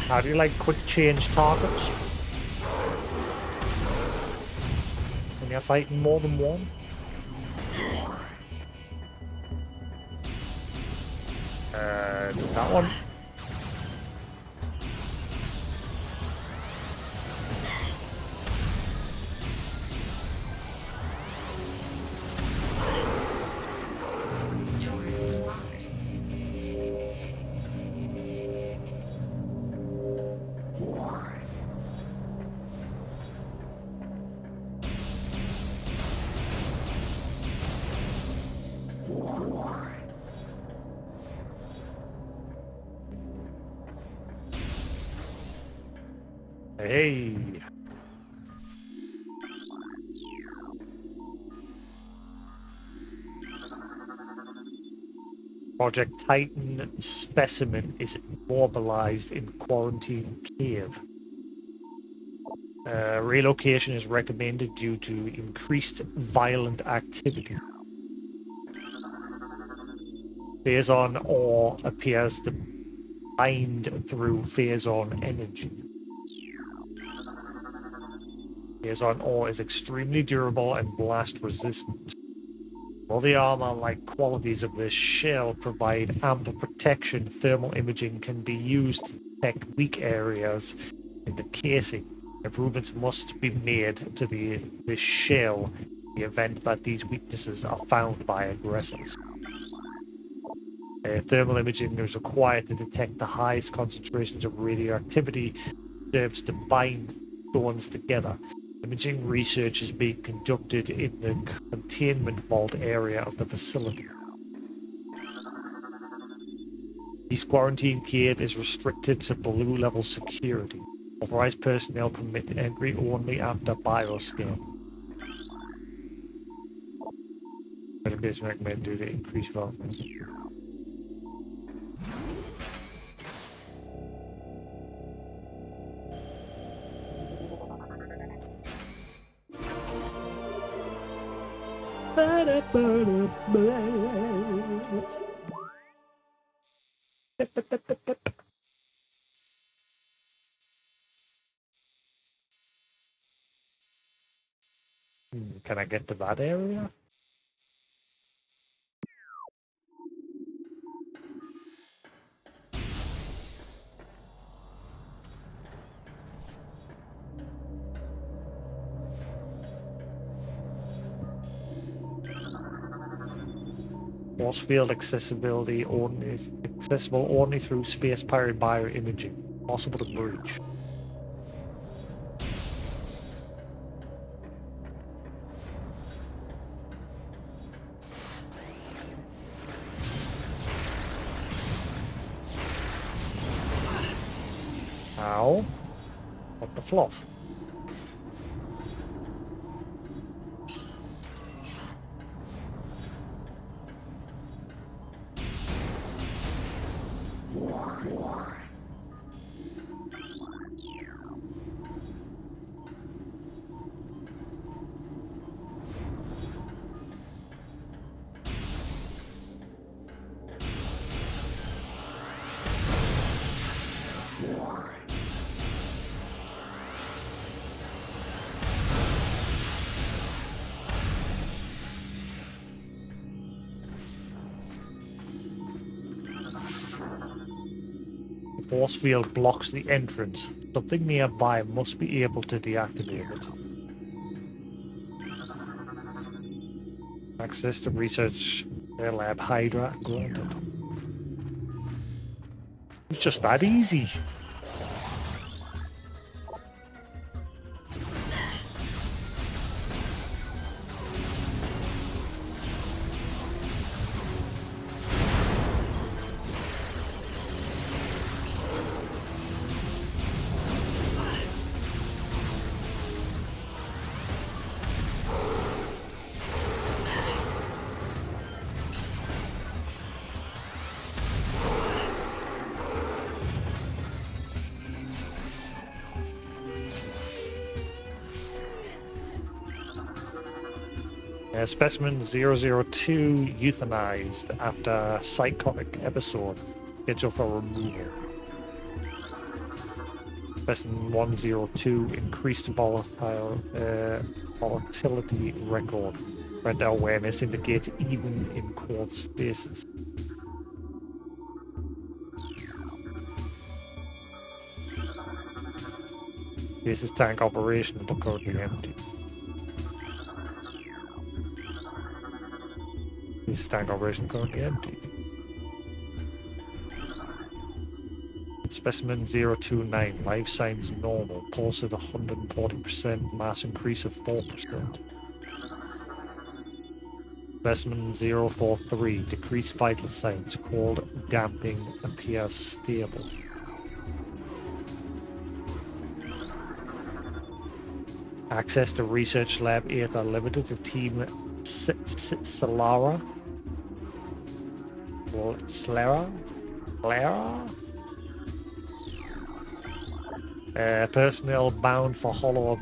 How do you like quick change targets? When you're fighting more than one? That one. Hey. Project Titan specimen is immobilized in quarantine cave. Relocation is recommended due to increased violent activity. Phazon ore appears to bind through Phazon energy. Phazon ore is extremely durable and blast resistant. While the armor-like qualities of this shell provide ample protection, thermal imaging can be used to detect weak areas in the casing. Improvements must be made to this shell in the event that these weaknesses are found by aggressors. Thermal imaging is required to detect the highest concentrations of radioactivity, serves to bind stones together. Imaging research is being conducted in the containment vault area of the facility. This quarantine cave is restricted to blue-level security. Authorized personnel permit entry only after bioscan. Medication recommended due to increased violence. Can I get to that area? Force field accessibility only accessible only through space pirate bioimaging. Possible to breach. Ow. What the fluff? Force field blocks the entrance. Something nearby must be able to deactivate it. Access to research lab Hydra granted. It's just that easy. Specimen 002 euthanized after psychotic episode. Scheduled for removal. Specimen 102 increased volatility record. Render awareness indicates even in cold stasis. Stasis tank operation currently empty. This tank operation currently empty. Specimen 029, life signs normal, pulse at 140%, mass increase of 4%. Specimen 043, decreased vital signs, cold damping appears stable. Access to research lab Aether limited to team Solara. Slera? Personnel bound for Hollow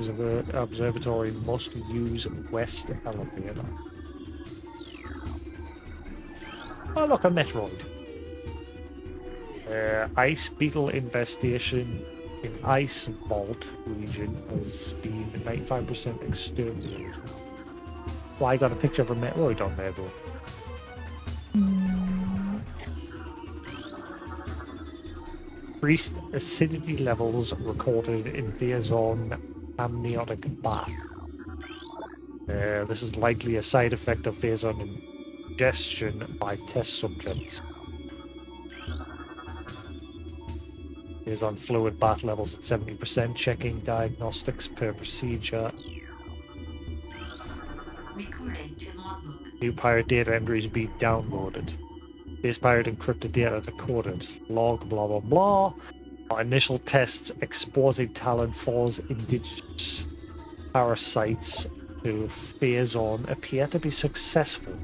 Observatory must use West Elevator. Oh, look, a Metroid. Ice Beetle infestation in Ice Vault region has been 95% exterminated. Well, I got a picture of a Metroid on there, though. Increased acidity levels recorded in Phazon amniotic bath. This is likely a side effect of Phazon ingestion by test subjects. Phazon fluid bath levels at 70%, checking diagnostics per procedure. Recording to logbook. New pirate data entries being downloaded. Base pirate encrypted data decoded. Log blah blah blah. Our initial tests exposing Talon 4's indigenous parasites to Phazon appear to be successful.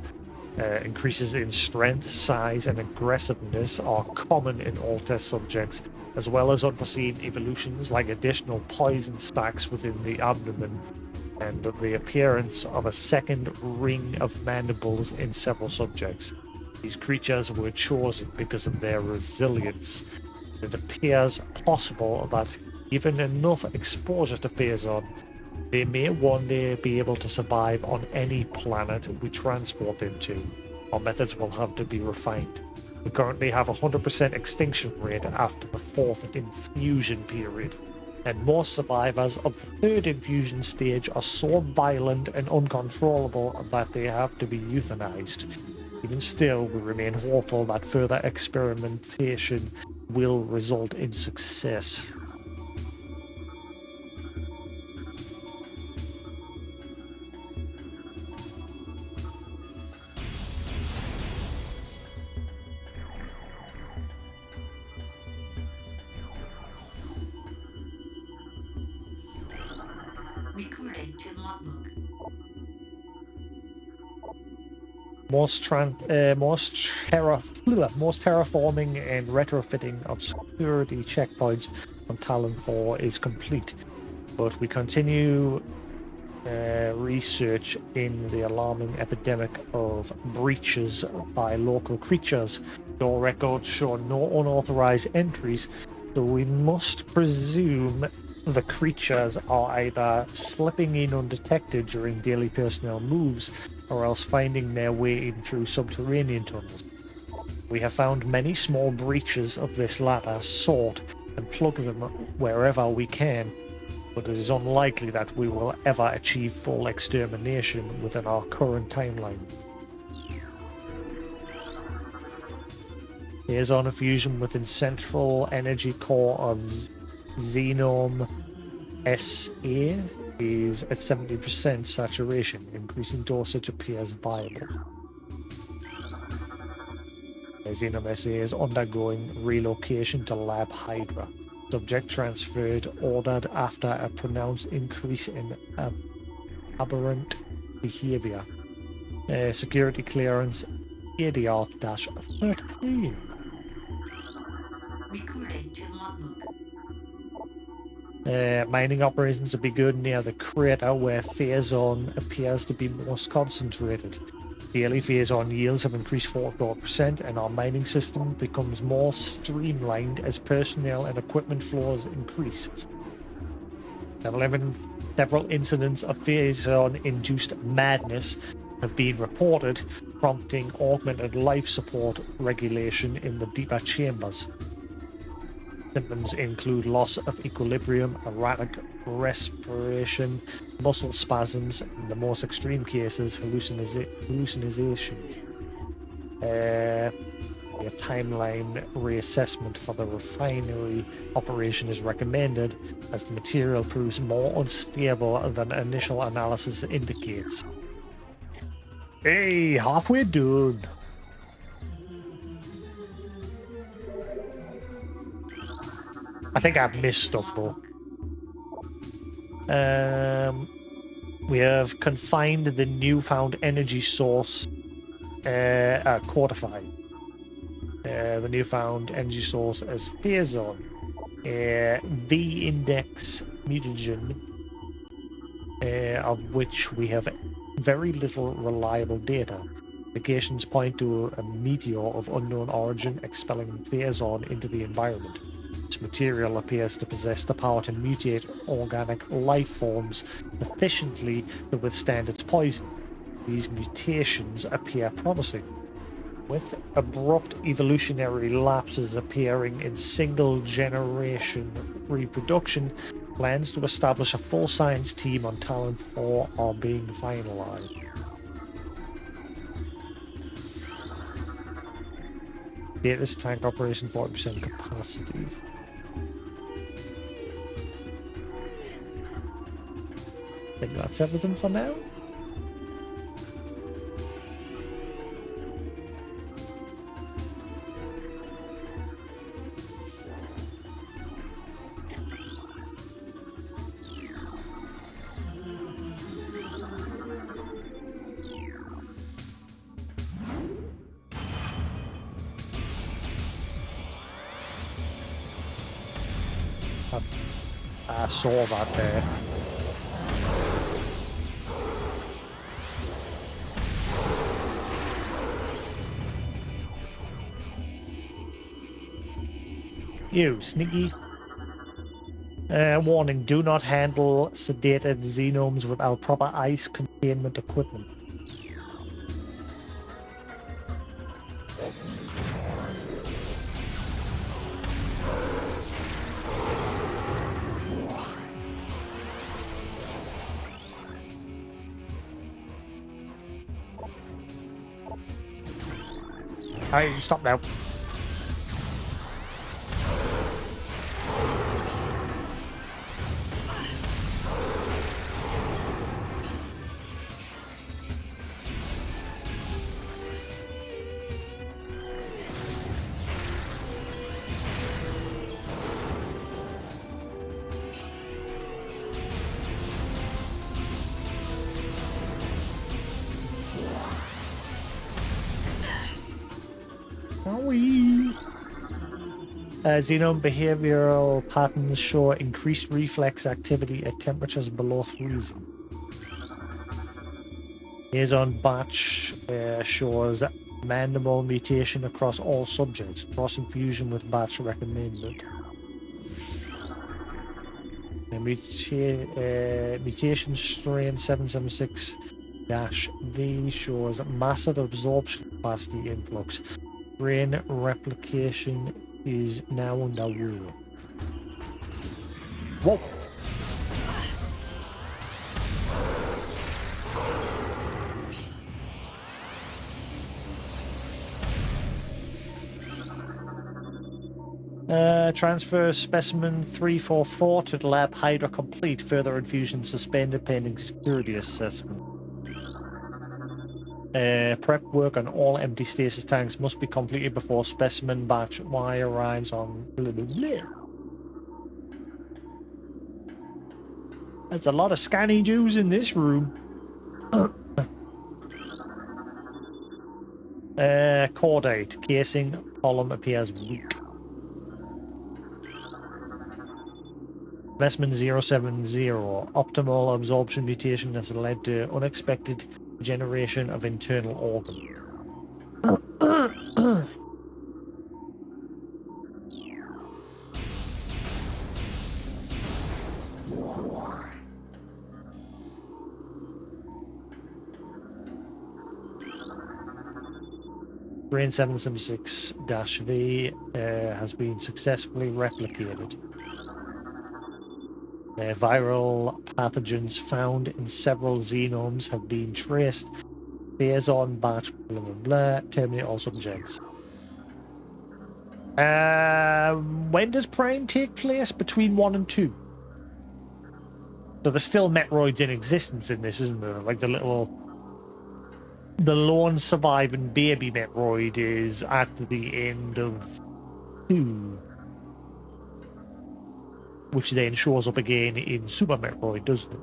Increases in strength, size, and aggressiveness are common in all test subjects, as well as unforeseen evolutions like additional poison stacks within the abdomen and the appearance of a second ring of mandibles in several subjects. These creatures were chosen because of their resilience. It appears possible that, given enough exposure to Phazon, they may one day be able to survive on any planet we transport them to. Our methods will have to be refined. We currently have a 100% extinction rate after the 4th infusion period, and most survivors of the 3rd infusion stage are so violent and uncontrollable that they have to be euthanized. Even still, we remain hopeful that further experimentation will result in success. Recording to logbook. Most terraforming and retrofitting of security checkpoints on Talon 4 is complete, but we continue research in the alarming epidemic of breaches by local creatures. Your records show no unauthorized entries, so we must presume the creatures are either slipping in undetected during daily personnel moves, or else finding their way in through subterranean tunnels. We have found many small breaches of this latter sort and plug them wherever we can, but it is unlikely that we will ever achieve full extermination within our current timeline. Phazon fusion within central energy core of Xenome SA is at 70% saturation. Increasing dosage appears viable. Xenome SA is undergoing relocation to Lab Hydra. Subject transferred, ordered after a pronounced increase in aberrant behavior. Security clearance ADR-13. Recording to logbook. Mining operations have begun near the crater where Phazon appears to be most concentrated. Daily Phazon yields have increased 44%, and our mining system becomes more streamlined as personnel and equipment flows increase. Several incidents of Phazon-induced madness have been reported, prompting augmented life support regulation in the deeper chambers. Symptoms include loss of equilibrium, erratic respiration, muscle spasms, and in the most extreme cases, hallucinations. A timeline reassessment for the refinery operation is recommended as the material proves more unstable than initial analysis indicates. Hey, halfway done. I think I've missed stuff though. We have confined the newfound energy source, quantified the newfound energy source as Phazon, V-index mutagen, of which we have very little reliable data. Indications point to a meteor of unknown origin expelling Phazon into the environment. This material appears to possess the power to mutate organic life forms efficiently to withstand its poison. These mutations appear promising, with abrupt evolutionary lapses appearing in single-generation reproduction. Plans to establish a full science team on Talon 4 are being finalized. Datus tank operation 40% capacity. I think that's everything for now. I saw that there. You, sneaky. Warning, do not handle sedated xenomes without proper ice containment equipment. Hey, stop now. Xenome behavioral patterns show increased reflex activity at temperatures below freezing. Phazon batch shows mandible mutation across all subjects. Cross-infusion with batch recommended. Mutation strain 776-V shows massive absorption capacity influx. Brain replication is now underway. Whoa! Transfer specimen 344 to the lab Hydra complete. Further infusion suspended pending security assessment. Prep work on all empty stasis tanks must be completed before specimen batch Y arrives on blah, blah, blah. There's a lot of scanny Jews in this room. Cordate. Casing column appears weak. Specimen 070. Optimal absorption mutation has led to unexpected generation of internal organ. Brain 776-V has been successfully replicated. Viral pathogens found in several xenomes have been traced. Phazon batch blah blah blah. Terminate all subjects. When does Prime take place? Between 1 and 2. So there's still Metroids in existence in this, isn't there? Like the lone surviving baby Metroid is at the end of 2. Which then shows up again in Super Metroid, doesn't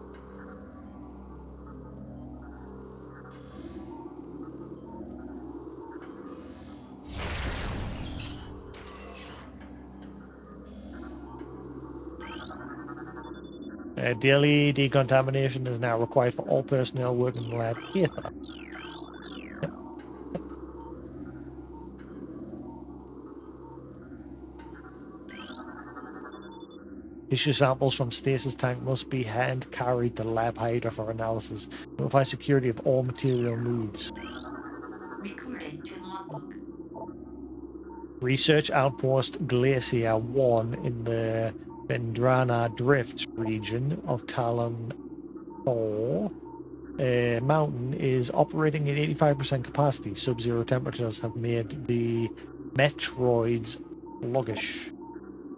it? Daily decontamination is now required for all personnel working in the lab. Ether. Tissue samples from stasis tank must be hand carried to Lab Hydra for analysis. Notify security of all material moves. Recording to logbook. Research outpost Glacier 1 in the Vendrana Drift region of Talon 4 mountain is operating at 85% capacity. Sub-zero temperatures have made the Metroids sluggish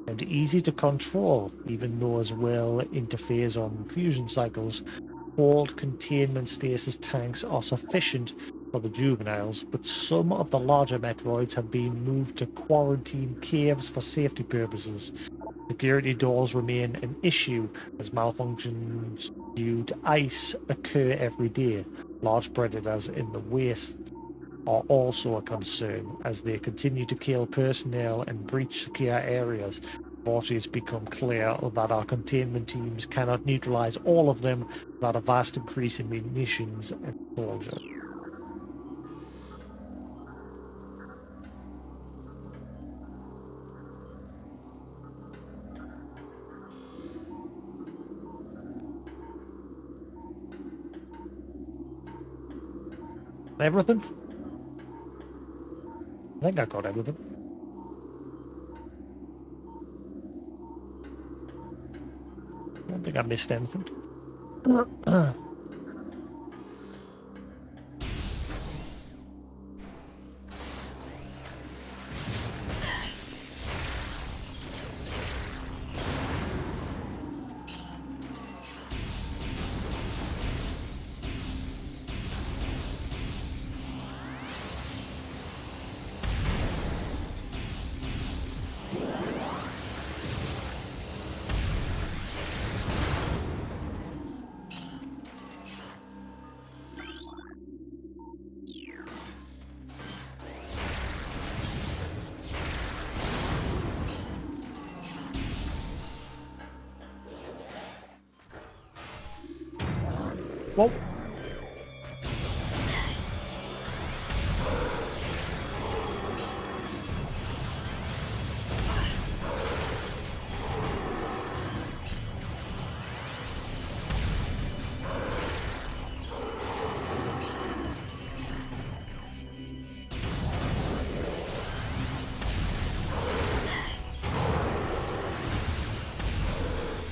and easy to control, even those well into Phazon fusion cycles. Cold containment stasis tanks are sufficient for the juveniles, but some of the larger Metroids have been moved to quarantine caves for safety purposes. Security doors remain an issue as malfunctions due to ice occur every day. Large predators in the waste are also a concern as they continue to kill personnel and breach secure areas. Unfortunately, it's become clear that our containment teams cannot neutralize all of them without a vast increase in munitions and soldiers. Everything? I think I got everything. I don't think I missed anything. Whoa.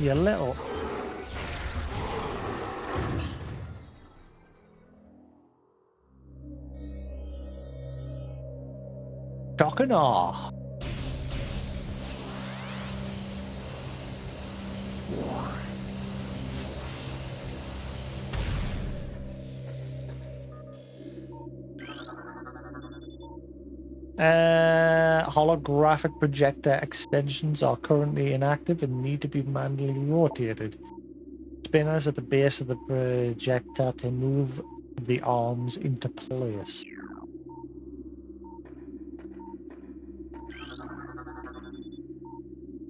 You little. Shock and awe. Holographic projector extensions are currently inactive and need to be manually rotated. Spinners at the base of the projector to move the arms into place.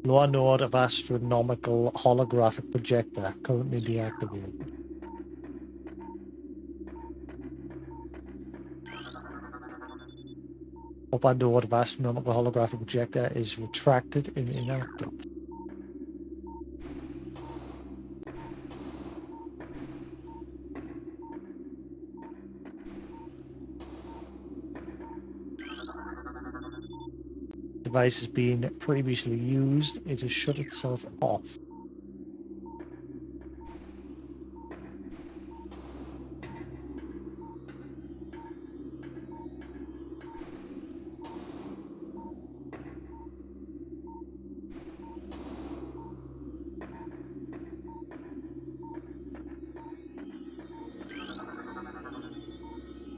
Lower node of astronomical holographic projector currently deactivated. Upper node of astronomical holographic projector is retracted and inactive. Device has been previously used. It has shut itself off.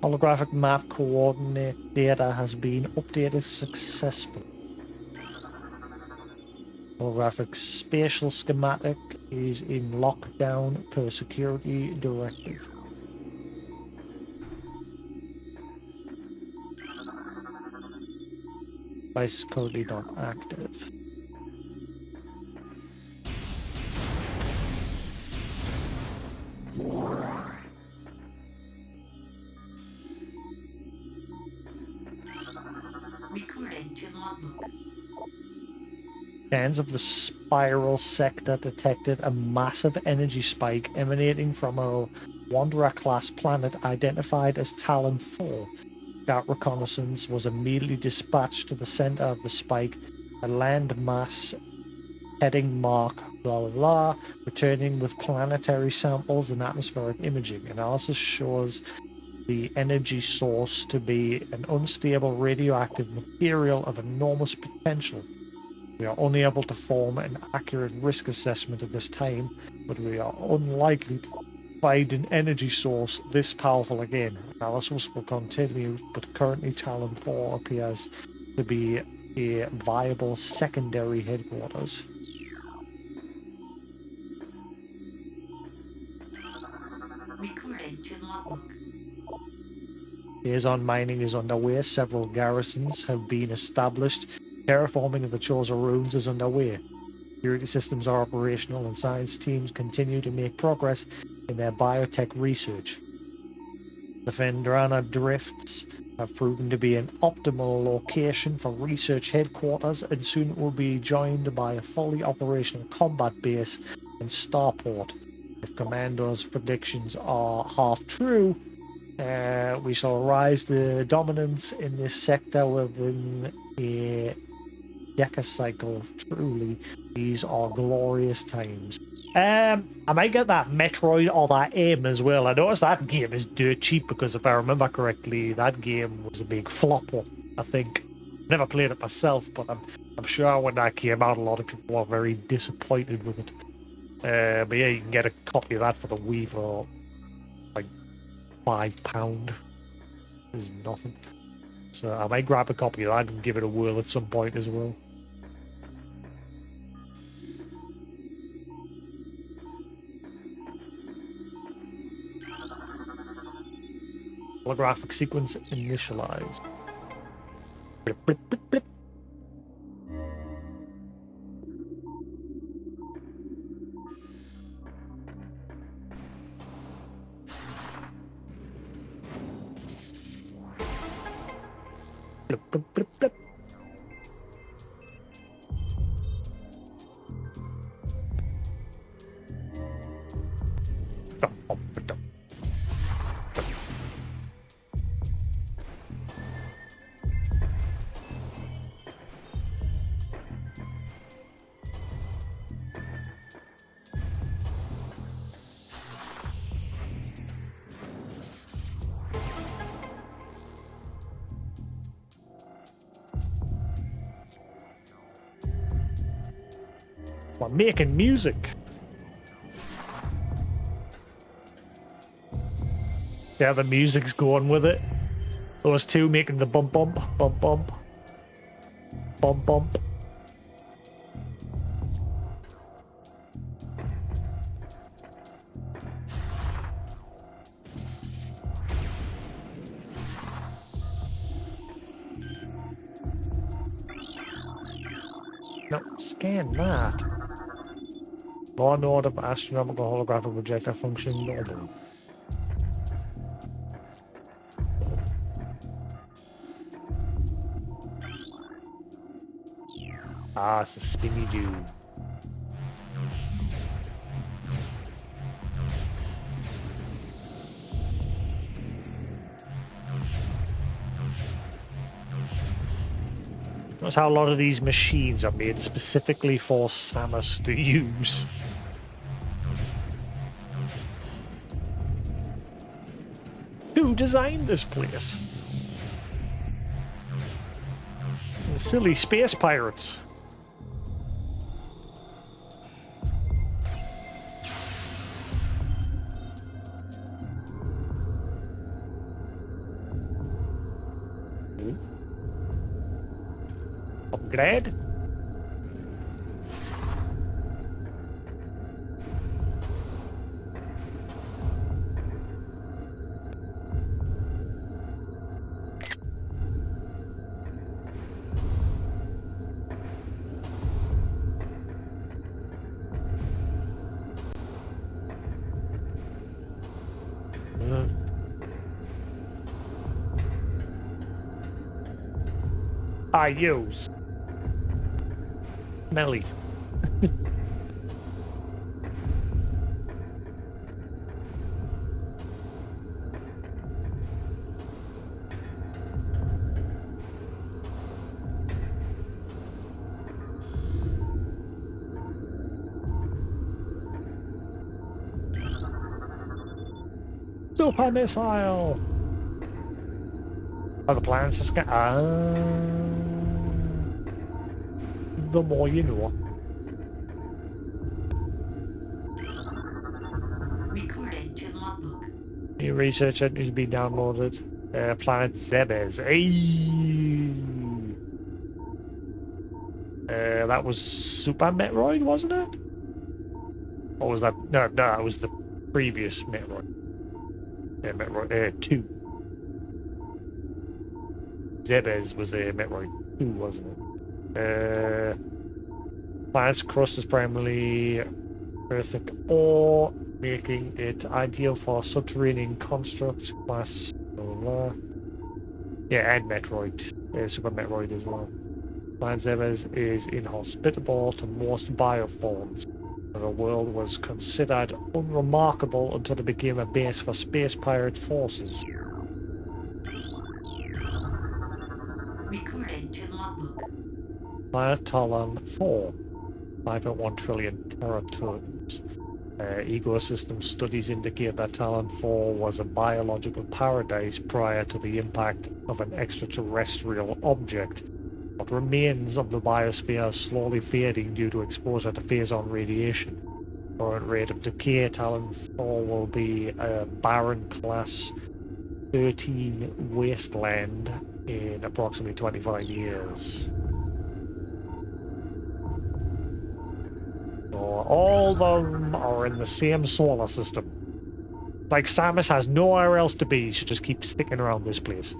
Holographic map coordinate data has been updated successfully. Holographic spatial schematic is in lockdown per security directive. Device is currently not active. Recording to logbook. Scans of the spiral sector detected a massive energy spike emanating from a Wanderer-class planet identified as Talon 4. Scout reconnaissance was immediately dispatched to the center of the spike, a landmass heading mark blah blah blah, returning with planetary samples and atmospheric imaging. Analysis shows the energy source to be an unstable radioactive material of enormous potential. We are unable to form an accurate risk assessment at this time, but we are unlikely to find an energy source this powerful again. Analysis will continue, but currently Talon 4 appears to be a viable secondary headquarters. Recording to logbook. Phazon mining is underway. Several garrisons have been established. Terraforming of the Chosen Ruins is underway. Security systems are operational and science teams continue to make progress in their biotech research. The Fendrana drifts have proven to be an optimal location for research headquarters, and soon it will be joined by a fully operational combat base and starport. If Commando's predictions are half true, we shall rise to dominance in this sector within a decacycle. Truly, these are glorious times. I might get that Metroid or that AIM as well. I noticed that game is dirt cheap because if I remember correctly, that game was a big flop. I think. Never played it myself, but I'm sure when that came out, a lot of people were very disappointed with it. But yeah, you can get a copy of that for the Wii for like £5. Is nothing. So I might grab a copy of that and give it a whirl at some point as well. Holographic sequence initialized. Blip, blip, blip, blip. Blip, blip, blip, blip. Dum, dum, dum. We're making music. Yeah, the music's going with it. Those two making the bump bump, bump bump, bump bump. No, scan that. Law node of astronomical holographic projector function normal. Ah, it's a spinny dude. Notice how a lot of these machines are made specifically for Samus to use. Who designed this place? The silly space pirates. Upgrade. I use Melly. Super missile. Are the plans to scan? The more you know. Recorded to logbook. New research needs to be downloaded. Planet Zebes. That was Super Metroid, wasn't it? Or was that? No, it was the previous Metroid. Yeah, Metroid 2. Zebes was a Metroid 2, wasn't it? Planet's crust is primarily earthic ore, making it ideal for subterranean constructs class. Yeah, and Metroid. Super Metroid as well. Planet Zebes is inhospitable to most bioforms. The world was considered unremarkable until it became a base for space pirate forces. Recorded to logbook. Planet Talon 4. 5.1 trillion teratons. Ecosystem studies indicate that Talon 4 was a biological paradise prior to the impact of an extraterrestrial object. What remains of the biosphere is slowly fading due to exposure to Phazon radiation. Current rate of decay, Talon 4 will be a barren class 13 wasteland in approximately 25 years. So all of them are in the same solar system. Like Samus has nowhere else to be, so just keep sticking around this place.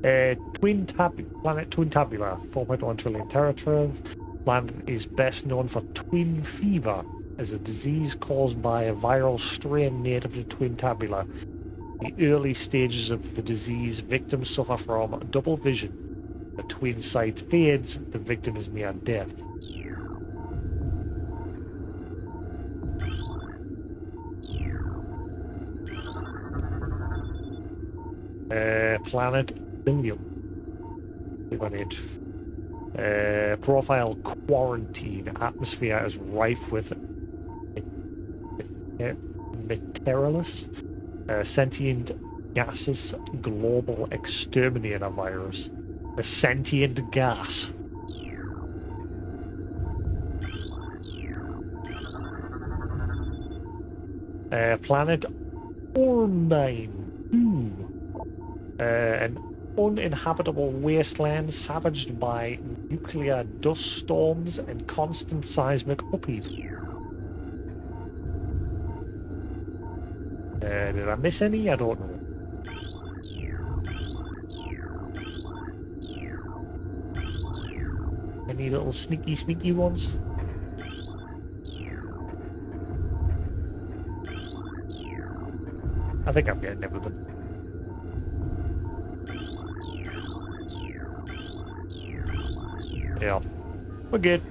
Planet Twin Tabula, 4.1 trillion teratons. Planet is best known for twin fever, as a disease caused by a viral strain native to Twin Tabula. In the early stages of the disease, victims suffer from double vision. The twin sight fades, the victim is near death. Planet Billium. Click on it. Profile quarantine. Atmosphere is rife with Meteorolus. Sentient gases. Global exterminator virus. A sentient gas. Planet Ormine 2. An uninhabitable wasteland savaged by nuclear dust storms and constant seismic upheaval. Did I miss any? I don't know. Any little sneaky ones? I think I'm getting everything. Yeah, we're good.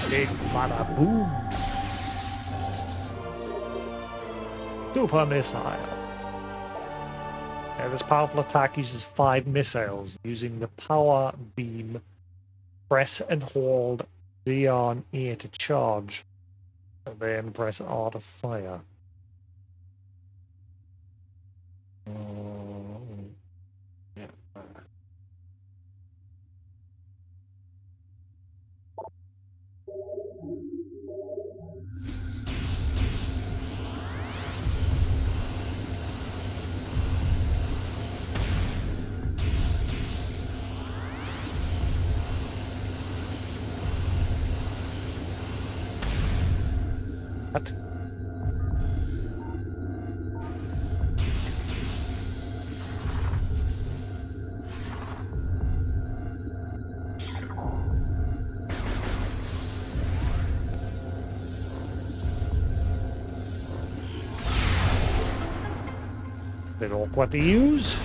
Big bada boom. Super missile. This powerful attack uses 5 missiles. Using the power beam, press and hold Z on A to charge, and then press R to fire. Yeah. What? Bit awkward to use.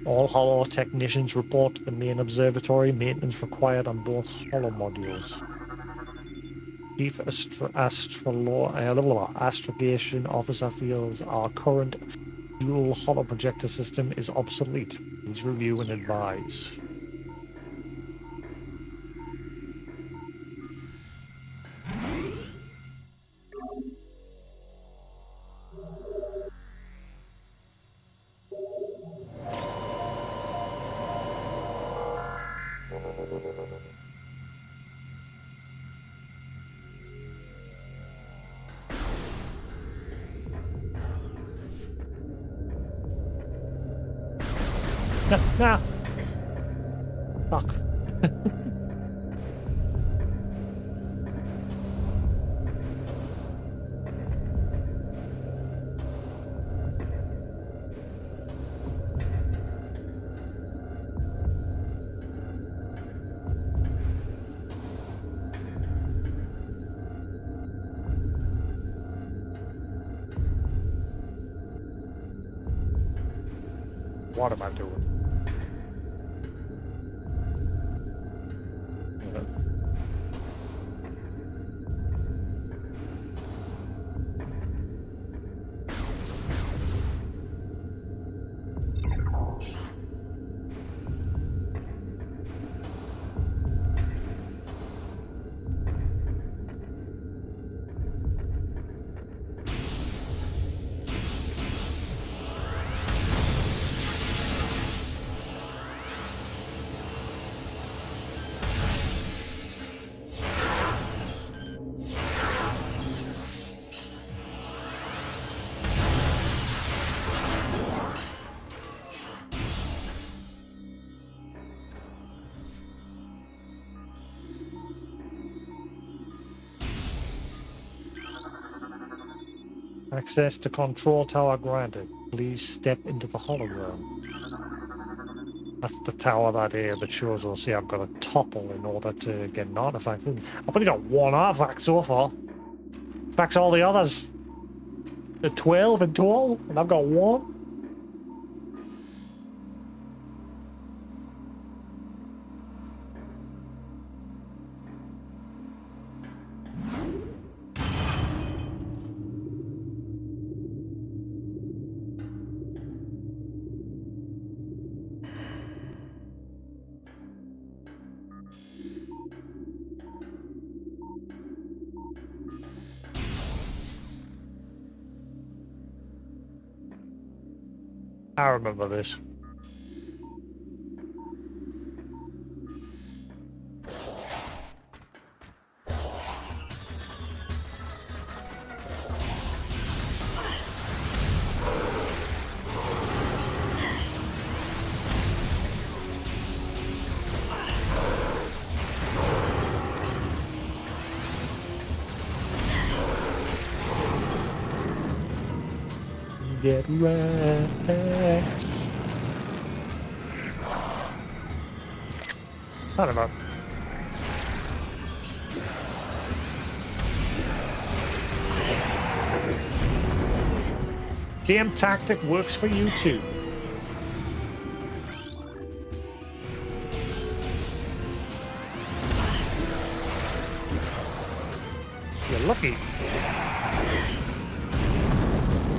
All Holo technicians report to the main observatory. Maintenance required on both Holo modules. Chief Astrogation Officer feels our current dual Holo projector system is obsolete. Please review and advise. Nah. Fuck. What am I doing? Access to control tower granted. Please step into the hologram. That's the tower that shows us. See, I've got to topple in order to get an artifact. I've only got one artifact so far. Backs all the others. The 12 in total, and I've got one. I remember this. Get wrecked. I don't know. Damn tactic works for you too. You're lucky.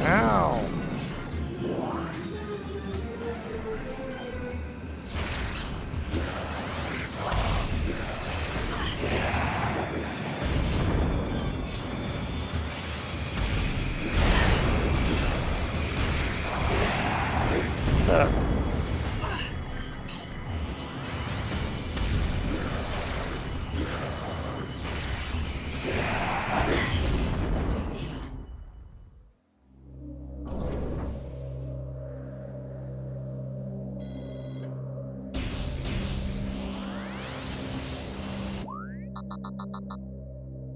Ow.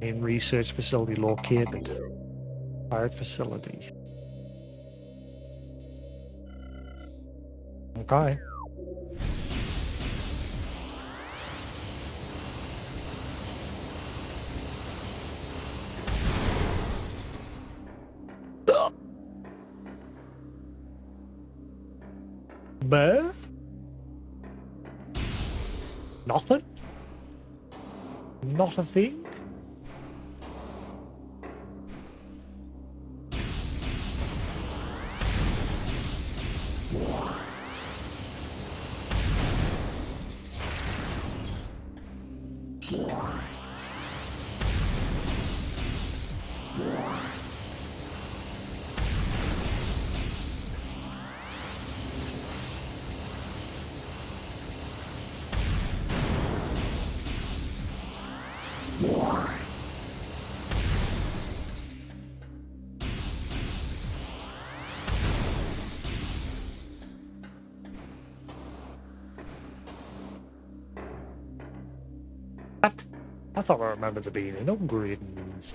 Main research facility located. Pirate facility. Okay. But nothing? Not a thing? What? I thought I remembered there being an upgrade news.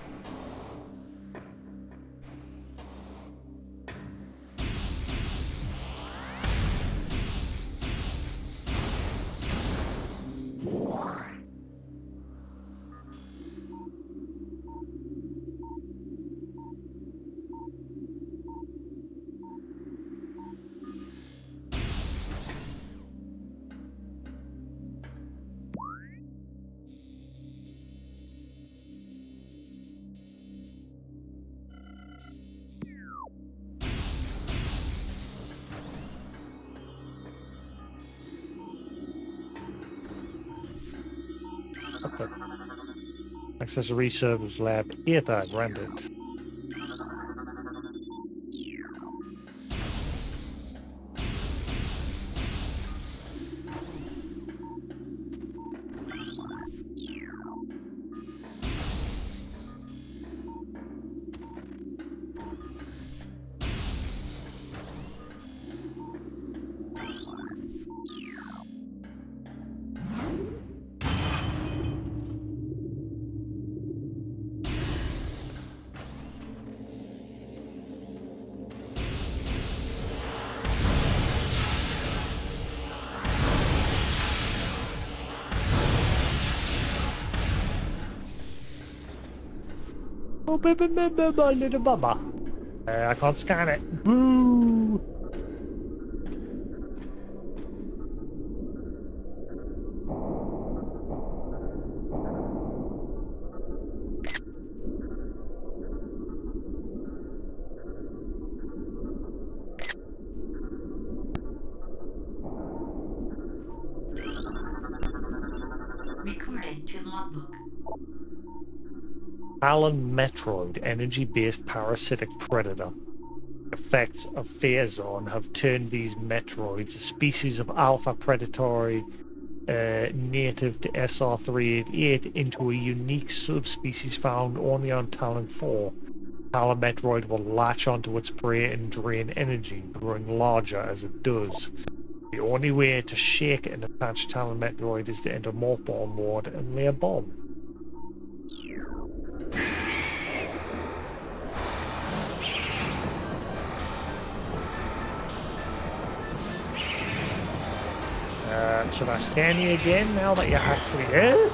Okay. Accessory Service Lab 8 I rendered. Oh, baby, my little mama. I can't scan it. Boo! Recording to logbook. Alan Metroid, energy-based parasitic predator. Effects of Phazon have turned these Metroids, a species of alpha predatory native to SR388, into a unique subspecies found only on Talon 4. Talon Metroid will latch onto its prey and drain energy, growing larger as it does. The only way to shake an attached Talon Metroid is to enter mothball mode and lay a bomb. Should I scan you again now that you're actually here?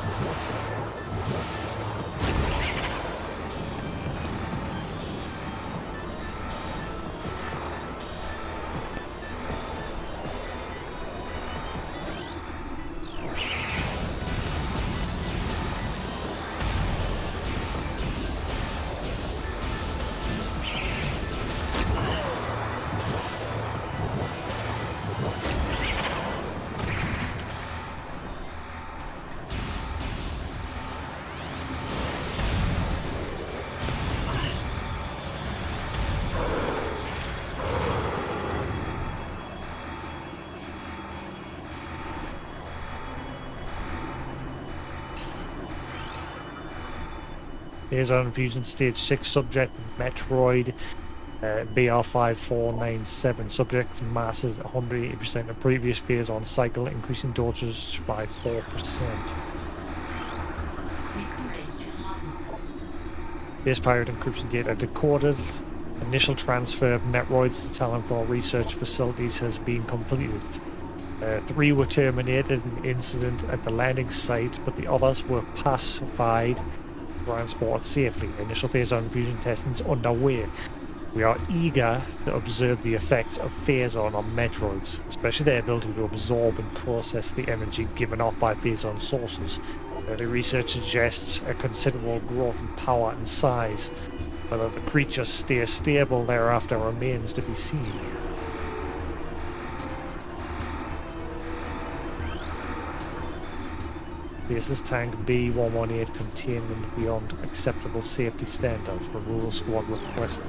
Phazon Fusion Stage 6 subject Metroid BR5497. Subject's mass is 180% of previous Phazon cycle, increasing dosage by 4%. Recording to logbook. Base pirate encryption data decoded. Initial transfer of Metroids to Talon 4 research facilities has been completed. 3 were terminated in incident at the landing site, but the others were pacified, transported safely. Initial Phazon fusion testing is underway. We are eager to observe the effects of Phazon on Metroids, especially their ability to absorb and process the energy given off by Phazon sources. The research suggests a considerable growth in power and size. Whether the creatures stay stable thereafter remains to be seen. Basis Tank B118 containment beyond acceptable safety standards. Removal squad requested.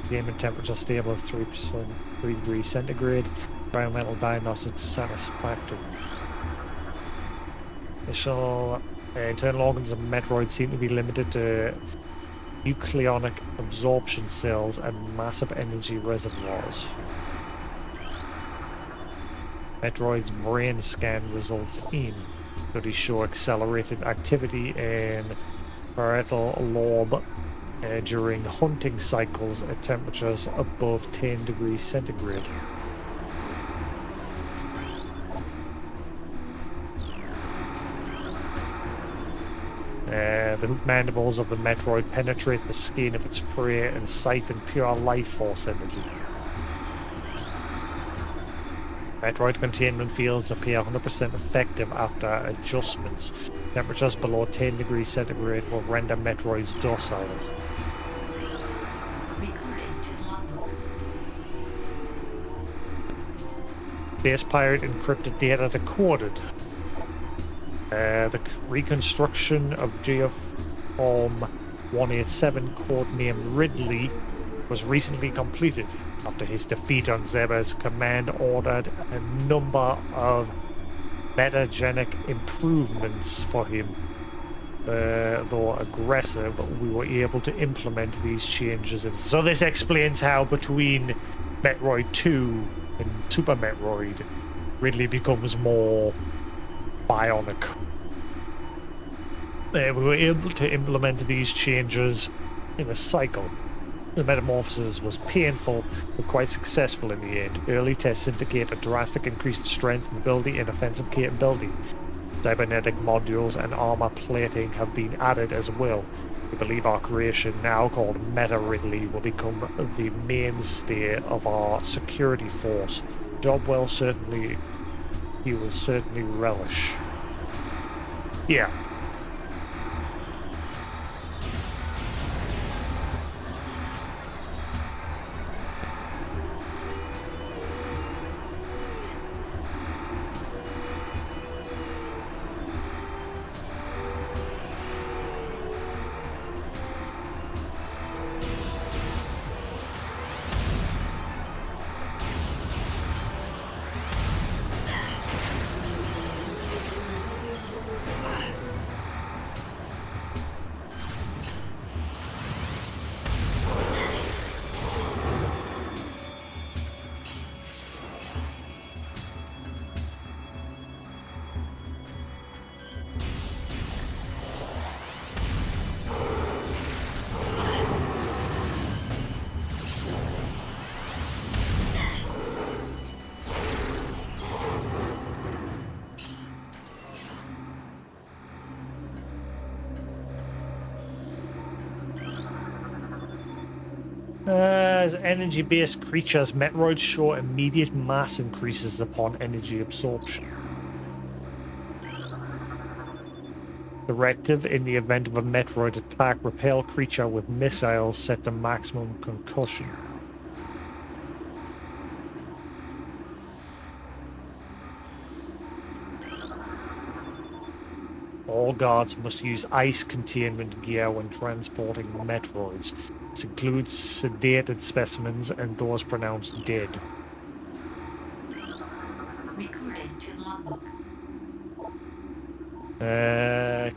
Gaming temperature stable at 3%, 3 degrees centigrade. Environmental diagnostics satisfactory. Initial internal organs of Metroid seem to be limited to nucleonic absorption cells and massive energy reservoirs. Metroid's brain scan results in studies show accelerated activity in parietal lobe during hunting cycles at temperatures above 10 degrees centigrade. The hooked mandibles of the Metroid penetrate the skin of its prey and siphon pure life force energy. Metroid containment fields appear 100% effective after adjustments. Temperatures below 10 degrees centigrade will render Metroids docile. Recording to logbook. Base pirate encrypted data decoded. The reconstruction of Geoform 187, codenamed Ridley, was recently completed. After his defeat on Zeba's command ordered a number of metagenic improvements for him. Though aggressive, we were able to implement these changes. So this explains how between Metroid 2 and Super Metroid, Ridley becomes more bionic. We were able to implement these changes in a cycle. The metamorphosis was painful, but quite successful in the end. Early tests indicate a drastic increase in strength, mobility, and offensive capability. Cybernetic modules and armor plating have been added as well. We believe our creation, now called Meta Ridley, will become the mainstay of our security force. Job well, certainly, he will certainly relish. Yeah. As energy-based creatures, Metroids show immediate mass increases upon energy absorption. Directive: in the event of a Metroid attack, repel creature with missiles set to maximum concussion. All guards must use ice containment gear when transporting Metroids. This includes sedated specimens and those pronounced dead. Recording to logbook.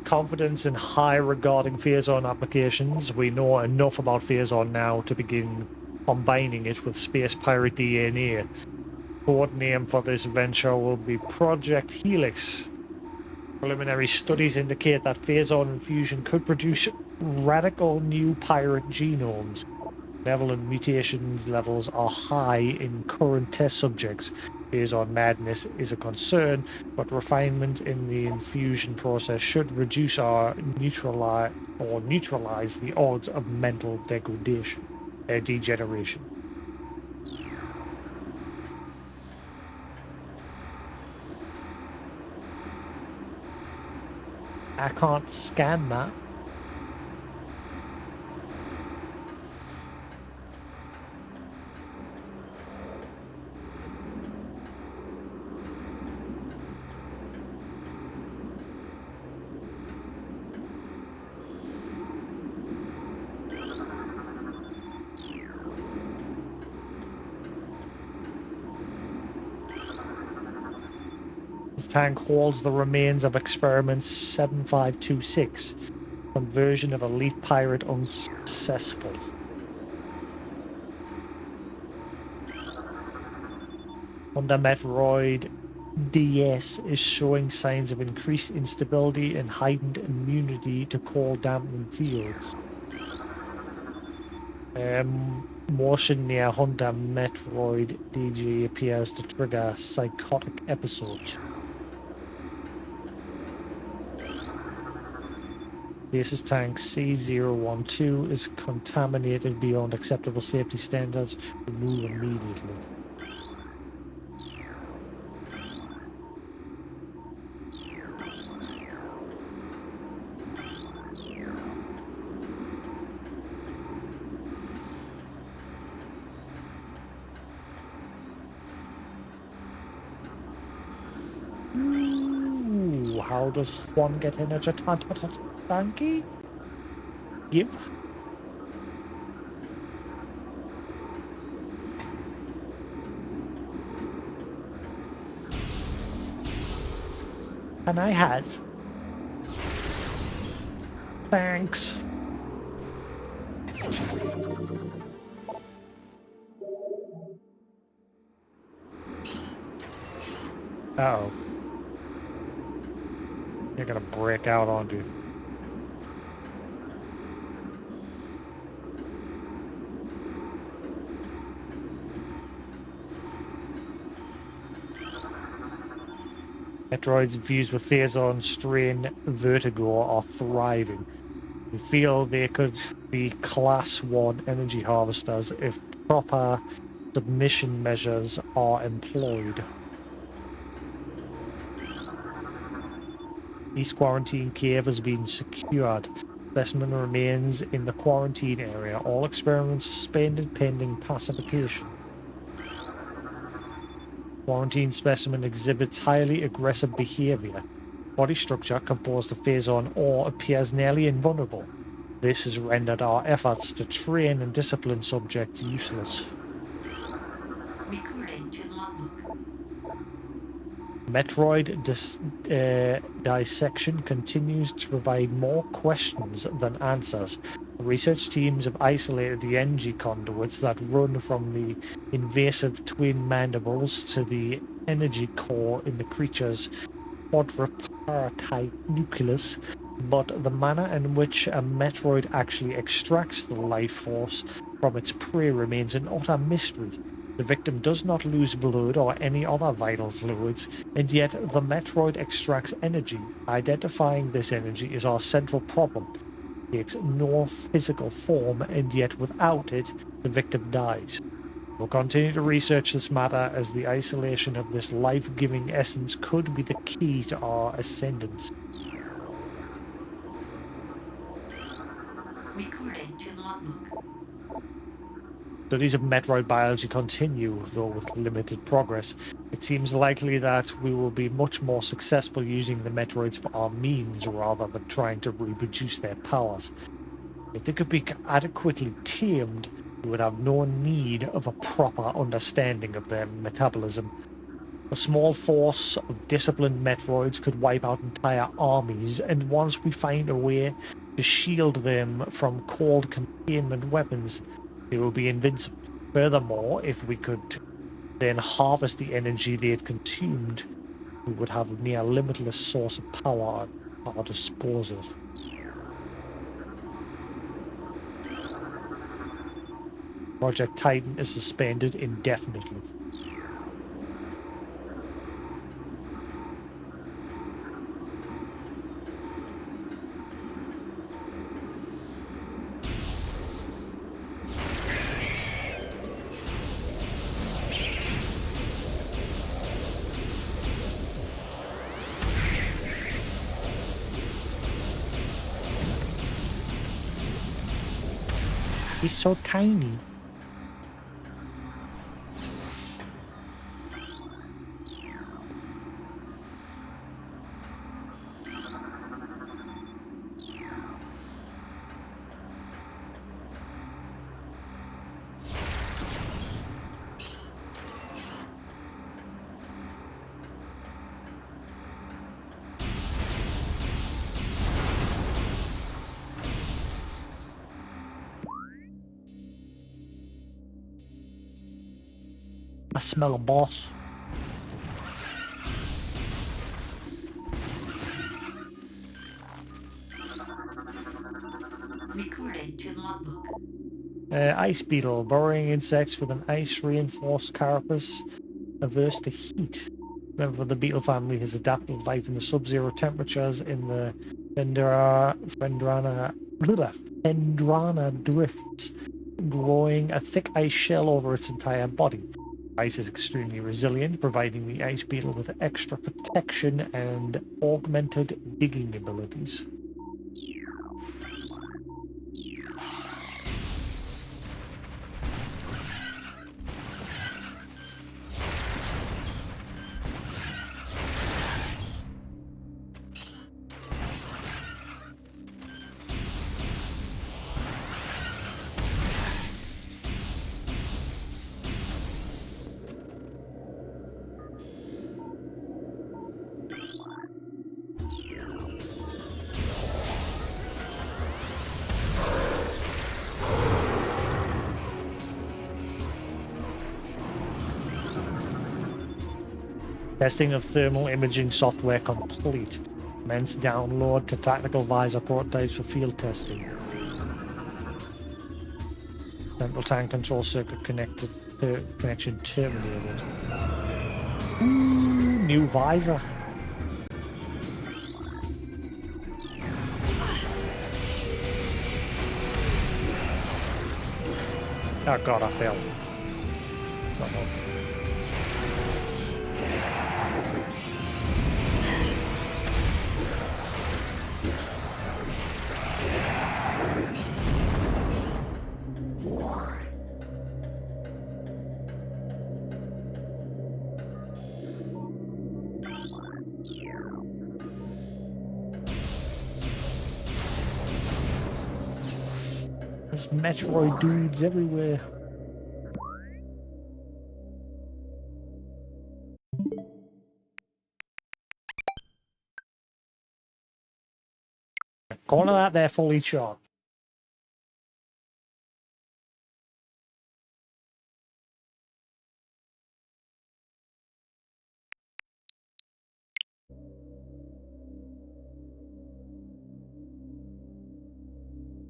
Confidence and high regarding Phazon applications. We know enough about Phazon now to begin combining it with space pirate DNA. Code name for this venture will be Project Helix. Preliminary studies indicate that Phazon infusion could produce radical new pirate genomes. Benevolent mutations levels are high in current test subjects. Phazon madness is a concern, but refinement in the infusion process should reduce or neutralize the odds of mental degeneration. I can't scan that. This tank holds the remains of experiment 7526. Conversion of elite pirate unsuccessful. Under Metroid, DS is showing signs of increased instability and heightened immunity to cold dampening fields. Motion near Honda Metroid DG appears to trigger psychotic episodes. Stasis tank C012 is contaminated beyond acceptable safety standards. Remove immediately. Ooh, how does Juan get energy tanky? Give. And I has. Thanks. Uh-oh. You're gonna break out onto you. Metroids infused with Phazon, Strain, Vertigo are thriving. We feel they could be Class 1 energy harvesters if proper submission measures are employed. East Quarantine Cave has been secured. Specimen remains in the quarantine area. All experiments suspended pending pacification. Quarantine specimen exhibits highly aggressive behavior. Body structure composed of Phazon ore appears nearly invulnerable. This has rendered our efforts to train and discipline subjects useless. recording to logbook. Metroid dissection continues to provide more questions than answers. Research teams have isolated the energy conduits that run from the invasive twin mandibles to the energy core in the creature's quadripartite nucleus, but the manner in which a Metroid actually extracts the life force from its prey remains an utter mystery. The victim does not lose blood or any other vital fluids, and yet the Metroid extracts energy. Identifying this energy is our central problem. It takes no physical form, and yet without it, the victim dies. We'll continue to research this matter, as the isolation of this life-giving essence could be the key to our ascendance. Recording to logbook. Studies of Metroid biology continue, though with limited progress. It seems likely that we will be much more successful using the Metroids for our means rather than trying to reproduce their powers. If they could be adequately tamed, we would have no need of a proper understanding of their metabolism. A small force of disciplined Metroids could wipe out entire armies, and once we find a way to shield them from cold containment weapons, they will be invincible. Furthermore, if we could then harvest the energy they had consumed, we would have a near limitless source of power at our disposal. Project Titan is suspended indefinitely. He's so tiny. I smell a boss. Recording to logbook. Ice beetle, burrowing insects with an ice-reinforced carapace, averse to heat. Member of the beetle family has adapted life in the sub-zero temperatures in the Phendrana drifts, growing a thick ice shell over its entire body. Ice is extremely resilient, providing the ice beetle with extra protection and augmented digging abilities. Testing of thermal imaging software complete. Commence download to tactical visor prototypes for field testing. Central tank control circuit connection terminated. Ooh, new visor. Oh god, I failed. There's Metroid dudes everywhere. Corner that there fully charged.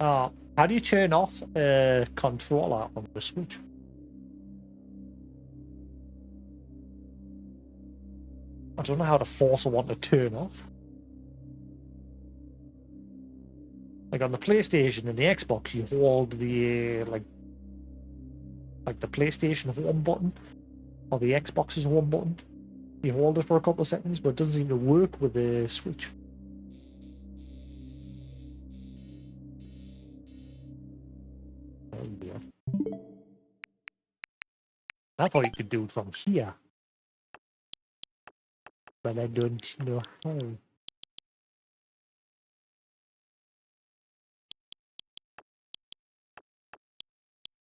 How do you turn off a controller on the Switch? I don't know how to force one to turn off. Like on the PlayStation and the Xbox, you hold the like the PlayStation home button or the Xbox's home button. You hold it for a couple of seconds, but it doesn't seem to work with the Switch. Oh yeah. I thought you could do it from here, but I don't know how.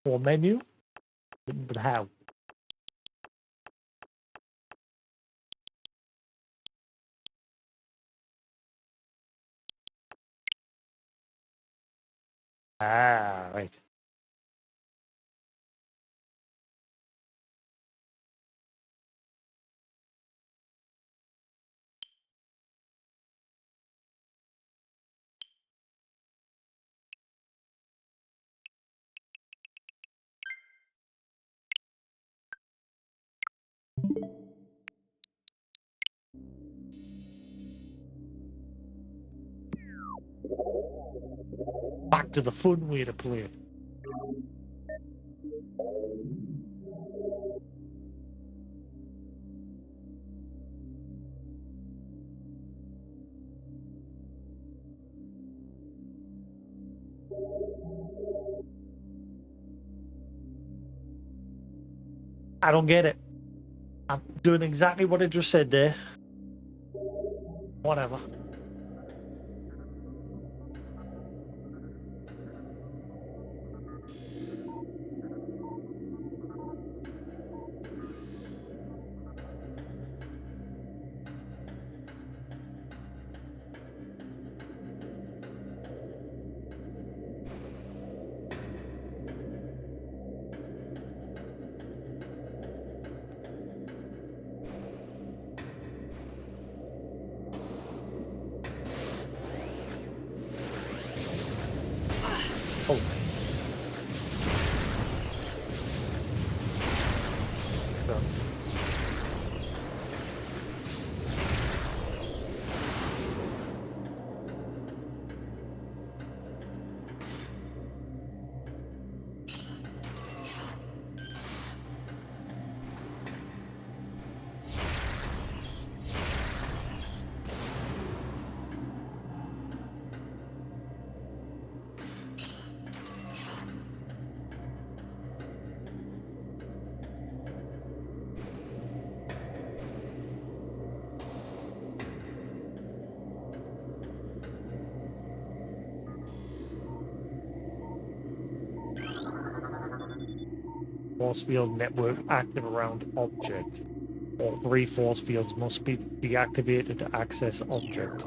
Or menu, but how? Ah, right. Back to the fun way to play it. I don't get it. I'm doing exactly what I just said there. Whatever. Oh. Done. Force field network active around object. All 3 force fields must be deactivated to access object.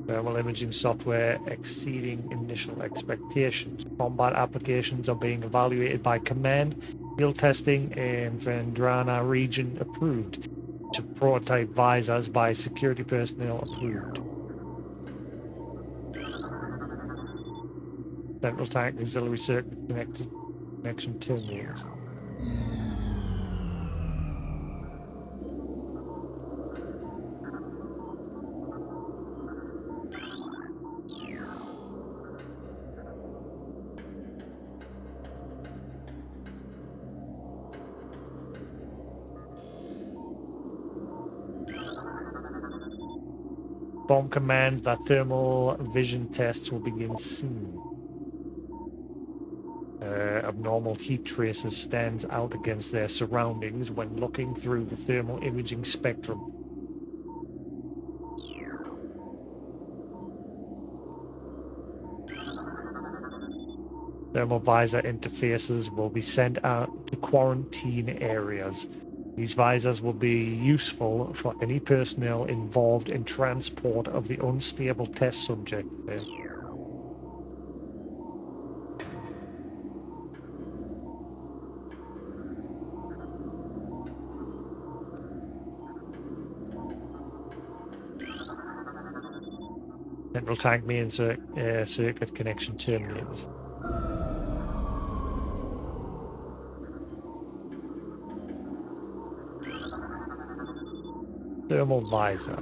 Thermal imaging software exceeding initial expectations. Combat applications are being evaluated by command. Field testing in Vendrana region approved. To prototype visors by security personnel approved. Central tank auxiliary circuit connection terminated. Bomb command that thermal vision tests will begin soon. Abnormal heat traces stands out against their surroundings when looking through the thermal imaging spectrum. Thermal visor interfaces will be sent out to quarantine areas. These visors will be useful for any personnel involved in transport of the unstable test subject there. Central tank main circuit connection terminated. Thermal visor.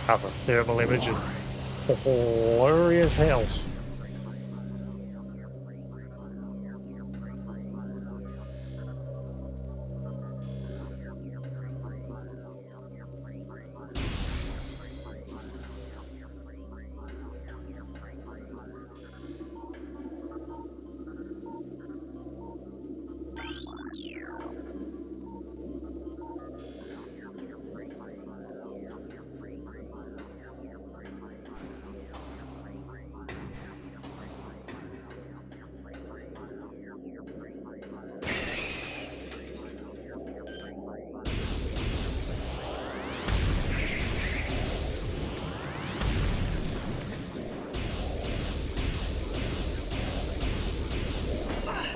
Have a thermal imaging. Blurry as hell.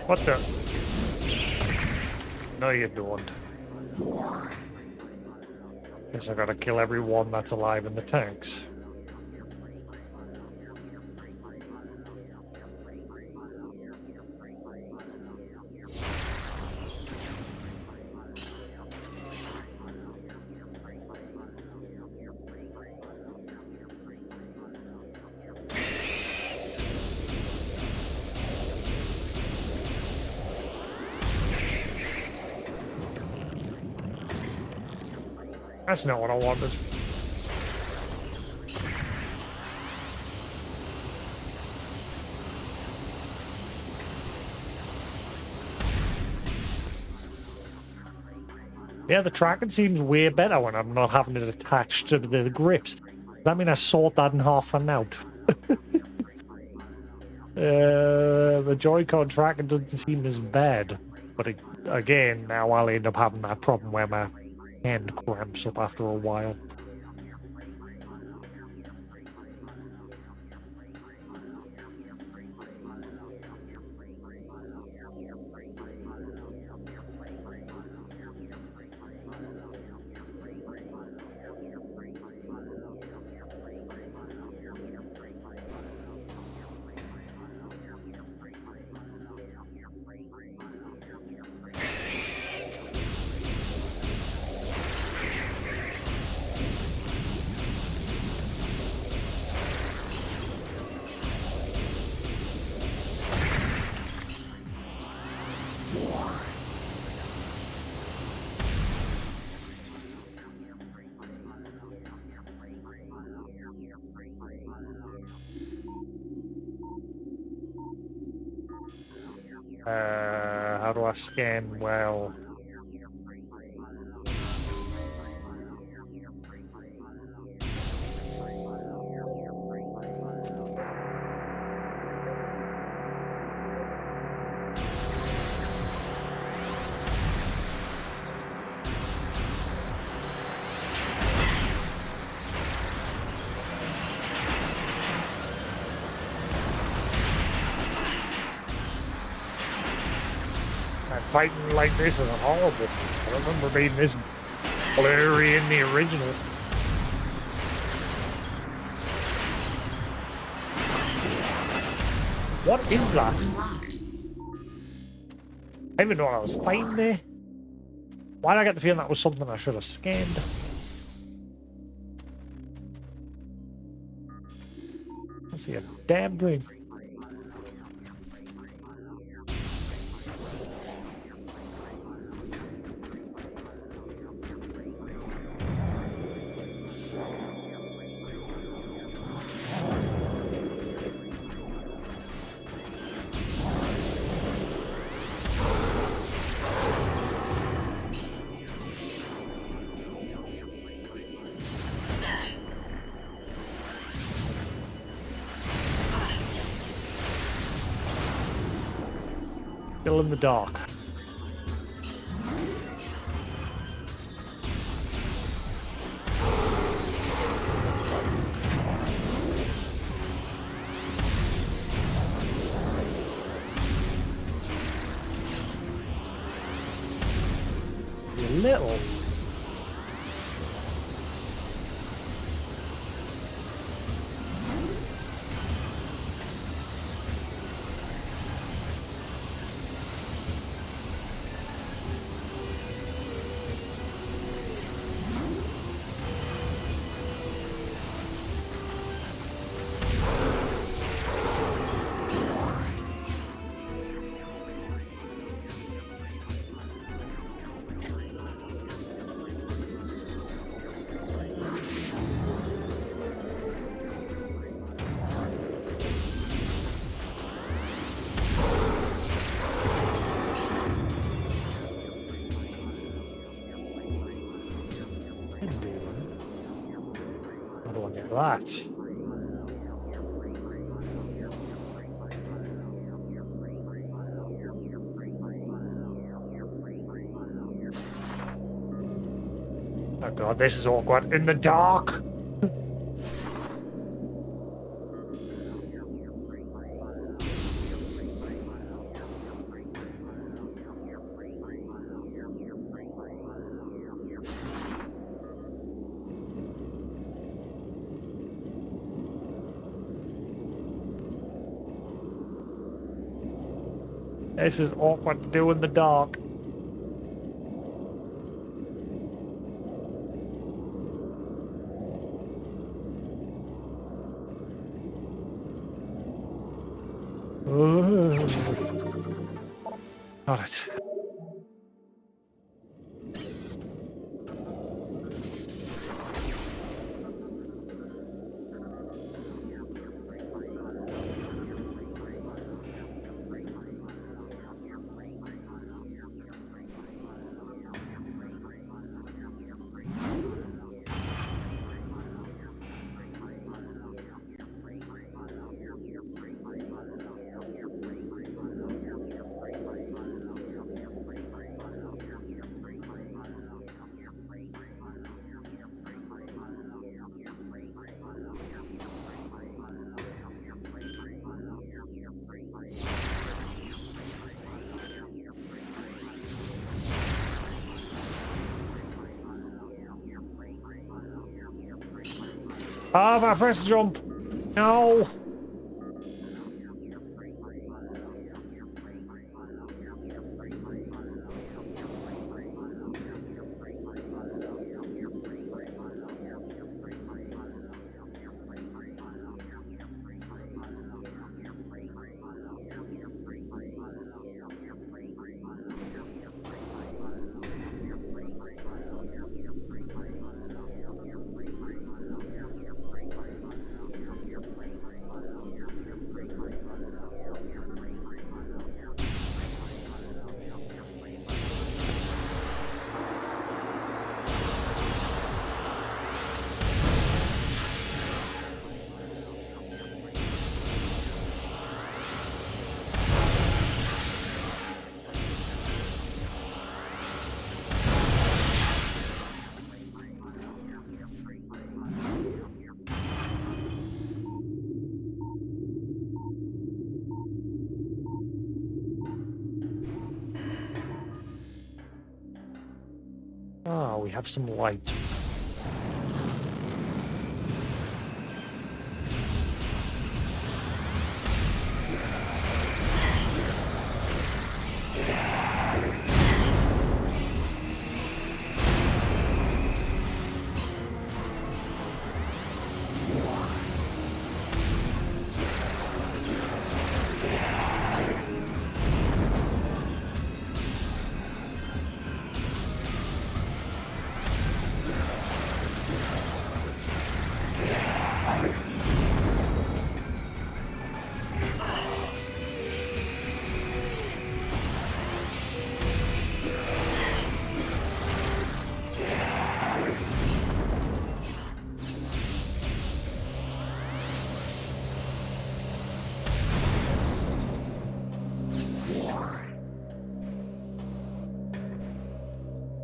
What the? No, you don't. Guess I gotta kill everyone that's alive in the tanks. That's not what I wanted. Yeah, the tracking seems way better when I'm not having it attached to the grips. Does that mean I sort that in half and out? The Joy-Con tracking doesn't seem as bad. But again, now I'll end up having that problem where my hand cramps up after a while. How do I scan well? Fighting like this is horrible. I remember being this blurry in the original. What is that? Unlocked. I even know what I was fighting there. Why did I get the feeling that was something I should have scanned? Let's see a damn thing. Still in the dark. You little. How do I get that? Oh god, this is awkward. In the dark! This is awkward to do in the dark. Got it. Ah, my first jump! No! we have some light.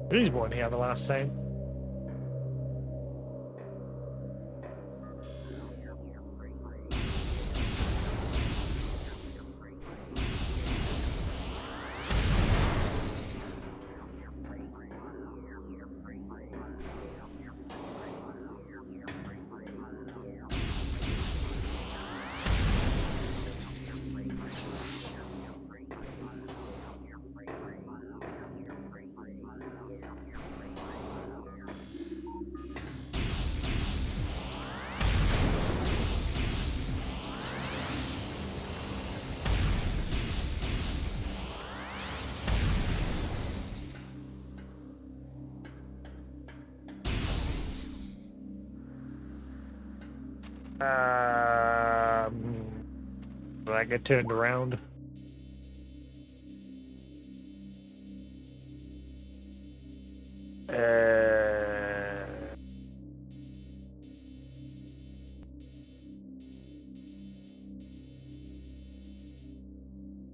There is one here the last time. I get turned around.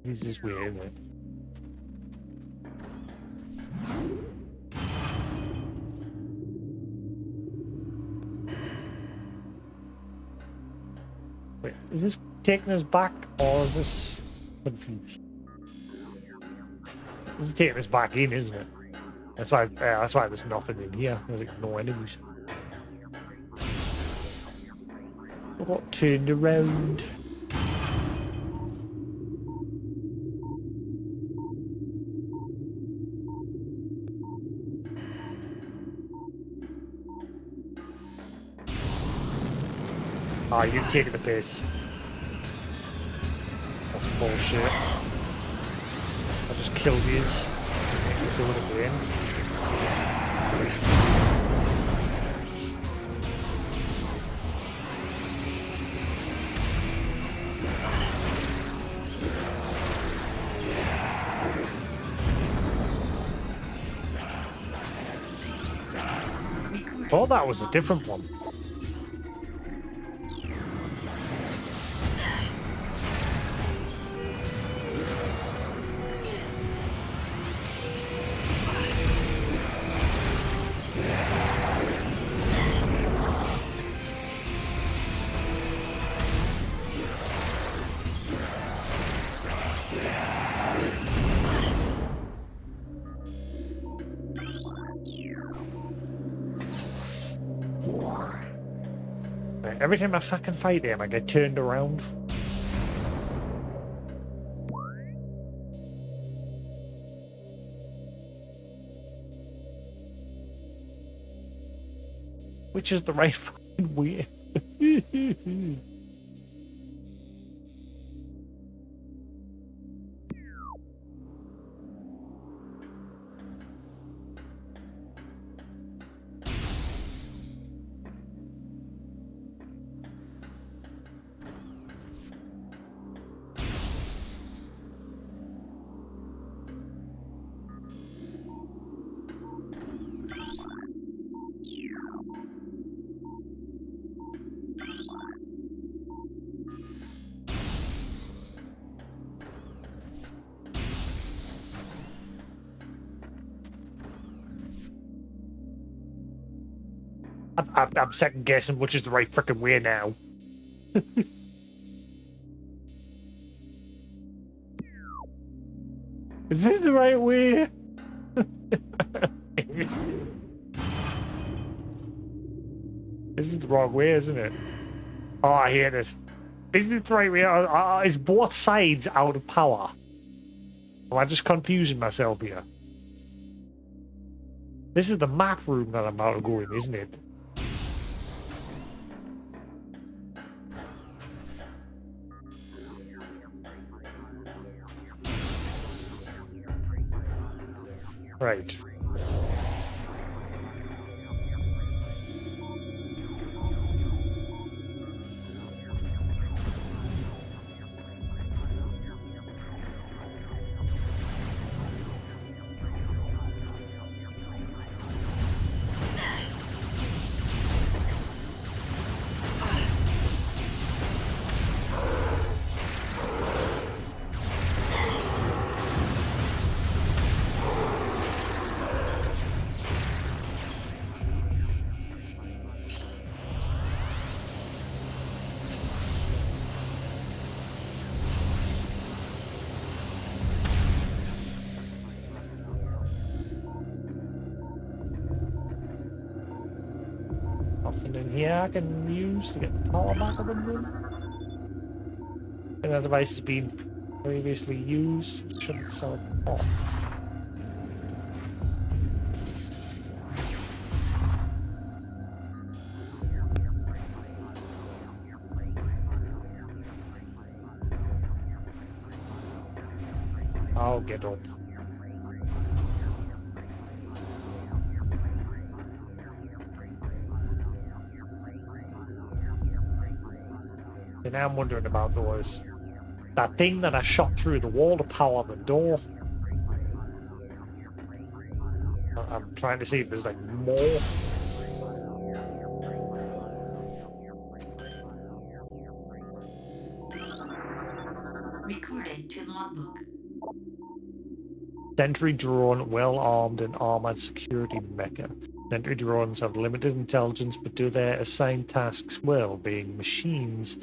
This is weird, isn't it? Wait, is this taking us back, or is this confused? This is taking us back in, isn't it? That's why there's nothing in here. There's like no enemies. I got turned around. Ah, you're taking the piss. That's bullshit. I just killed yous. Make you do it again. Oh, that was a different one. Every time I fucking fight him, I get turned around. Which is the right fucking way. I'm second guessing which is the right freaking way now. Is this the right way? This is the wrong way, isn't it? Oh, I hate it. Is it the right way? Is both sides out of power? Am I just confusing myself here? This is the mat room that I'm about to go in, isn't it? Right. Nothing in here I can use to get the power back up and running. And that device has been previously used. Shut itself off. I'll get up. And now I'm wondering about that thing that I shot through the wall to power the door. I'm trying to see if there's like more. Recorded to logbook. Sentry drone, well armed and armored security mecha. Sentry drones have limited intelligence but do their assigned tasks well. Being machines,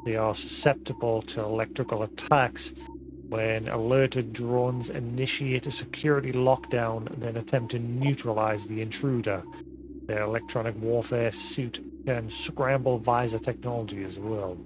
they are susceptible to electrical attacks. When alerted, drones initiate a security lockdown, then attempt to neutralize the intruder. Their electronic warfare suit can scramble visor technology as well.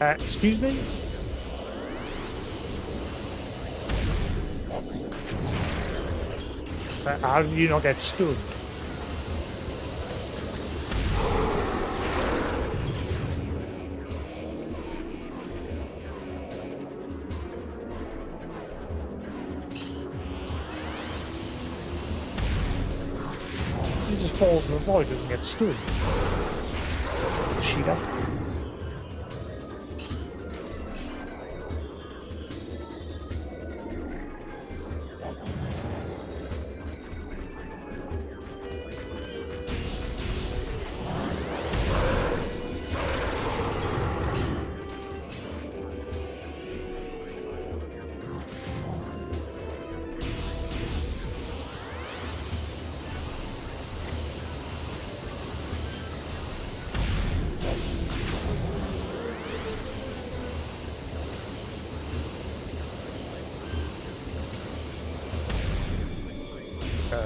Excuse me? How did you not get stunned? He just falls in the void, doesn't get stunned. She got.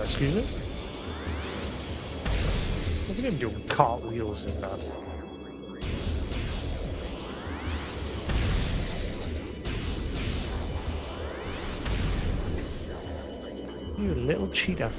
Excuse me? Look at him doing cartwheels and that. You little cheater.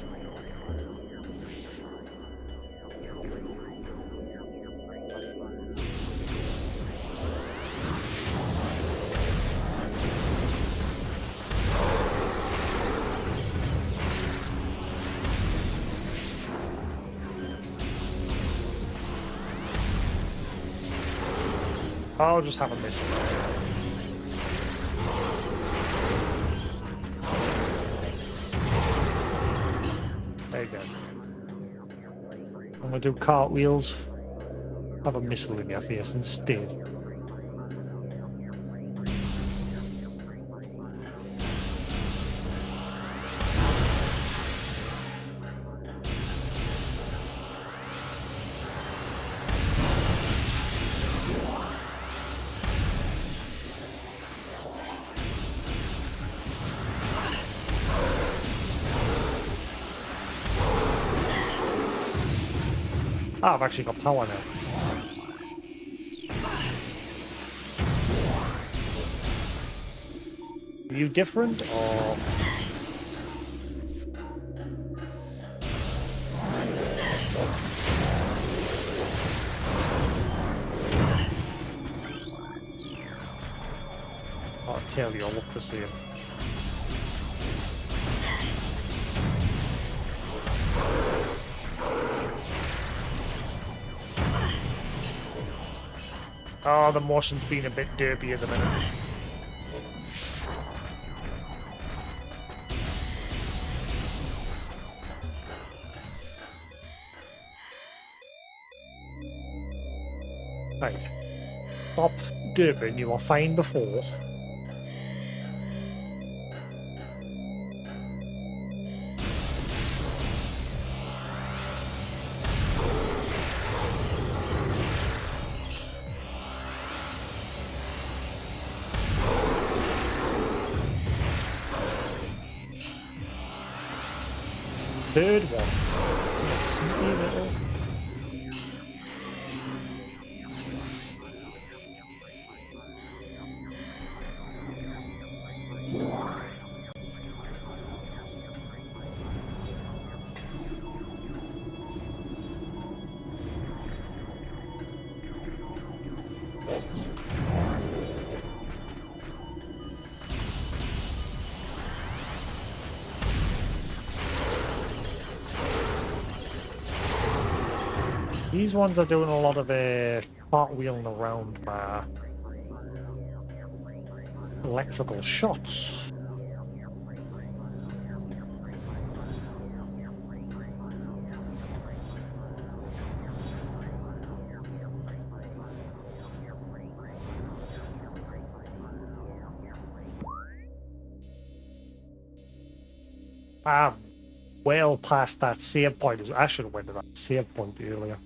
I'll just have a miss. There you go. I'm gonna do cartwheels. Have a missile in your face instead. Ah, I've actually got power now. Are you different, or...? I'll tell you, I'll look the same. Oh, the motion's been a bit derpy at the minute. Right. Stop derping, you were fine before. Third one. Sneaky little. These ones are doing a lot of cartwheeling around my electrical shots. I'm well past that save point. I should have went to that save point earlier.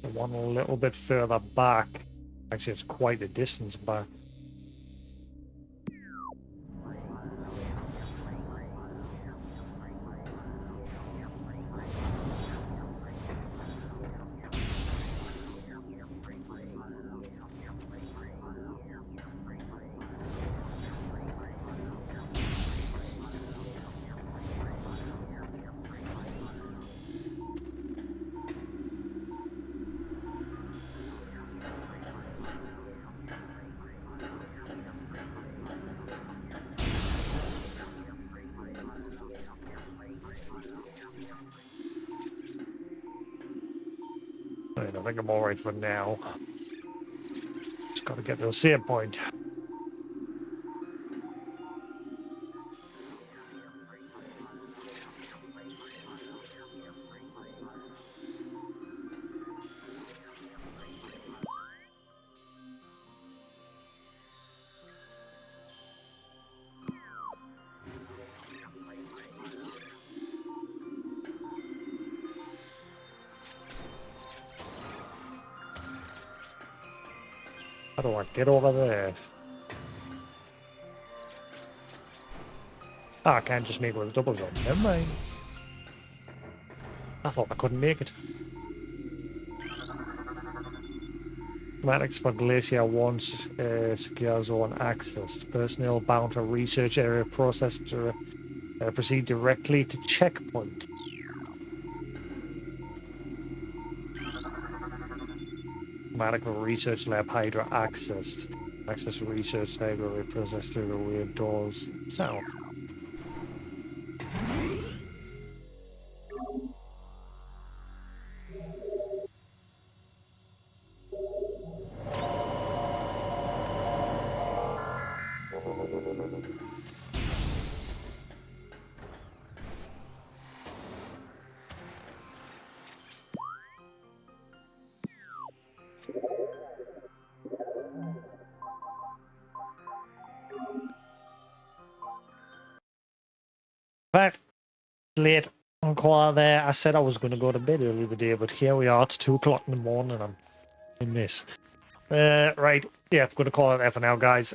The one a little bit further back. Actually, it's quite a distance back. Right, I think I'm alright for now. Just gotta get to a save point. How do I get over there? Ah, I can't just make it with a double jump. Never mind. I thought I couldn't make it. Schematics for Glacier 1 secure zone access. Personnel bound to research area process to proceed directly to checkpoint. Schematic for research lab Hydra accessed. Access research library process through the weird doors south. Back late on call out there. I said I was going to go to bed early today, but here we are. It's 2 o'clock in the morning. I'm in this. Right. Yeah, I'm going to call it there for now, guys.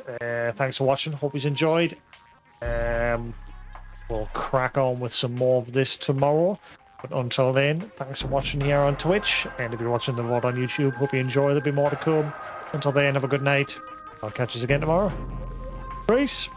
Thanks for watching. Hope you enjoyed. We'll crack on with some more of this tomorrow. But until then, thanks for watching here on Twitch. And if you're watching the VOD on YouTube, hope you enjoy. There'll be more to come. Until then, have a good night. I'll catch you again tomorrow. Peace.